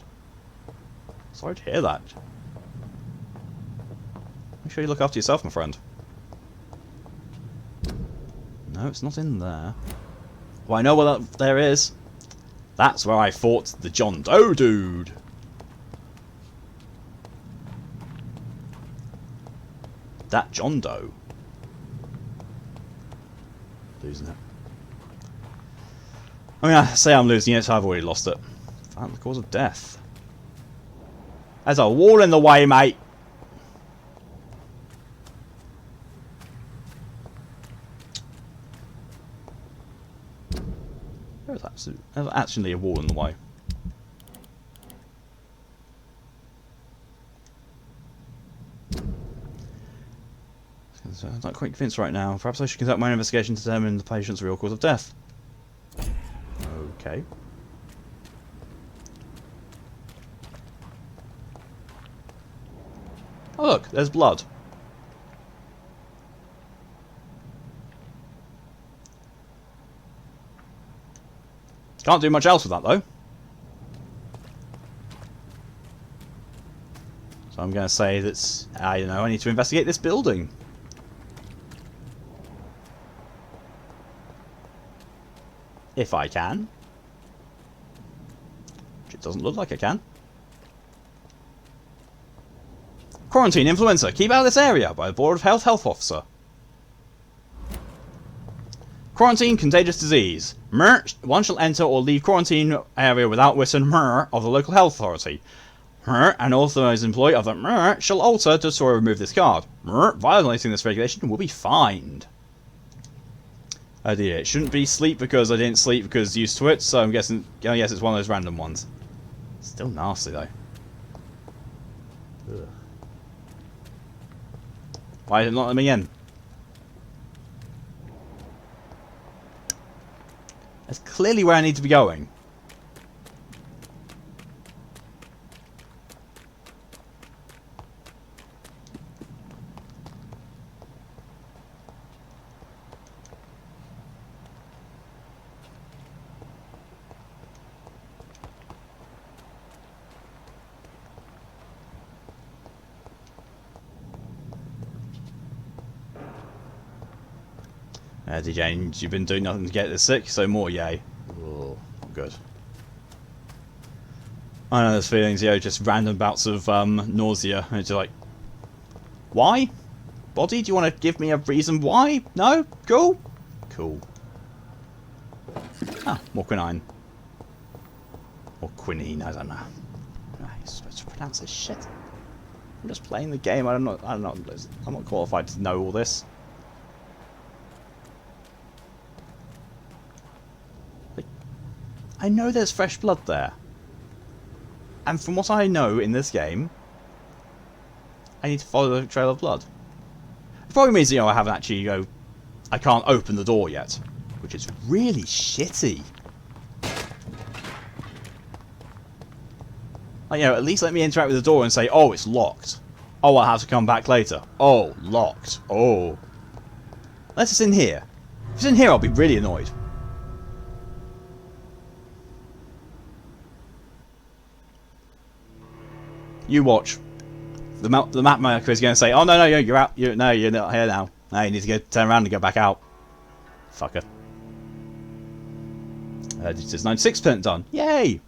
Sorry to hear that. Make sure you look after yourself, my friend. No, it's not in there. Well, I know what there is. That's where I fought the John Doe dude. That John Doe. Losing it. I mean, I say I'm losing it, so I've already lost it. Found the cause of death. There's a wall in the way, mate. There's actually a wall in the way. I'm not quite convinced right now. Perhaps I should conduct my own investigation to determine the patient's real cause of death. Okay. Oh look, there's blood. Can't do much else with that though. So I'm going to say that I need to investigate this building. If I can. Which it doesn't look like I can. Quarantine influenza. Keep out of this area by the Board of Health Officer. Quarantine contagious disease. One shall enter or leave quarantine area without written of the local health authority. An authorized employee of the shall alter, destroy, or remove this card. Violating this regulation will be fined. Oh dear, it shouldn't be sleep because I didn't sleep because used to it, so I'm guessing, I guess it's one of those random ones. Still nasty though. Ugh. Why did it not let me in? That's clearly where I need to be going. DJ, you've been doing nothing to get this sick, so more yay. Oh, good. I know there's feelings, just random bouts of nausea, and it's like, why? Body, do you want to give me a reason why? No? Cool? Cool. Ah, more quinine. Or quinine, I don't know. I'm supposed to pronounce this shit. I'm just playing the game. I'm not qualified to know all this. Like, I know there's fresh blood there. And from what I know in this game, I need to follow the trail of blood. It probably means, I haven't actually, I can't open the door yet. Which is really shitty. Like, at least let me interact with the door and say, oh, it's locked. Oh, I'll have to come back later. Oh, locked. Oh. Unless it's in here. If it's in here, I'll be really annoyed. You watch. The map maker is going to say, oh, no, you're out. You're not here now. No, you need to turn around and go back out. Fucker. It is 96% done. Yay!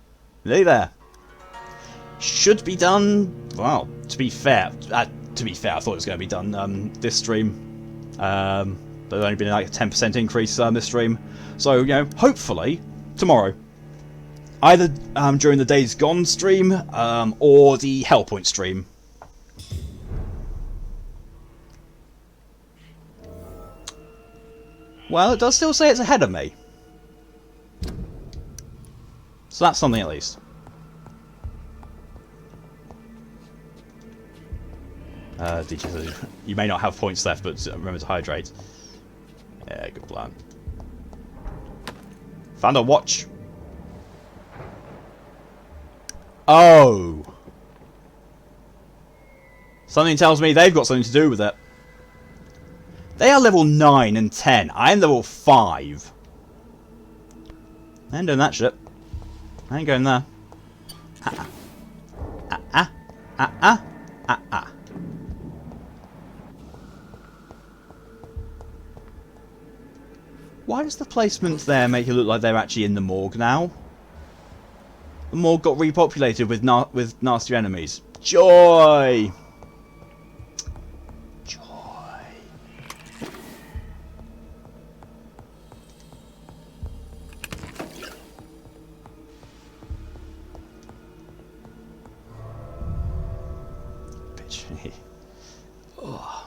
Nearly there. Should be done. Well, to be fair, I thought it was going to be done this stream, but there's only been like a 10% increase this stream. So hopefully tomorrow, either during the Days Gone stream or the Hellpoint stream. Well, it does still say it's ahead of me. So that's something at least. You may not have points left, but remember to hydrate. Yeah, good plan. Found a watch. Oh! Something tells me they've got something to do with it. They are level 9 and 10. I am level 5. I ain't doing that shit. I ain't going there. Why does the placement there make it look like they're actually in the morgue now? The morgue got repopulated with nasty enemies. Joy! Oh.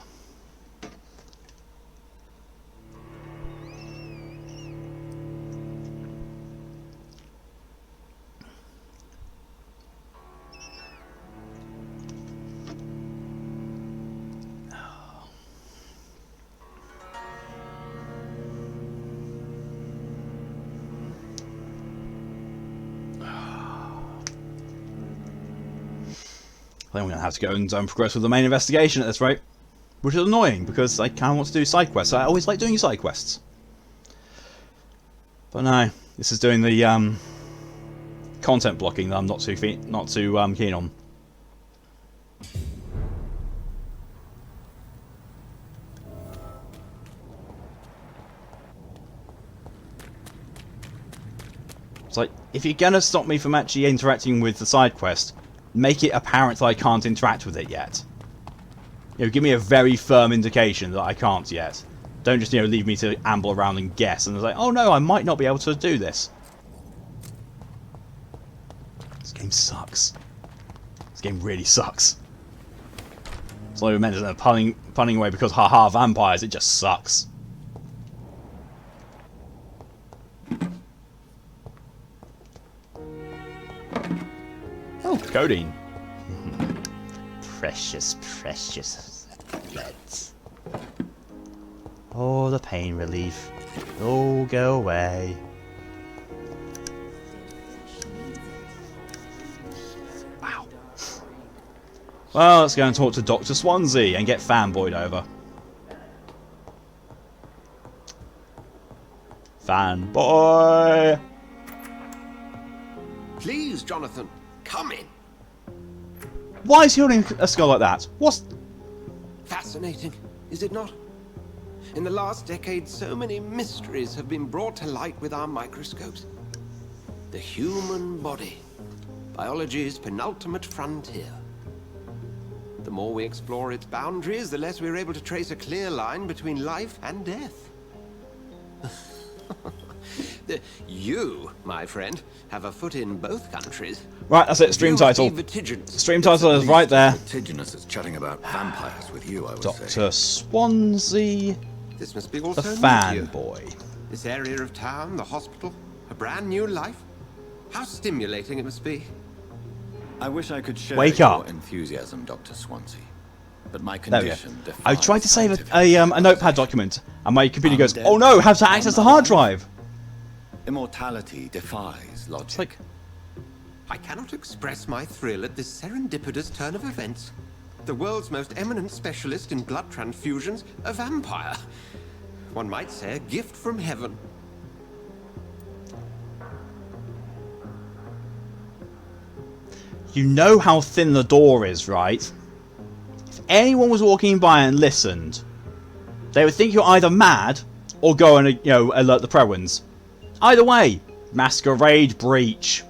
I think I'm going to have to go and progress with the main investigation at this rate. Which is annoying, because I kind of want to do side quests. I always like doing side quests. But no, this is doing the content blocking that I'm not too keen on. It's like, if you're going to stop me from actually interacting with the side quest, make it apparent that I can't interact with it yet. Give me a very firm indication that I can't yet. Don't just, leave me to amble around and guess and it's like, oh no, I might not be able to do this. This game sucks. This game really sucks. It's like we mentioned, punning away because haha vampires, it just sucks. Oh, codeine. Precious, precious threads. Oh, the pain relief. Oh, go away. Wow. Well, let's go and talk to Dr. Swansea and get fanboyed over. Fanboy! Please, Jonathan, come in. Why is he holding a skull like that? What's... Fascinating, is it not? In the last decade, so many mysteries have been brought to light with our microscopes. The human body, biology's penultimate frontier. The more we explore its boundaries, the less we're able to trace a clear line between life and death. You, my friend, have a foot in both countries. Right, that's it. Stream title. Stream title is right there. Vertiginous is chatting about vampires with you, I would say. Dr. Swansea, This must be the also new to you. fanboy. This area of town, the hospital, a brand new life. How stimulating it must be. I wish I could share Wake your up. enthusiasm, Dr. Swansea. But my There we go. condition I defies tried to save scientific a notepad document, and my computer goes, Undead. "Oh no, how to access the hard drive?" Immortality defies logic. It's like, I cannot express my thrill at this serendipitous turn of events. The world's most eminent specialist in blood transfusions, a vampire. One might say a gift from heaven. you know how thin the door is, right? If anyone was walking by and listened, they would think you're either mad or go and alert the Prewins. Either way, Masquerade breach.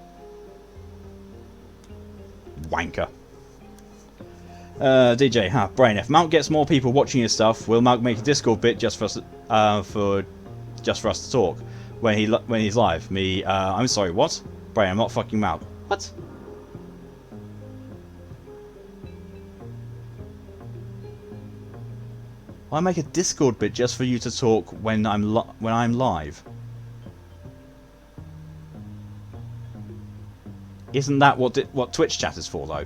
Wanker. DJ, Brain. If Mount gets more people watching his stuff, will Mount make a Discord bit just for us to talk when he's live? Me, I'm sorry, what? Brain, I'm not fucking Mount. What? Why make a Discord bit just for you to talk when I'm live? Isn't that what Twitch chat is for, though?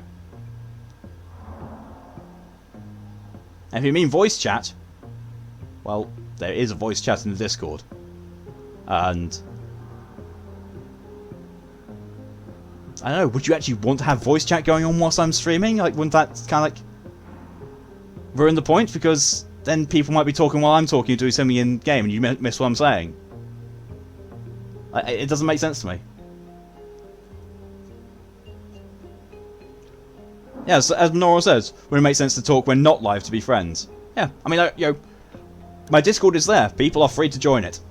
And if you mean voice chat, well, there is a voice chat in the Discord, and I don't know. Would you actually want to have voice chat going on whilst I'm streaming? Like, wouldn't that kind of like ruin the point? Because then people might be talking while I'm talking, doing something in game, and you miss what I'm saying. It doesn't make sense to me. Yeah, so as Nora says, would it make sense to talk when not live to be friends? Yeah, I mean, my Discord is there. People are free to join it.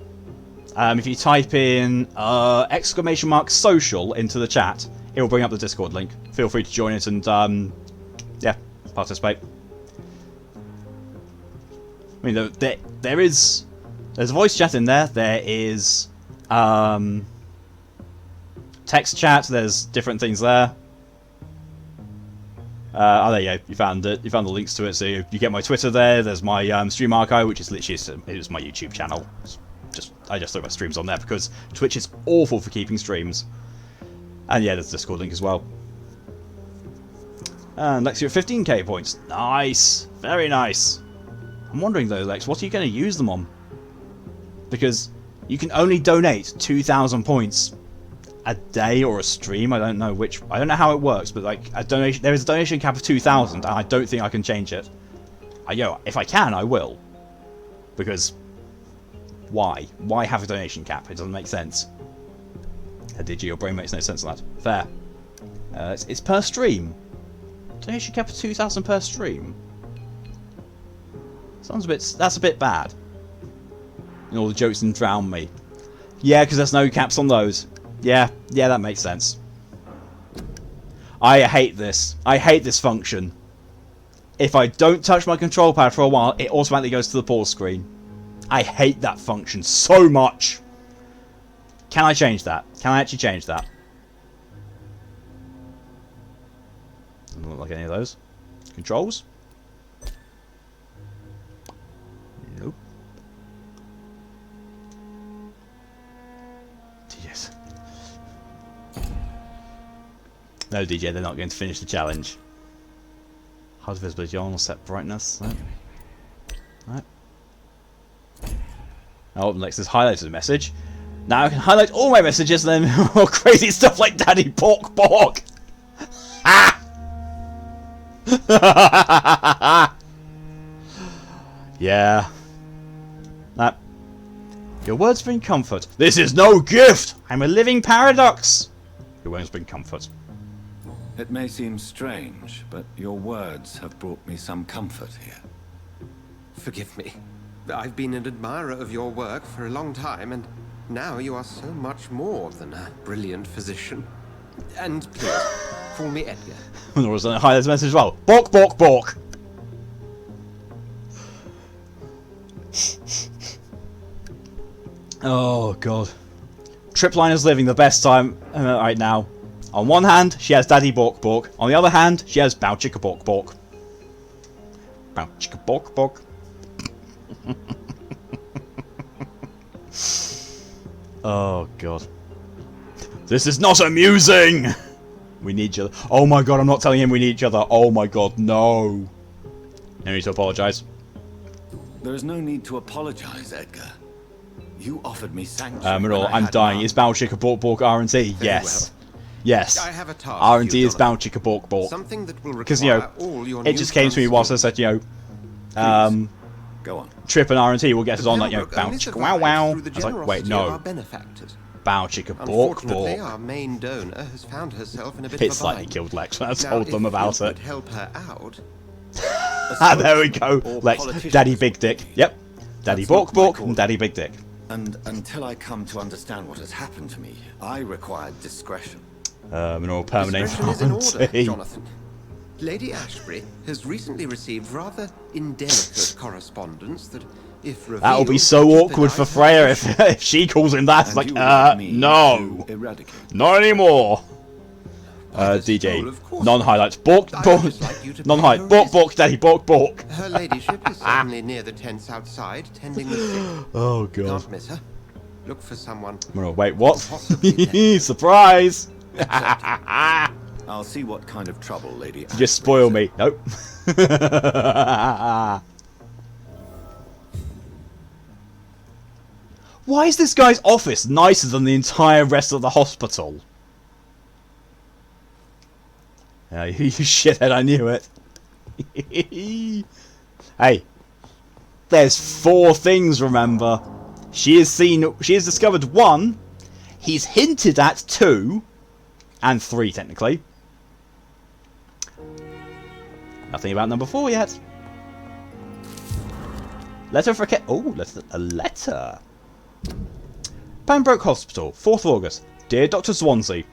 If you type in !social into the chat, it will bring up the Discord link. Feel free to join it and yeah, participate. I mean, there's a voice chat in there. There is text chat. There's different things there. Oh, there you go. You found it. You found the links to it. So you get my Twitter there. There's my stream archive, which is literally it's my YouTube channel. I just throw my streams on there because Twitch is awful for keeping streams. And yeah, there's the Discord link as well. And Lex, you're at 15k points. Nice, very nice. I'm wondering though, Lex, what are you going to use them on? Because you can only donate 2,000 points a day or a stream. I don't know which. I don't know how it works, but like a donation, there is a donation cap of 2,000, and I don't think I can change it. If I can, I will. Because why? Why have a donation cap? It doesn't make sense. Digi, your brain makes no sense on that. Fair. It's per stream. Donation cap of 2,000 per stream. Sounds a bit. That's a bit bad. And all the jokes and drown me. Yeah, because there's no caps on those. Yeah, that makes sense. I hate this. I hate this function. If I don't touch my control pad for a while, it automatically goes to the pause screen. I hate that function so much. Can I change that? Can I actually change that? Doesn't look like any of those. Controls? Nope. Yes. No, DJ, they're not going to finish the challenge. Hard visibility on, set brightness. Right. Oh, Lex has highlighted the message. Now I can highlight all my messages and then more crazy stuff like Daddy Pork Pork. Ah! Yeah. Your words bring comfort. This is no gift! I'm a living paradox! Your words bring comfort. It may seem strange, but your words have brought me some comfort here. Forgive me. I've been an admirer of your work for a long time, and now you are so much more than a brilliant physician. And please, call me Edgar. And there was a highlighted message as well. Bork, bork, bork! Oh, God. Tripline is living the best time right now. On one hand, she has Daddy Bork Bork. On the other hand, she has Bow Chicka Bork Bork. Bow Chicka Bork Bork. Oh god. This is not amusing! We need each other. Oh my god, I'm not telling him we need each other. Oh my god, no. No need to apologise. There is no need to apologise, Edgar. You offered me sanctuary. I'm dying. Is Bow Chicka Bork Bork R&D? Yes. Well. Yes. I have a task R&D you, is Bow Chicka Bork Bork. Something that will because, you know, all your it just came to me whilst I said, you know, go on. Trip and R&D will get us on, like, you know, Bow Chicka Wow Wow. I was like, wait, no. Bow Chicka Bork Bork. Our main donor has found herself in a bit It of a slightly bind. killed Lex when I told them about it. Help her out. Ah, there we go. Lex, Daddy Big Dick. Yep. Daddy Bork Bork and Daddy Big Dick. And until I come to understand what has happened to me, I required discretion. An all permanent Discretion is in order, warranty. Jonathan. Lady Ashbury has recently received rather indelicate correspondence that, if revealed, That'll be so awkward for Freya if she calls him that. It's like, no. Not anymore. DJ. Non-highlights. Bork, bork. Non-highlight. Bork, bork, Daddy, bork, bork. Her ladyship is certainly near the tents outside, tending the sick. Oh, God. Can't miss her. Look for someone. Oh, wait, what? Surprise! I'll see what kind of trouble Lady Ashburn Just spoil me. Nope. Why is this guy's office nicer than the entire rest of the hospital? Yeah, you shithead, I knew it. Hey. There's 4 things, remember. She has discovered 1. He's hinted at 2. And 3, technically. Nothing about number 4 yet. Letter for a letter. Pembroke Hospital, 4th August. Dear Dr. Swansea,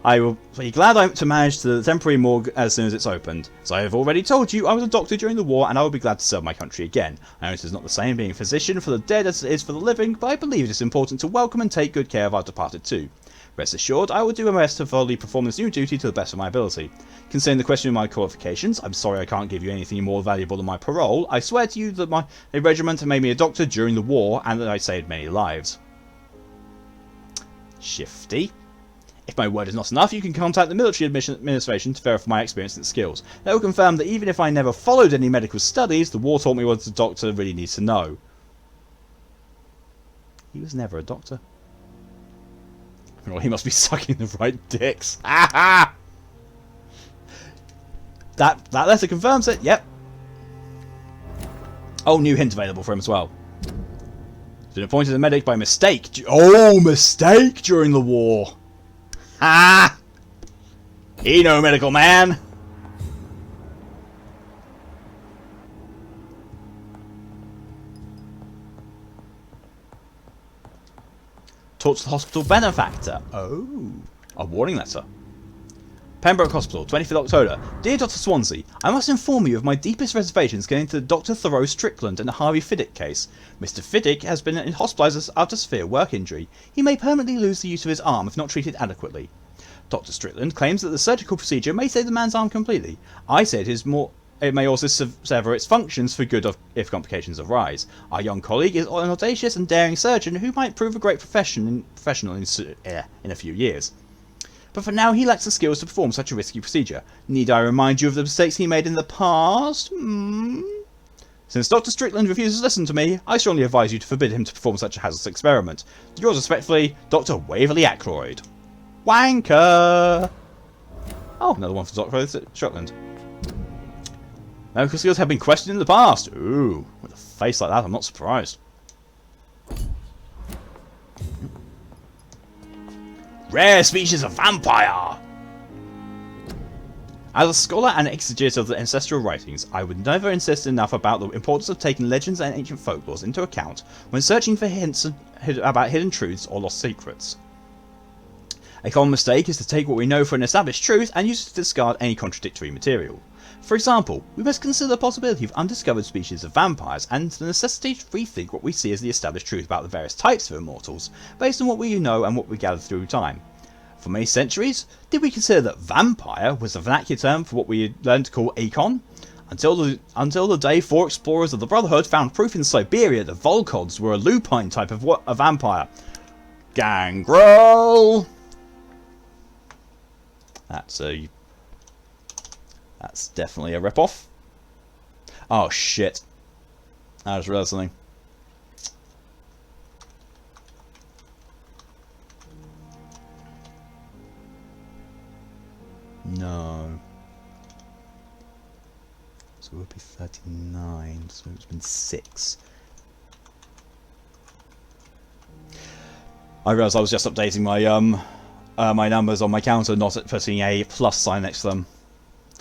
I will be glad to manage the temporary morgue as soon as it's opened. As I have already told you, I was a doctor during the war and I will be glad to serve my country again. I know it is not the same being a physician for the dead as it is for the living, but I believe it is important to welcome and take good care of our departed too. Rest assured, I will do my best to fully perform this new duty to the best of my ability. Concerning the question of my qualifications, I'm sorry I can't give you anything more valuable than my parole. I swear to you that my regiment made me a doctor during the war and that I saved many lives. Shifty. If my word is not enough, you can contact the military administration to verify my experience and skills. They will confirm that even if I never followed any medical studies, the war taught me what a doctor really needs to know. He was never a doctor. Well, he must be sucking the right dicks. That letter confirms it. Yep. Oh, new hint available for him as well. Been appointed a medic by mistake. Oh, mistake during the war. Ah! He no medical man. Talk to the hospital benefactor. Oh, a warning letter. Pembroke Hospital, 25th October. Dear Dr. Swansea, I must inform you of my deepest reservations going to Dr. Thoreau Strickland and the Harvey Fiddick case. Mr. Fiddick has been hospitalised after a severe work injury. He may permanently lose the use of his arm if not treated adequately. Dr. Strickland claims that the surgical procedure may save the man's arm completely. I say it may also sever its functions for good if complications arise. Our young colleague is an audacious and daring surgeon who might prove a great professional in a few years. But for now he lacks the skills to perform such a risky procedure. Need I remind you of the mistakes he made in the past? Since Dr. Strickland refuses to listen to me, I strongly advise you to forbid him to perform such a hazardous experiment. Yours respectfully, Dr. Waverley Ackroyd. Wanker! Oh, another one for Dr. Strickland. Medical skills have been questioned in the past. Ooh, with a face like that, I'm not surprised. Rare species of vampire! As a scholar and exegete of the ancestral writings, I would never insist enough about the importance of taking legends and ancient folklores into account when searching for hints about hidden truths or lost secrets. A common mistake is to take what we know for an established truth and use it to discard any contradictory material. For example, we must consider the possibility of undiscovered species of vampires and the necessity to rethink what we see as the established truth about the various types of immortals, based on what we know and what we gather through time. For many centuries, did we consider that vampire was the vernacular term for what we had learned to call Akon? Until the day 4 explorers of the Brotherhood found proof in Siberia that Volkods were a lupine type of a vampire. Gangrel! That's definitely a ripoff. Oh shit. I just realised something. No. So it would be 39, so it's been 6. I realised I was just updating my my numbers on my counter, not putting a plus sign next to them.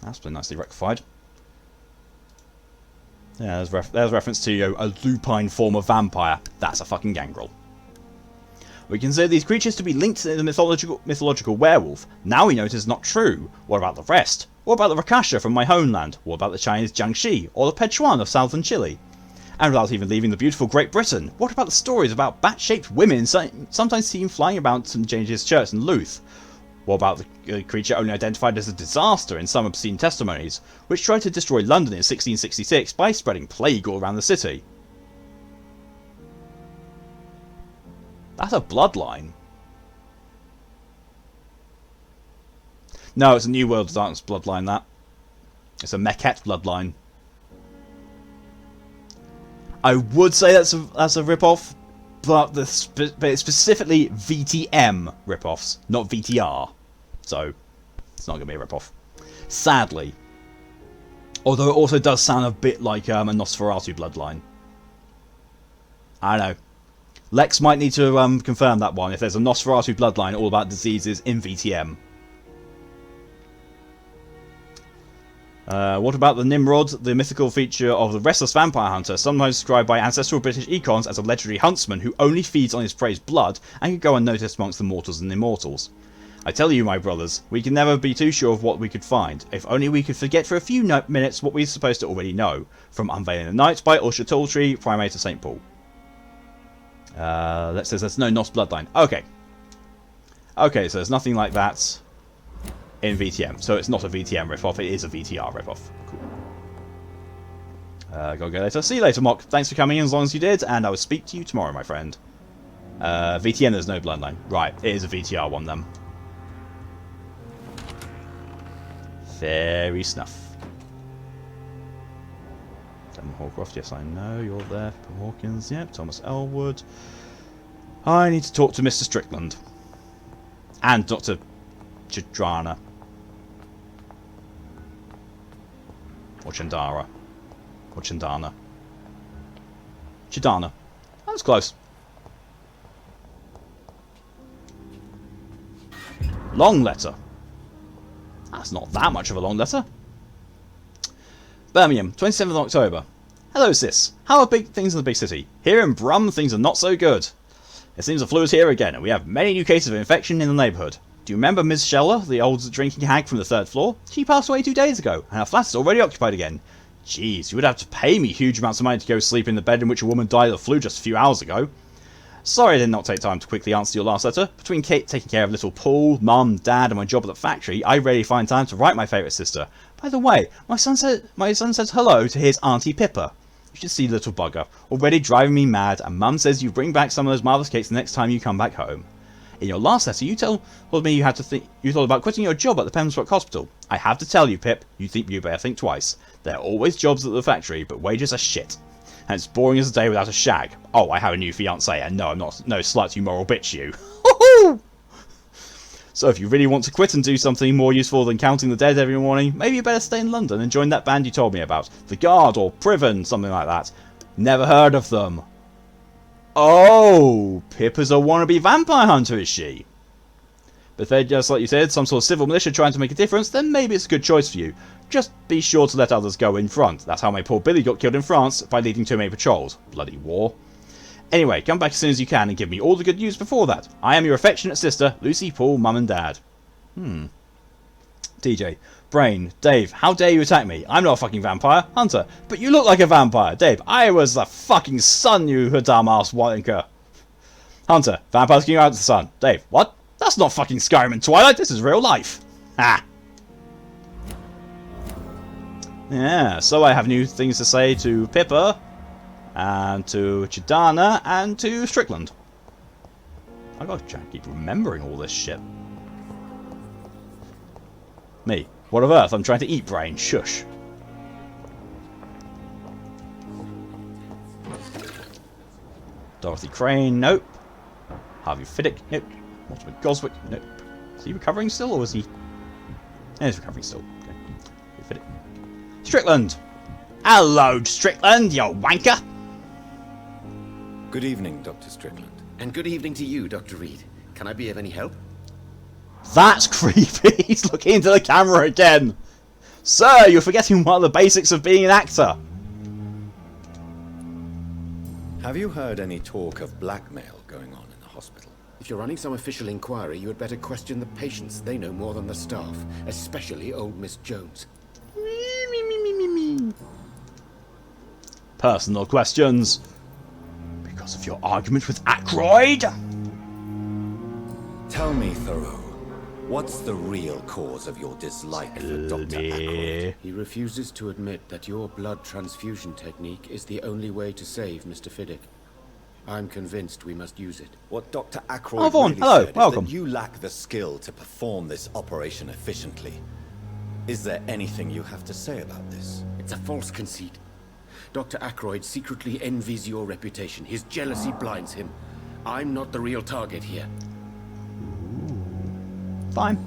That's been nicely rectified. Yeah, there's reference to a lupine form of vampire. That's a fucking gangrel. We consider these creatures to be linked to the mythological werewolf. Now we know it is not true. What about the rest? What about the Rakasha from my homeland? What about the Chinese Jiangxi or the Pechuan of southern Chile? And without even leaving the beautiful Great Britain, what about the stories about bat-shaped women sometimes seen flying about St James's Church in Louth? What about the creature only identified as a disaster in some obscene testimonies, which tried to destroy London in 1666 by spreading plague all around the city? That's a bloodline. No, it's a New World of Darkness bloodline, that. It's a Meket bloodline. I would say that's a rip-off, but it's specifically VtM rip-offs, not VTR. So, it's not going to be a rip-off. Sadly. Although it also does sound a bit like a Nosferatu bloodline. I don't know. Lex might need to confirm that one, if there's a Nosferatu bloodline all about diseases in VtM. What about the Nimrod, the mythical feature of the restless vampire hunter, sometimes described by ancestral British econs as a legendary huntsman who only feeds on his prey's blood and can go unnoticed amongst the mortals and immortals? I tell you, my brothers, we can never be too sure of what we could find. If only we could forget for a few minutes what we're supposed to already know, from Unveiling the Night by Usha Talltree, Primate of St. Paul. That says there's no Nos bloodline. Okay. Okay, so there's nothing like that in VtM. So it's not a VtM ripoff, it is a VTR ripoff. Cool. Gotta go later. See you later, Mock. Thanks for coming in as long as you did, and I will speak to you tomorrow, my friend. VtM, there's no bloodline. Right, it is a VTR one then. Very snuff. Tom Hawcroft, yes I know, you're there. Tom Hawkins, yep. Thomas Elwood. I need to talk to Mr. Strickland. And Dr. Chidrana. Or Chandara. Or Chandana. Chidana. That was close. Long letter. That's not that much of a long letter. Birmingham, 27th of October. Hello, sis. How are things in the big city? Here in Brum, things are not so good. It seems the flu is here again, and we have many new cases of infection in the neighbourhood. Do you remember Miss Scheller, the old drinking hag from the 3rd floor? She passed away 2 days ago, and her flat is already occupied again. Jeez, you would have to pay me huge amounts of money to go sleep in the bed in which a woman died of the flu just a few hours ago. Sorry I did not take time to quickly answer your last letter. Between taking care of little Paul, Mum, Dad, and my job at the factory, I rarely find time to write my favourite sister. By the way, my son says hello to his Auntie Pippa. You should see the little bugger, already driving me mad, and Mum says you bring back some of those marvellous cakes the next time you come back home. In your last letter, you told me you thought about quitting your job at the Pembroke Hospital. I have to tell you, Pip, you better think twice. There are always jobs at the factory, but wages are shit. And it's boring as a day without a shag. Oh, I have a new fiancé, and no, I'm not no slut, you moral bitch, you. So if you really want to quit and do something more useful than counting the dead every morning, maybe you better stay in London and join that band you told me about. The Guard or Priven, something like that. Never heard of them. Oh, Pippa's a wannabe vampire hunter, is she? But if they're just like you said, some sort of civil militia trying to make a difference, then maybe it's a good choice for you. Just be sure to let others go in front. That's how my poor Billy got killed in France, by leading too many patrols. Bloody war. Anyway, come back as soon as you can and give me all the good news before that. I am your affectionate sister, Lucy, Paul, Mum and Dad. DJ. Brain. Dave, how dare you attack me? I'm not a fucking vampire. Hunter. But you look like a vampire. Dave, I was the fucking sun, you dumbass wanker. Hunter. Vampires can go out to the sun. Dave. What? That's not fucking Skyrim and Twilight. This is real life. Ah. Yeah, so I have new things to say to Pippa, and to Chidana, and to Strickland. I gotta try and keep remembering all this shit. Me. What of earth? I'm trying to eat brain. Shush. Dorothy Crane. Nope. Harvey Fiddick. Nope. Mortimer Goswick. Nope. Is he recovering still, or is he... Yeah, he's recovering still. Okay. Fiddick. Strickland! Hello, Strickland, you wanker! Good evening, Dr. Strickland. And good evening to you, Dr. Reed. Can I be of any help? That's creepy! He's looking into the camera again! Sir, you're forgetting one of the basics of being an actor! Have you heard any talk of blackmail going on in the hospital? If you're running some official inquiry, you had better question the patients. They know more than the staff, especially old Miss Jones. Personal questions. Because of your argument with Aykroyd? Tell me, Thoreau, what's the real cause of your dislike for Dr. Aykroyd? He refuses to admit that your blood transfusion technique is the only way to save Mr. Fiddick. I'm convinced we must use it. What Dr. Aykroyd oh, Vaughn, really hello, said welcome. is that you lack the skill to perform this operation efficiently. Is there anything you have to say about this? It's a false conceit. Dr. Aykroyd secretly envies your reputation. His jealousy blinds him. I'm not the real target here. Fine.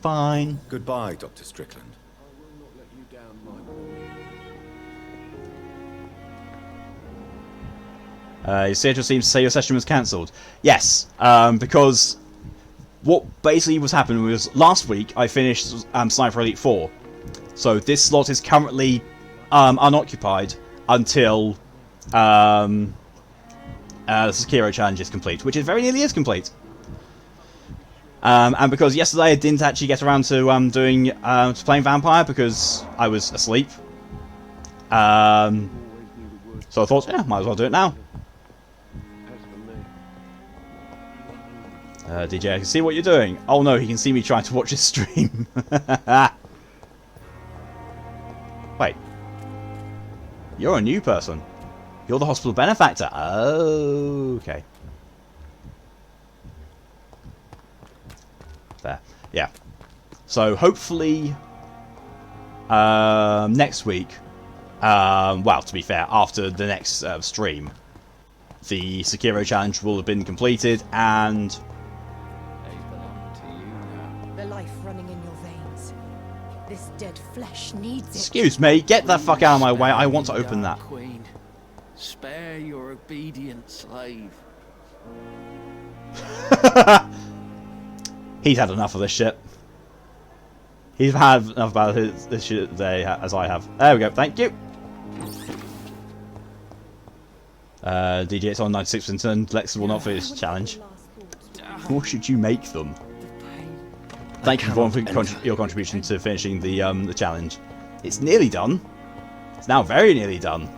Fine. Goodbye, Dr. Strickland. Your schedule seems to say your session was cancelled. Yes, because what basically was happening was last week I finished Sniper Elite 4. So this slot is currently unoccupied until the Sekiro challenge is complete, which is very nearly is complete. And because yesterday I didn't actually get around to to playing Vampire because I was asleep. So I thought, yeah, might as well do it now. DJ, I can see what you're doing. Oh no, he can see me trying to watch his stream. Wait. You're a new person. You're the hospital benefactor. Oh, okay. There. Yeah. So hopefully next week, well, to be fair, after the next stream, the Sekiro challenge will have been completed and the life running in your veins. This dead flesh needs it. Excuse me, get the fuck out of my way. I want to open that. Queen, spare your obedient slave. He's had enough of this shit. He's had enough about this shit today as I have. There we go, thank you. DJ, it's on 96% and Lex will not finish the challenge. Or should you make them? Thank you for your contribution to finishing the challenge. It's nearly done. It's now very nearly done.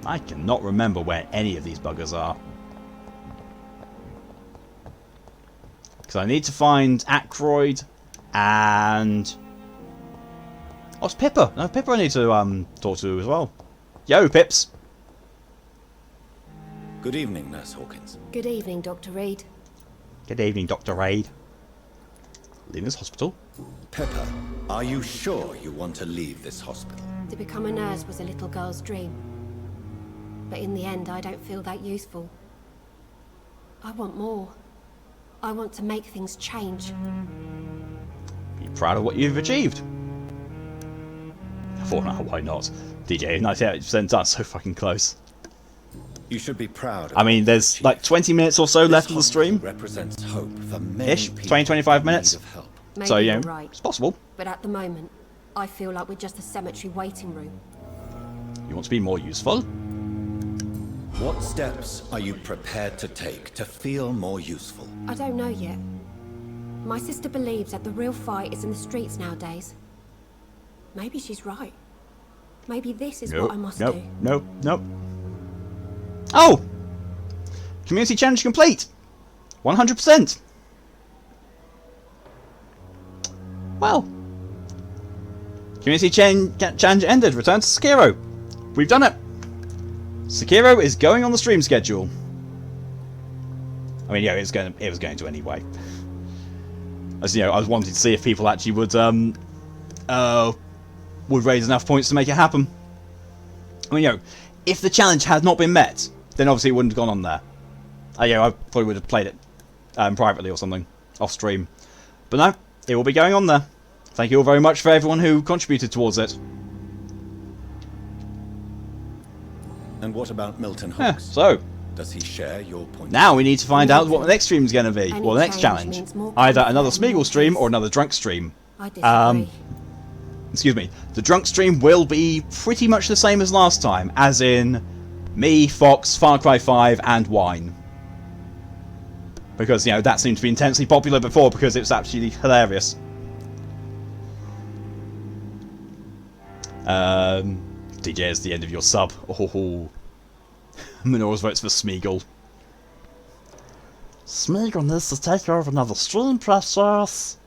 I cannot remember where any of these buggers are. Because I need to find Aykroyd and... Oh, it's Pippa. No, Pippa I need to talk to as well. Yo, Pips. Good evening, Nurse Hawkins. Good evening, Dr. Reed. Good evening, Dr. Raid. Lena's hospital. Pepper, are you sure you want to leave this hospital? To become a nurse was a little girl's dream. But in the end, I don't feel that useful. I want more. I want to make things change. Be proud of what you've achieved. For now, why not? DJ, 98% done, so fucking close. You should be proud. I mean, there's like 20 minutes or so left of the stream. Represents hope for many Ish, people 20-25 minutes. Maybe So, you you're know, right. it's possible. But at the moment, I feel like we're just a cemetery waiting room. You want to be more useful? What steps are you prepared to take to feel more useful? I don't know yet. My sister believes that the real fight is in the streets nowadays. Maybe she's right. Maybe this is what I must do. Nope. Oh! Community challenge complete! 100%! Well. Community challenge ended. Return to Sekiro. We've done it! Sekiro is going on the stream schedule. I mean, yeah, it was going to anyway. As you know, I was wanting to see if people actually would raise enough points to make it happen. I mean, you know, if the challenge had not been met, then obviously it wouldn't have gone on there. Yeah, I probably would have played it privately or something, off stream. But no, it will be going on there. Thank you all very much for everyone who contributed towards it. And what about Milton Hooks? Yeah, so, does he share your point? Now we need to find out what the next stream is going to be, or the next challenge. Either another Smeagol stream or another Drunk stream. Excuse me. The Drunk stream will be pretty much the same as last time, as in me, Fox, Far Cry 5, and Wine. Because, you know, that seemed to be intensely popular before because it was absolutely hilarious. DJ is the end of your sub. Oh. Minora's votes for Smeagol. Smeagol needs to take over another stream, precious.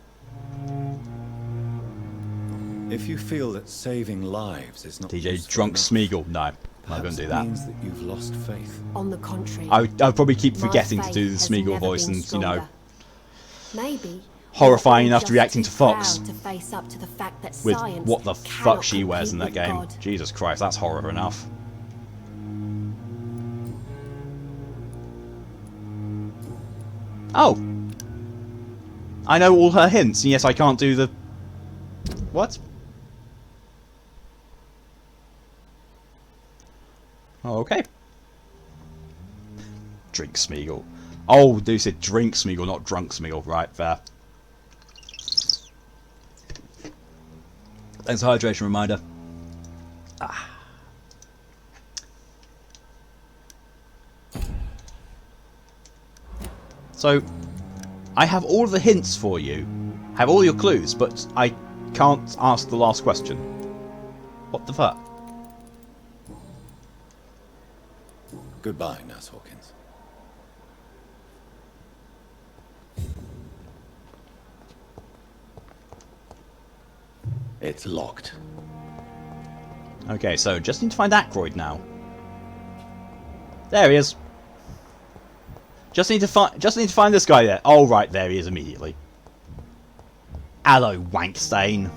If you feel that saving lives is not DJ Drunk Smeagol. No, I'm not going to do that. Means that you've lost faith. On the contrary. I'll probably keep forgetting to do the Smeagol voice and, you know, maybe horrifying enough to reacting to Fox to face up to the fact that with science what the fuck she wears in that game. God. Jesus Christ, that's horror enough. Oh! I know all her hints, and yes, I can't do the... What? Oh, okay. Drink Smeagol. Oh, they said drink Smeagol, not drunk Smeagol. Right, fair. Thanks for the hydration reminder. So, I have all the hints for you, have all your clues, but I can't ask the last question. What the fuck? Goodbye, Nurse Hawkins. It's locked. Okay, so just need to find Ackroyd now. There he is. Just need to find this guy there. Oh right, there he is immediately. Hello, Wankstain.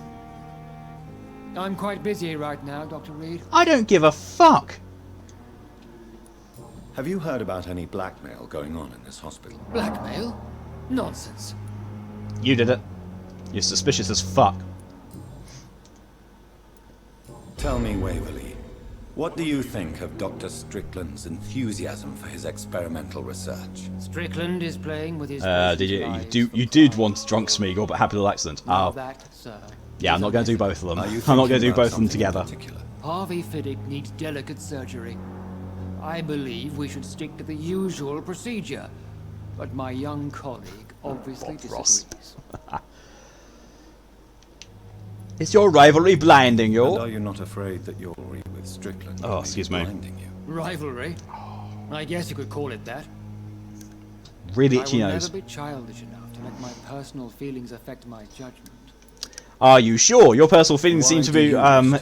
I'm quite busy right now, Dr. Reed. I don't give a fuck. Have you heard about any blackmail going on in this hospital? Blackmail? Nonsense. You did it. You're suspicious as fuck. Tell me, Waverly, what do you think of Dr. Strickland's enthusiasm for his experimental research? Strickland is playing with his you did want Drunk Smeagol, but happy little accident. Oh. That, sir, yeah, I'm not going to do both of them. I'm not going to do both of them together. Harvey Fiddick needs delicate surgery. I believe we should stick to the usual procedure, but my young colleague obviously disagrees. Is your rivalry blinding you? And are you not afraid that your rivalry with Strickland oh, excuse me. Rivalry? I guess you could call it that. Really itchy I will nose. never be childish enough to let my personal feelings affect my judgment. Are you sure? Your personal feelings seem to be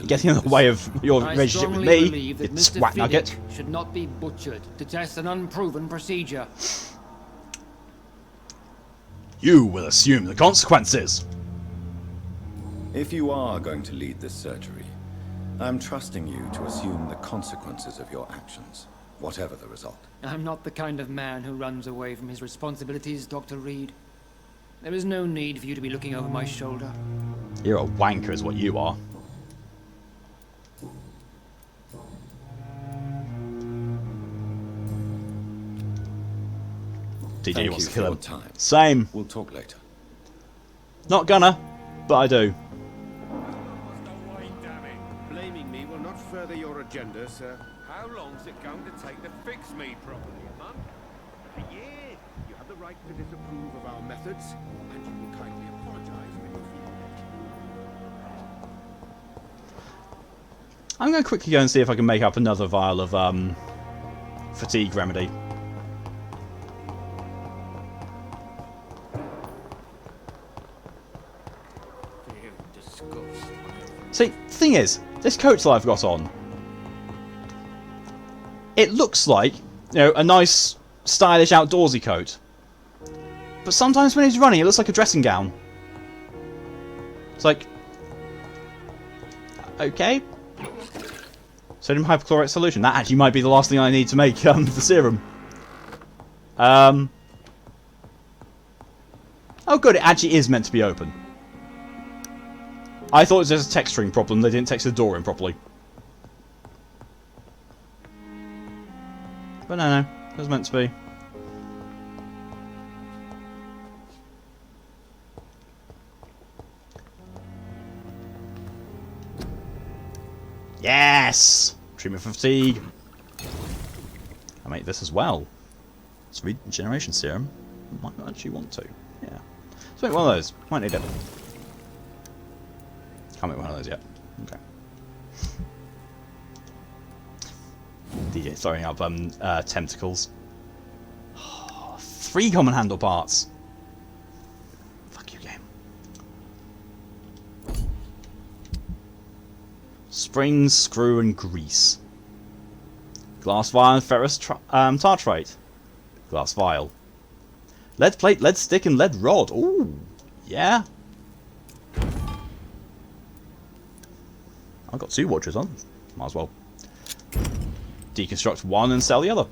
getting in the way of your relationship with me. Believe that It's Mr. swat nugget. Fiddick should not be butchered to test an unproven procedure. You will assume the consequences. If you are going to lead this surgery, I'm trusting you to assume the consequences of your actions, whatever the result. I'm not the kind of man who runs away from his responsibilities, Dr. Reed. There is no need for you to be looking over my shoulder. You're a wanker is what you are. DJ wants to kill him. Time. Same. We'll talk later. Not gonna, but I do. Blaming me will not further your agenda, sir. How How long's it going to take to fix me properly, a month? A year? You have the right to disapprove of our methods, and you will kindly apologize for your feelings. I'm going to quickly go and see if I can make up another vial of fatigue remedy. See, the thing is, this coat that I've got on, it looks like, you know, a nice, stylish, outdoorsy coat. But sometimes when he's running, it looks like a dressing gown. It's like, okay. Sodium hypochlorite solution. That actually might be the last thing I need to make the serum. Oh good, it actually is meant to be open. I thought it was just a texturing problem. They didn't text the door in properly. But no, it was meant to be. Yes! Treatment for fatigue. I make this as well. It's regeneration serum. Might not actually want to. Yeah. Let's make one of those. Might need it. Can't make one of those yet. Okay. DJ throwing up tentacles. 3 common handle parts. Fuck you, game. Springs, screw, and grease. Glass vial and ferrous tartrate. Glass vial. Lead plate, lead stick, and lead rod. Ooh, yeah. I've got 2 watches on. Might as well deconstruct one and sell the other.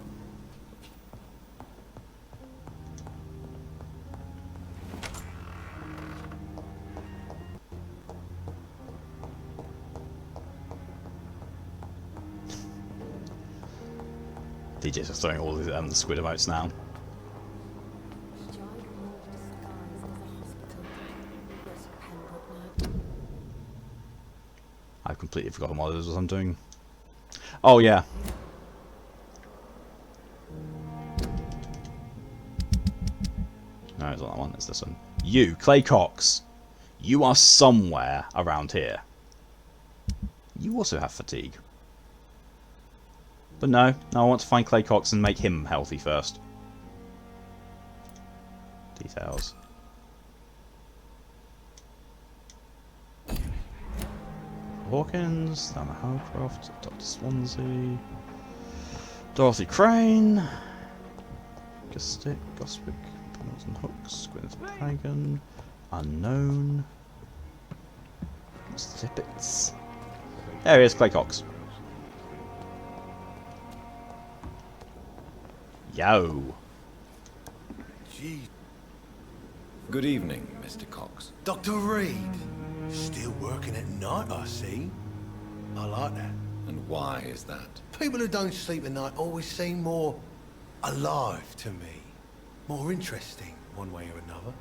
DJ's just throwing all the squid emotes now. I've completely forgotten what it is I'm doing. Oh yeah. No, it's not that one, it's this one. You, Clay Cox. You are somewhere around here. You also have fatigue. But no, I want to find Clay Cox and make him healthy first. Details. Hawkins, Dana Howcroft, Dr. Swansea, Dorothy Crane, Gospic, Panels and Hooks, Gwyneth Pagan, Unknown, Tippets. There he is, Clay Cox. Yo. Gee. Good evening, Mr. Cox. Dr. Reed. Still working at night, I see. I like that. And why is that? People who don't sleep at night always seem more alive to me. More interesting, one way or another.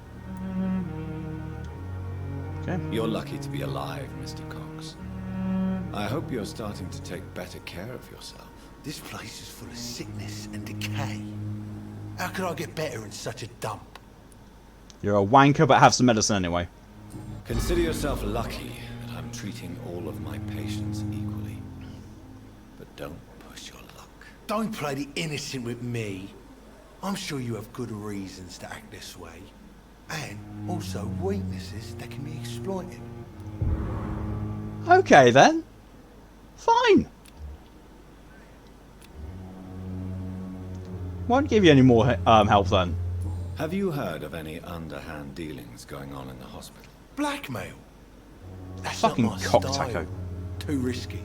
Okay. You're lucky to be alive, Mr. Cox. I hope you're starting to take better care of yourself. This place is full of sickness and decay. How could I get better in such a dump? You're a wanker, but have some medicine anyway. Consider yourself lucky that I'm treating all of my patients equally. But don't push your luck. Don't play the innocent with me. I'm sure you have good reasons to act this way. And also weaknesses that can be exploited. Okay then. Fine. Won't give you any more help then. Have you heard of any underhand dealings going on in the hospital? Blackmail? That's fucking not my cock style. taco. Too risky.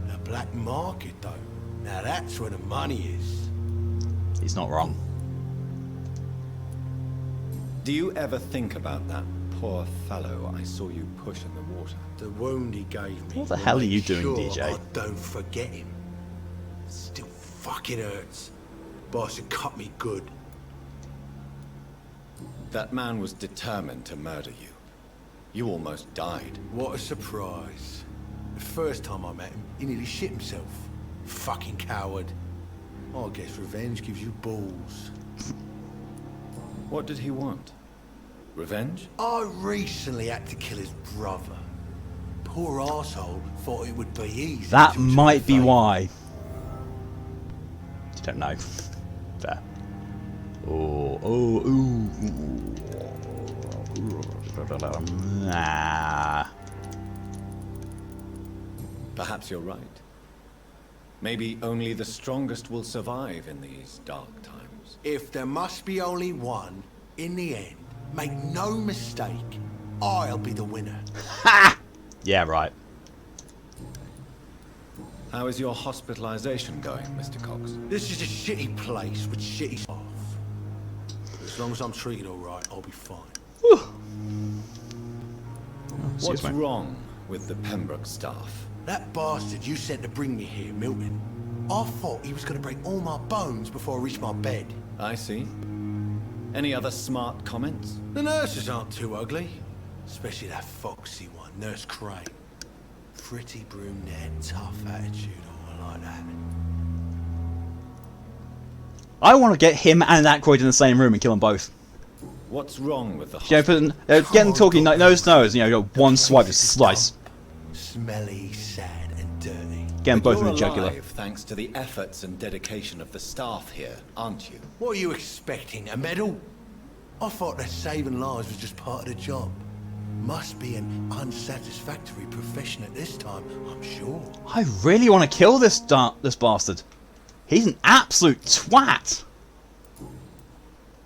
The black market though. Now that's where the money is. He's not wrong. Do you ever think about that poor fellow I saw you push in the water? The wound he gave me. What the hell are you doing, sure DJ? I don't forget him. Still fucking hurts. Boss had cut me good. That man was determined to murder you. You almost died. What a surprise. The first time I met him, he nearly shit himself. Fucking coward. I guess revenge gives you balls. What did he want? Revenge? I recently had to kill his brother. Poor arsehole thought it would be easy. That might be why. You don't know. Fair. Nah. Perhaps you're right. Maybe only the strongest will survive in these dark times. If there must be only one, in the end, make no mistake, I'll be the winner. Ha! Yeah, right. How is your hospitalization going, Mr. Cox? This is a shitty place with shitty staff. As long as I'm treated alright, I'll be fine. What's wrong with the Pembroke staff? That bastard you sent to bring me here, Milton, I thought he was going to break all my bones before I reached my bed. I see. Any other smart comments? The nurses aren't too ugly. Especially that foxy one, Nurse Crane. Pretty brunette, tough attitude, I like that. I want to get him and Aykroyd in the same room and kill them both. What's wrong with the get them talking nose to nose, you know, one swipe, just slice. Smelly, sad, and dirty. Get them both in the You're jugular. alive thanks to the efforts and dedication of the staff here, aren't you? What are you expecting, a medal? I thought that saving lives was just part of the job. Must be an unsatisfactory profession at this time, I'm sure. I really want to kill this bastard. He's an absolute twat.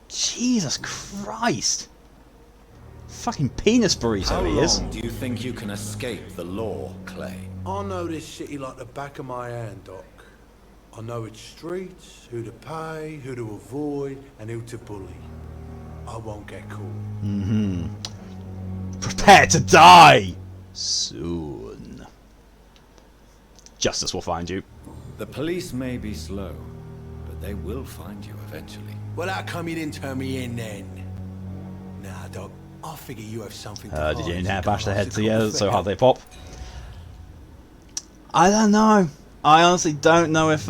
Jesus Christ. Fucking penis burrito he is. How long do you think you can escape the law, Clay? I know this city like the back of my hand, Doc. I know its streets, who to pay, who to avoid, and who to bully. I won't get caught. Prepare to die soon. Justice will find you. The police may be slow, but they will find you eventually. Well, how come you didn't turn me in then? Nah, Doc. I figure you have something to Did hide, you so inhale you bash their can't heads ask a together call so for hard help. they pop? I don't know. I honestly don't know if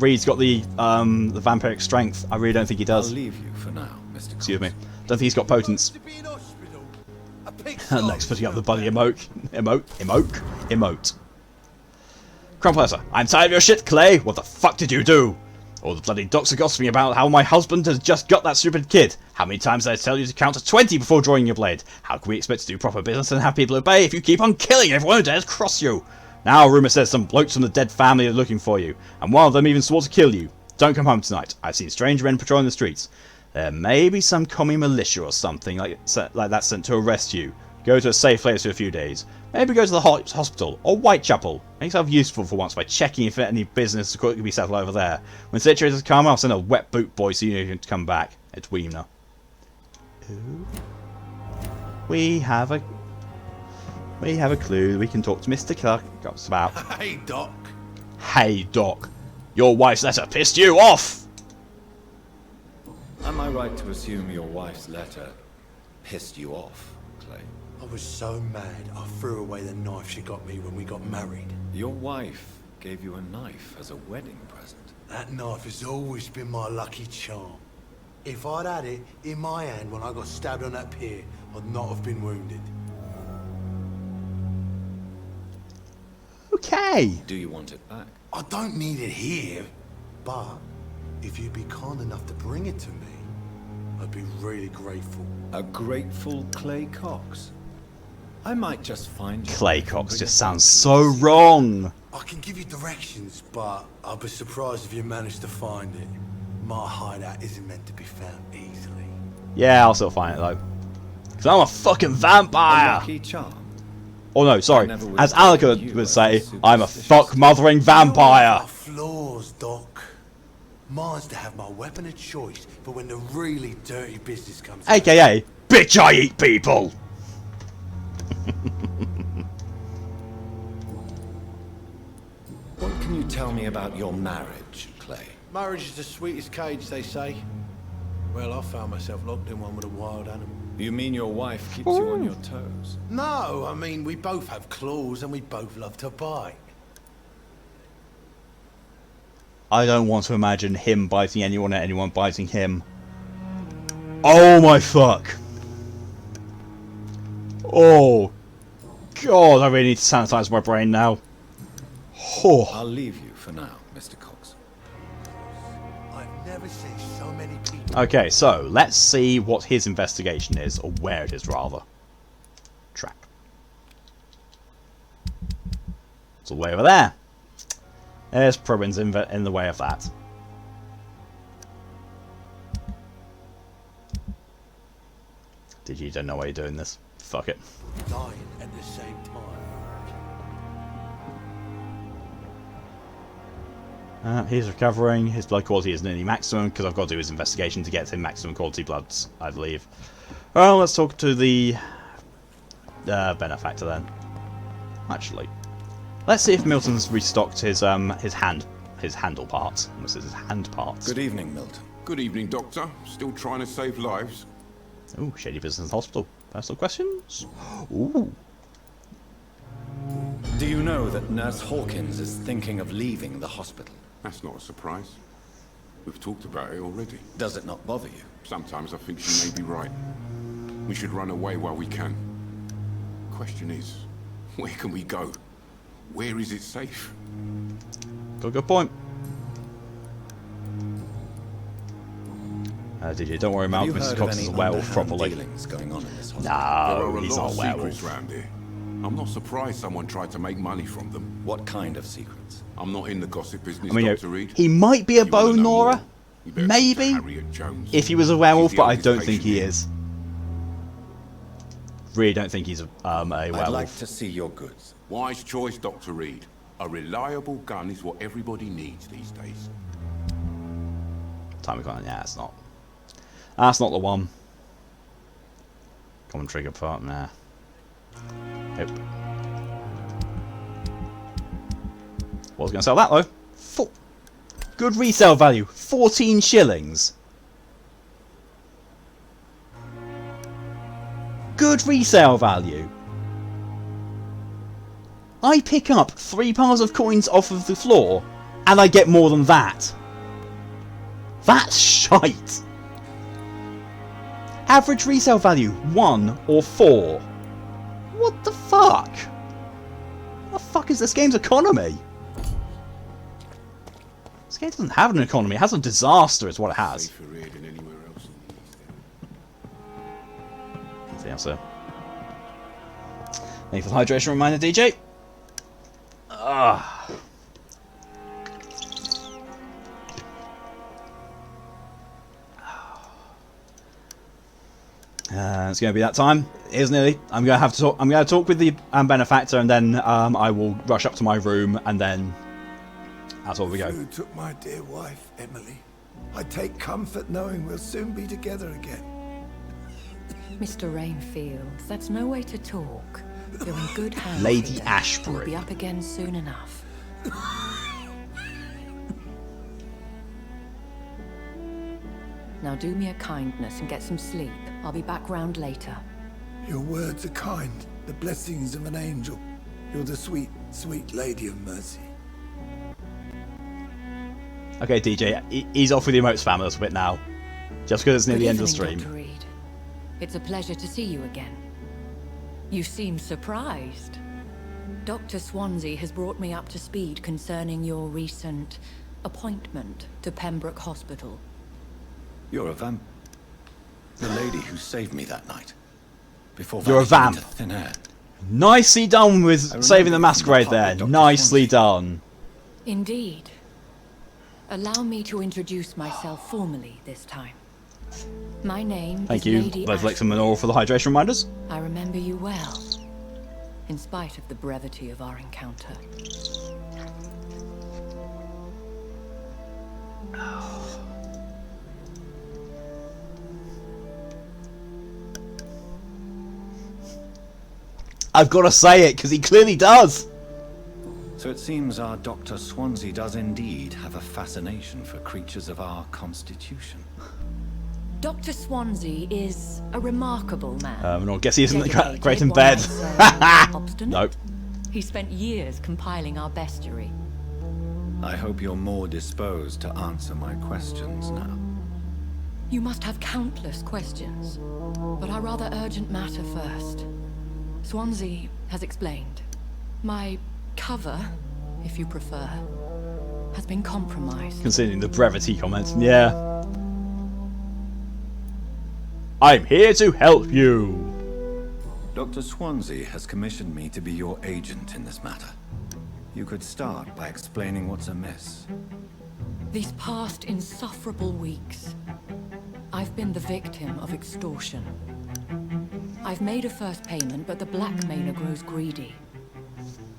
Reed's got the vampiric strength. I really don't think he does. I'll leave you for now, Mr. Excuse me. Don't think he's got potence. Next, putting up the bloody emote. Crumpler, I'm tired of your shit, Clay. What the fuck did you do? All the bloody docs are gossiping about how my husband has just got that stupid kid. How many times did I tell you to count to 20 before drawing your blade? How can we expect to do proper business and have people obey if you keep on killing everyone who dares cross you? Now rumour says some blokes from the dead family are looking for you, and one of them even swore to kill you. Don't come home tonight. I've seen strange men patrolling the streets. There may be some commie militia or something like that sent to arrest you. Go to a safe place for a few days. Maybe go to the hospital or Whitechapel. Make yourself useful for once by checking if any business could be settled over there. When situations come, I'll send a wet boot boy so you can come back. It's Weemner. We have a clue. We can talk to Mr. Clark about. Hey, Doc. Hey, Doc. Your wife's letter pissed you off. Am I right to assume your wife's letter pissed you off, Clay? I was so mad, I threw away the knife she got me when we got married. Your wife gave you a knife as a wedding present. That knife has always been my lucky charm. If I'd had it in my hand when I got stabbed on that pier, I'd not have been wounded. Okay. Do you want it back? I don't need it here, but if you'd be kind enough to bring it to me, I'd be really grateful. A grateful Clay Cox? I might just find you. Clay Cox just sounds so wrong. I can give you directions, but I'll be surprised if you manage to find it. My hideout isn't meant to be found easily. Yeah, I'll still find it though. Because I'm a fucking vampire. A lucky charm. Oh no, sorry. As Alaka would say, I'm a fuck-mothering vampire. Flaws, Doc. Mine's to have my weapon of choice for when the really dirty business comes. AKA, bitch, I eat people. What can you tell me about your marriage, Clay? Marriage is the sweetest cage, they say. Well, I found myself locked in one with a wild animal. You mean your wife keeps you on your toes? No, I mean, we both have claws and we both love to bite. I don't want to imagine him biting anyone and anyone biting him. Oh my fuck. Oh god, I really need to sanitize my brain now. Oh. I'll leave you for now, Mr. Cox. I've never seen so many people. Okay, so let's see what his investigation is, or where it is rather. Track. It's all the way over there. There's Probin's in the way of that. Did you don't know why you're doing this? Fuck it. Dying at the same time. He's recovering. His blood quality is nearly maximum because I've got to do his investigation to get him maximum quality bloods, I believe. Well, let's talk to the benefactor then. Actually, let's see if Milton's restocked his handle parts. This is his hand parts. Good evening, Milton. Good evening, Doctor. Still trying to save lives? Ooh, shady business hospital. Personal questions? Ooh. Do you know that Nurse Hawkins is thinking of leaving the hospital? That's not a surprise. We've talked about it already. Does it not bother you? Sometimes I think she may be right. We should run away while we can. Question is, where can we go? Where is it safe? Got a good point. DJ, don't worry, Malcolm. Mrs. Cox is a werewolf properly. Going on in this there are no, a he's lot not a of werewolf. secrets around here. I'm not surprised someone tried to make money from them. What kind of secrets? I'm not in the gossip business, I mean, Dr. Reed. he might be a If you wanna bone know gnawer, more, you better maybe, talk to Harriet Jones. if he was a werewolf, She's the but I oldest don't think patient he here. is. Really don't think he's a werewolf. I'd like to see your goods. Wise choice, Dr. Reed. A reliable gun is what everybody needs these days. Time gun, yeah, that's not. That's not the one. Common trigger part, nah. Nope. Was going to sell that though. Good resale value, 14 shillings. Good resale value. I pick up 3 piles of coins off of the floor, and I get more than that. That's shite. Average resale value 1 or 4. What the fuck? What the fuck is this game's economy? This game doesn't have an economy. It has a disaster, is what it has. Safer here than anywhere else in the East End. Anything else there? Thank you for the hydration reminder, DJ. It's going to be that time. Here's nearly. I'm going to have to talk. I'm going to talk with the benefactor, and then I will rush up to my room, and then that's all we go. You took my dear wife, Emily. I take comfort knowing we'll soon be together again. Mr. Rainfield, that's no way to talk. You're in good hands. Lady here. Ashburn. We'll be up again soon enough. Now do me a kindness and get some sleep. I'll be back round later. Your words are kind, the blessings of an angel. You're the sweet, sweet lady of mercy. Okay, DJ, ease off with your emotes spam a little bit now. Just because it's near Good the end of the evening, stream. Dr. Reed. It's a pleasure to see you again. You seem surprised. Dr. Swansea has brought me up to speed concerning your recent appointment to Pembroke Hospital. You're a vamp. The lady who saved me that night. Before You're a vanishing vamp. into thin air. Nicely done with saving the Masquerade there. Nicely done. Indeed. Allow me to introduce myself formally this time. My name Thank is you, Lady both Lex and Ashburn. Manor, for the hydration reminders. I remember you well, in spite of the brevity of our encounter. I've got to say it, because he clearly does. So it seems our Dr. Swansea does indeed have a fascination for creatures of our constitution. Dr. Swansea is a remarkable man. No, I guess he isn't Dedicated, great in one bed. might say. Obstinate. Nope. He spent years compiling our bestiary. I hope you're more disposed to answer my questions now. You must have countless questions, but our rather urgent matter first. Swansea has explained. My cover, if you prefer, has been compromised. Considering the brevity comments, yeah. I'm here to help you. Dr. Swansea has commissioned me to be your agent in this matter. You could start by explaining what's amiss. These past insufferable weeks, I've been the victim of extortion. I've made a first payment, but the blackmailer grows greedy.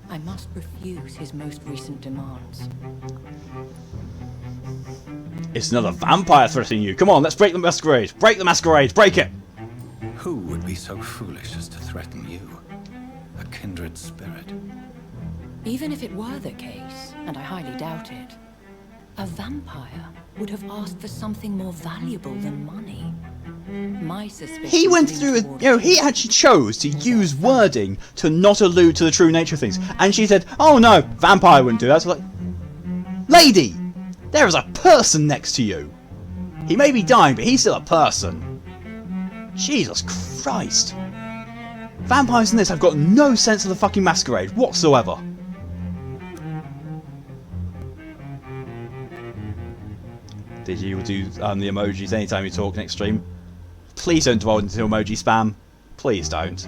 I must refuse his most recent demands. It's another vampire threatening you. Come on, let's break the masquerade. Break the masquerade. Break it. Who would be so foolish as to threaten you? A kindred spirit. Even if it were the case, and I highly doubt it, a vampire would have asked for something more valuable than money. My suspicion. He went through it, you know, he actually chose to use wording to not allude to the true nature of things. And she said, oh no, vampire wouldn't do that. So like, lady, there is a person next to you. He may be dying, but he's still a person. Jesus Christ. Vampires in this have got no sense of the fucking masquerade whatsoever. Did you do the emojis anytime you talk next stream? Please don't dwell into emoji spam. Please don't.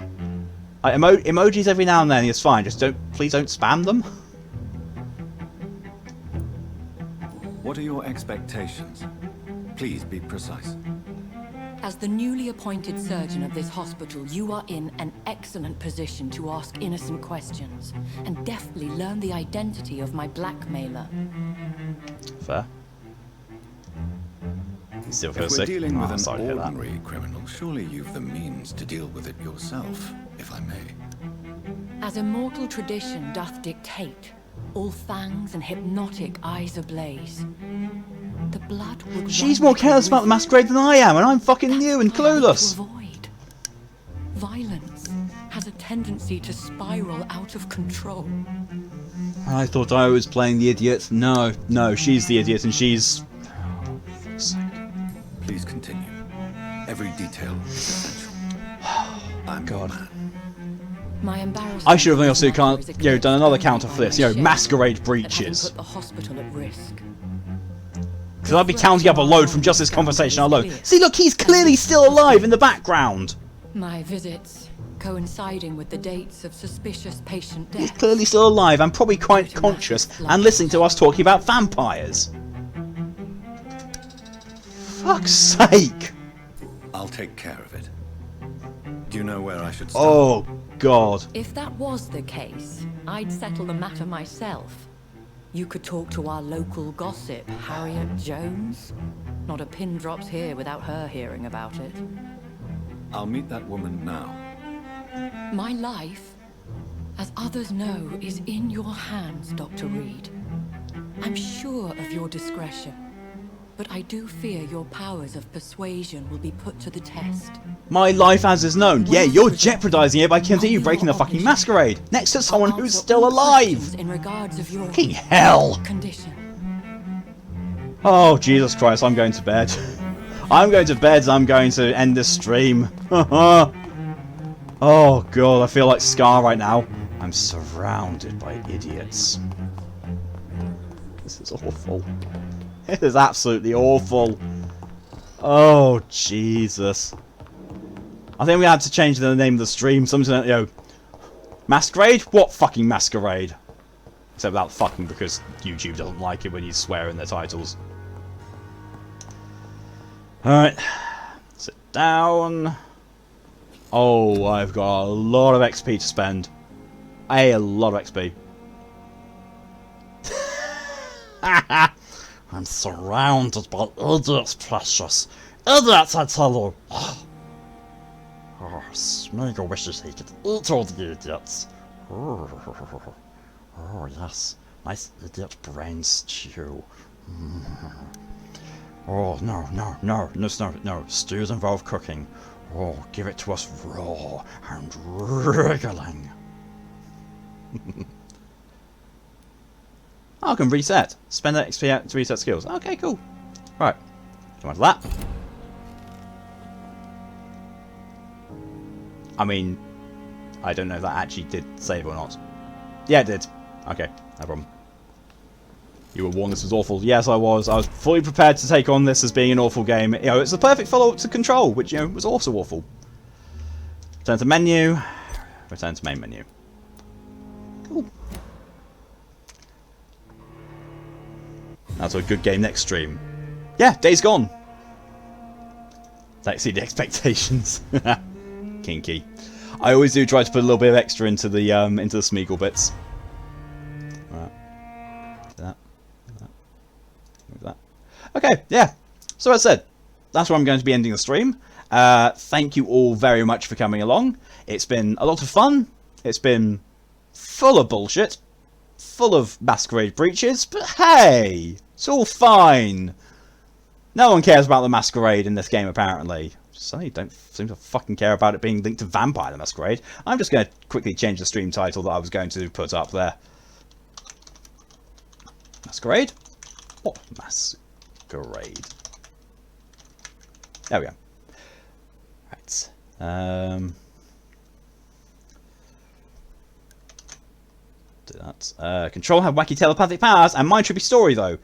Emojis every now and then is fine. Just please don't spam them. What are your expectations? Please be precise. As the newly appointed surgeon of this hospital, you are in an excellent position to ask innocent questions and deftly learn the identity of my blackmailer. Fair. Still If feels we're sick. dealing with sorry an to hear that. ordinary criminal, surely you've the means to deal with it yourself, if I may. As immortal tradition doth dictate, all fangs and hypnotic eyes ablaze. The blood would She's more careless about the masquerade than I am, and I'm fucking new and clueless. Violence has a tendency to spiral out of control. I thought I was playing the idiot. No, she's the idiot, and she's. Please continue. Every detail is essential. I'm God. My embarrassment. I should have also done another counter for this. Masquerade breaches. Put the hospital at risk. Because I'd be counting up a load from just this conversation alone. See, look, he's clearly still alive in the background. My visits coinciding with the dates of suspicious patient deaths. He's clearly still alive and probably quite conscious and listening to us talking about vampires. Fuck's sake. I'll take care of it. Do you know where I should start? Oh, God. If that was the case, I'd settle the matter myself. You could talk to our local gossip, Harriet Jones. Not a pin drops here without her hearing about it. I'll meet that woman now. My life, as others know, is in your hands, Dr. Reed. I'm sure of your discretion, but I do fear your powers of persuasion will be put to the test. My life as is known. Yeah, you're jeopardizing it by continuing breaking the fucking masquerade next to someone who's still alive. In regards of your fucking hell. Condition. Oh, Jesus Christ, I'm going to bed. I'm going to bed, I'm going to end this stream. Oh, God, I feel like Scar right now. I'm surrounded by idiots. This is awful. It is absolutely awful. Oh, Jesus. I think we had to change the name of the stream. Something, Masquerade? What fucking Masquerade? Except without fucking, because YouTube doesn't like it when you swear in their titles. Alright. Sit down. Oh, I've got a lot of XP to spend. A lot of XP. I'm surrounded by idiots, precious. Idiots, I tell you. Oh, Smeagol wishes he could eat all the idiots. Oh, yes. Nice idiot brain stew. Oh, no, no, no, no, no, no. Stews involve cooking. Oh, give it to us raw and wriggling. I can reset. Spend that XP to reset skills. Okay, cool. Right. Come on to that. I mean, I don't know if that actually did save or not. Yeah, it did. Okay, no problem. You were warned this was awful. Yes, I was. I was fully prepared to take on this as being an awful game. You know, it's the perfect follow-up to Control, which, you know, was also awful. Return to menu. Return to main menu. Cool. That's a good game next stream. Yeah, Days Gone. That exceeded expectations. Kinky. I always do try to put a little bit of extra into the Smeagol bits. Right. That. Okay, yeah. So as I said, that's where I'm going to be ending the stream. Thank you all very much for coming along. It's been a lot of fun. It's been full of bullshit. Full of Masquerade breaches. But hey, it's all fine. No one cares about the Masquerade in this game, apparently. Suddenly don't seem to fucking care about it being linked to Vampire the Masquerade. I'm just going to quickly change the stream title that I was going to put up there. Masquerade? What Masquerade? There we go. Right. Do that. Control had wacky telepathic powers, and mine should be story, though.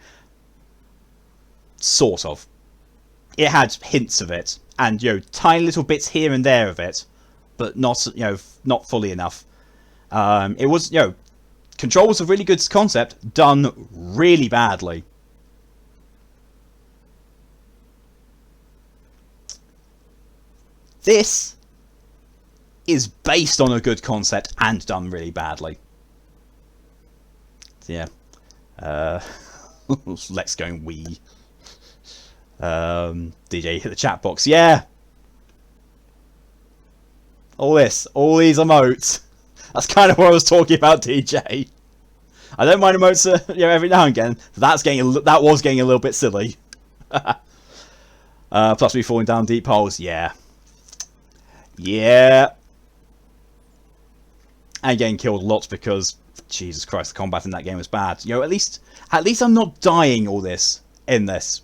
Sort of. It had hints of it, and, you know, tiny little bits here and there of it, but not, you know, not fully enough. It was, you know, Control was a really good concept, done really badly. This is based on a good concept and done really badly. So, yeah. Lex going wee. DJ hit the chat box. Yeah. All these emotes. That's kind of what I was talking about, DJ. I don't mind emotes, you know, every now and again. That was getting a little bit silly. Plus me falling down deep holes. Yeah. Yeah. And getting killed lots because, Jesus Christ, the combat in that game was bad. You know, at least I'm not dying all this in this.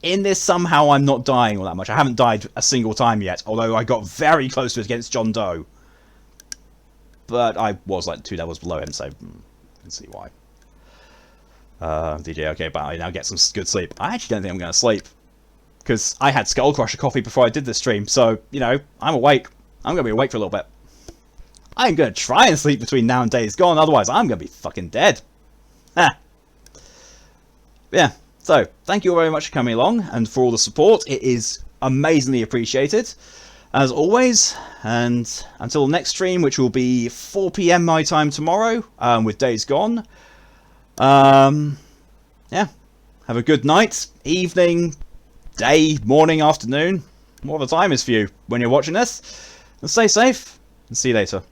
In this, somehow I'm not dying all that much. I haven't died a single time yet, although I got very close to it against John Doe. But I was like 2 levels below him, so I can see why. DJ, okay, but I now get some good sleep. I actually don't think I'm going to sleep. Because I had Skull Crusher coffee before I did this stream, so, you know, I'm awake. I'm going to be awake for a little bit. I'm going to try and sleep between now and Days Gone, otherwise I'm going to be fucking dead. Yeah. So, thank you all very much for coming along and for all the support. It is amazingly appreciated, as always. And until the next stream, which will be 4 PM my time tomorrow, with Days Gone. Yeah. Have a good night, evening, day, morning, afternoon. Whatever the time is for you when you're watching this. And stay safe, and see you later.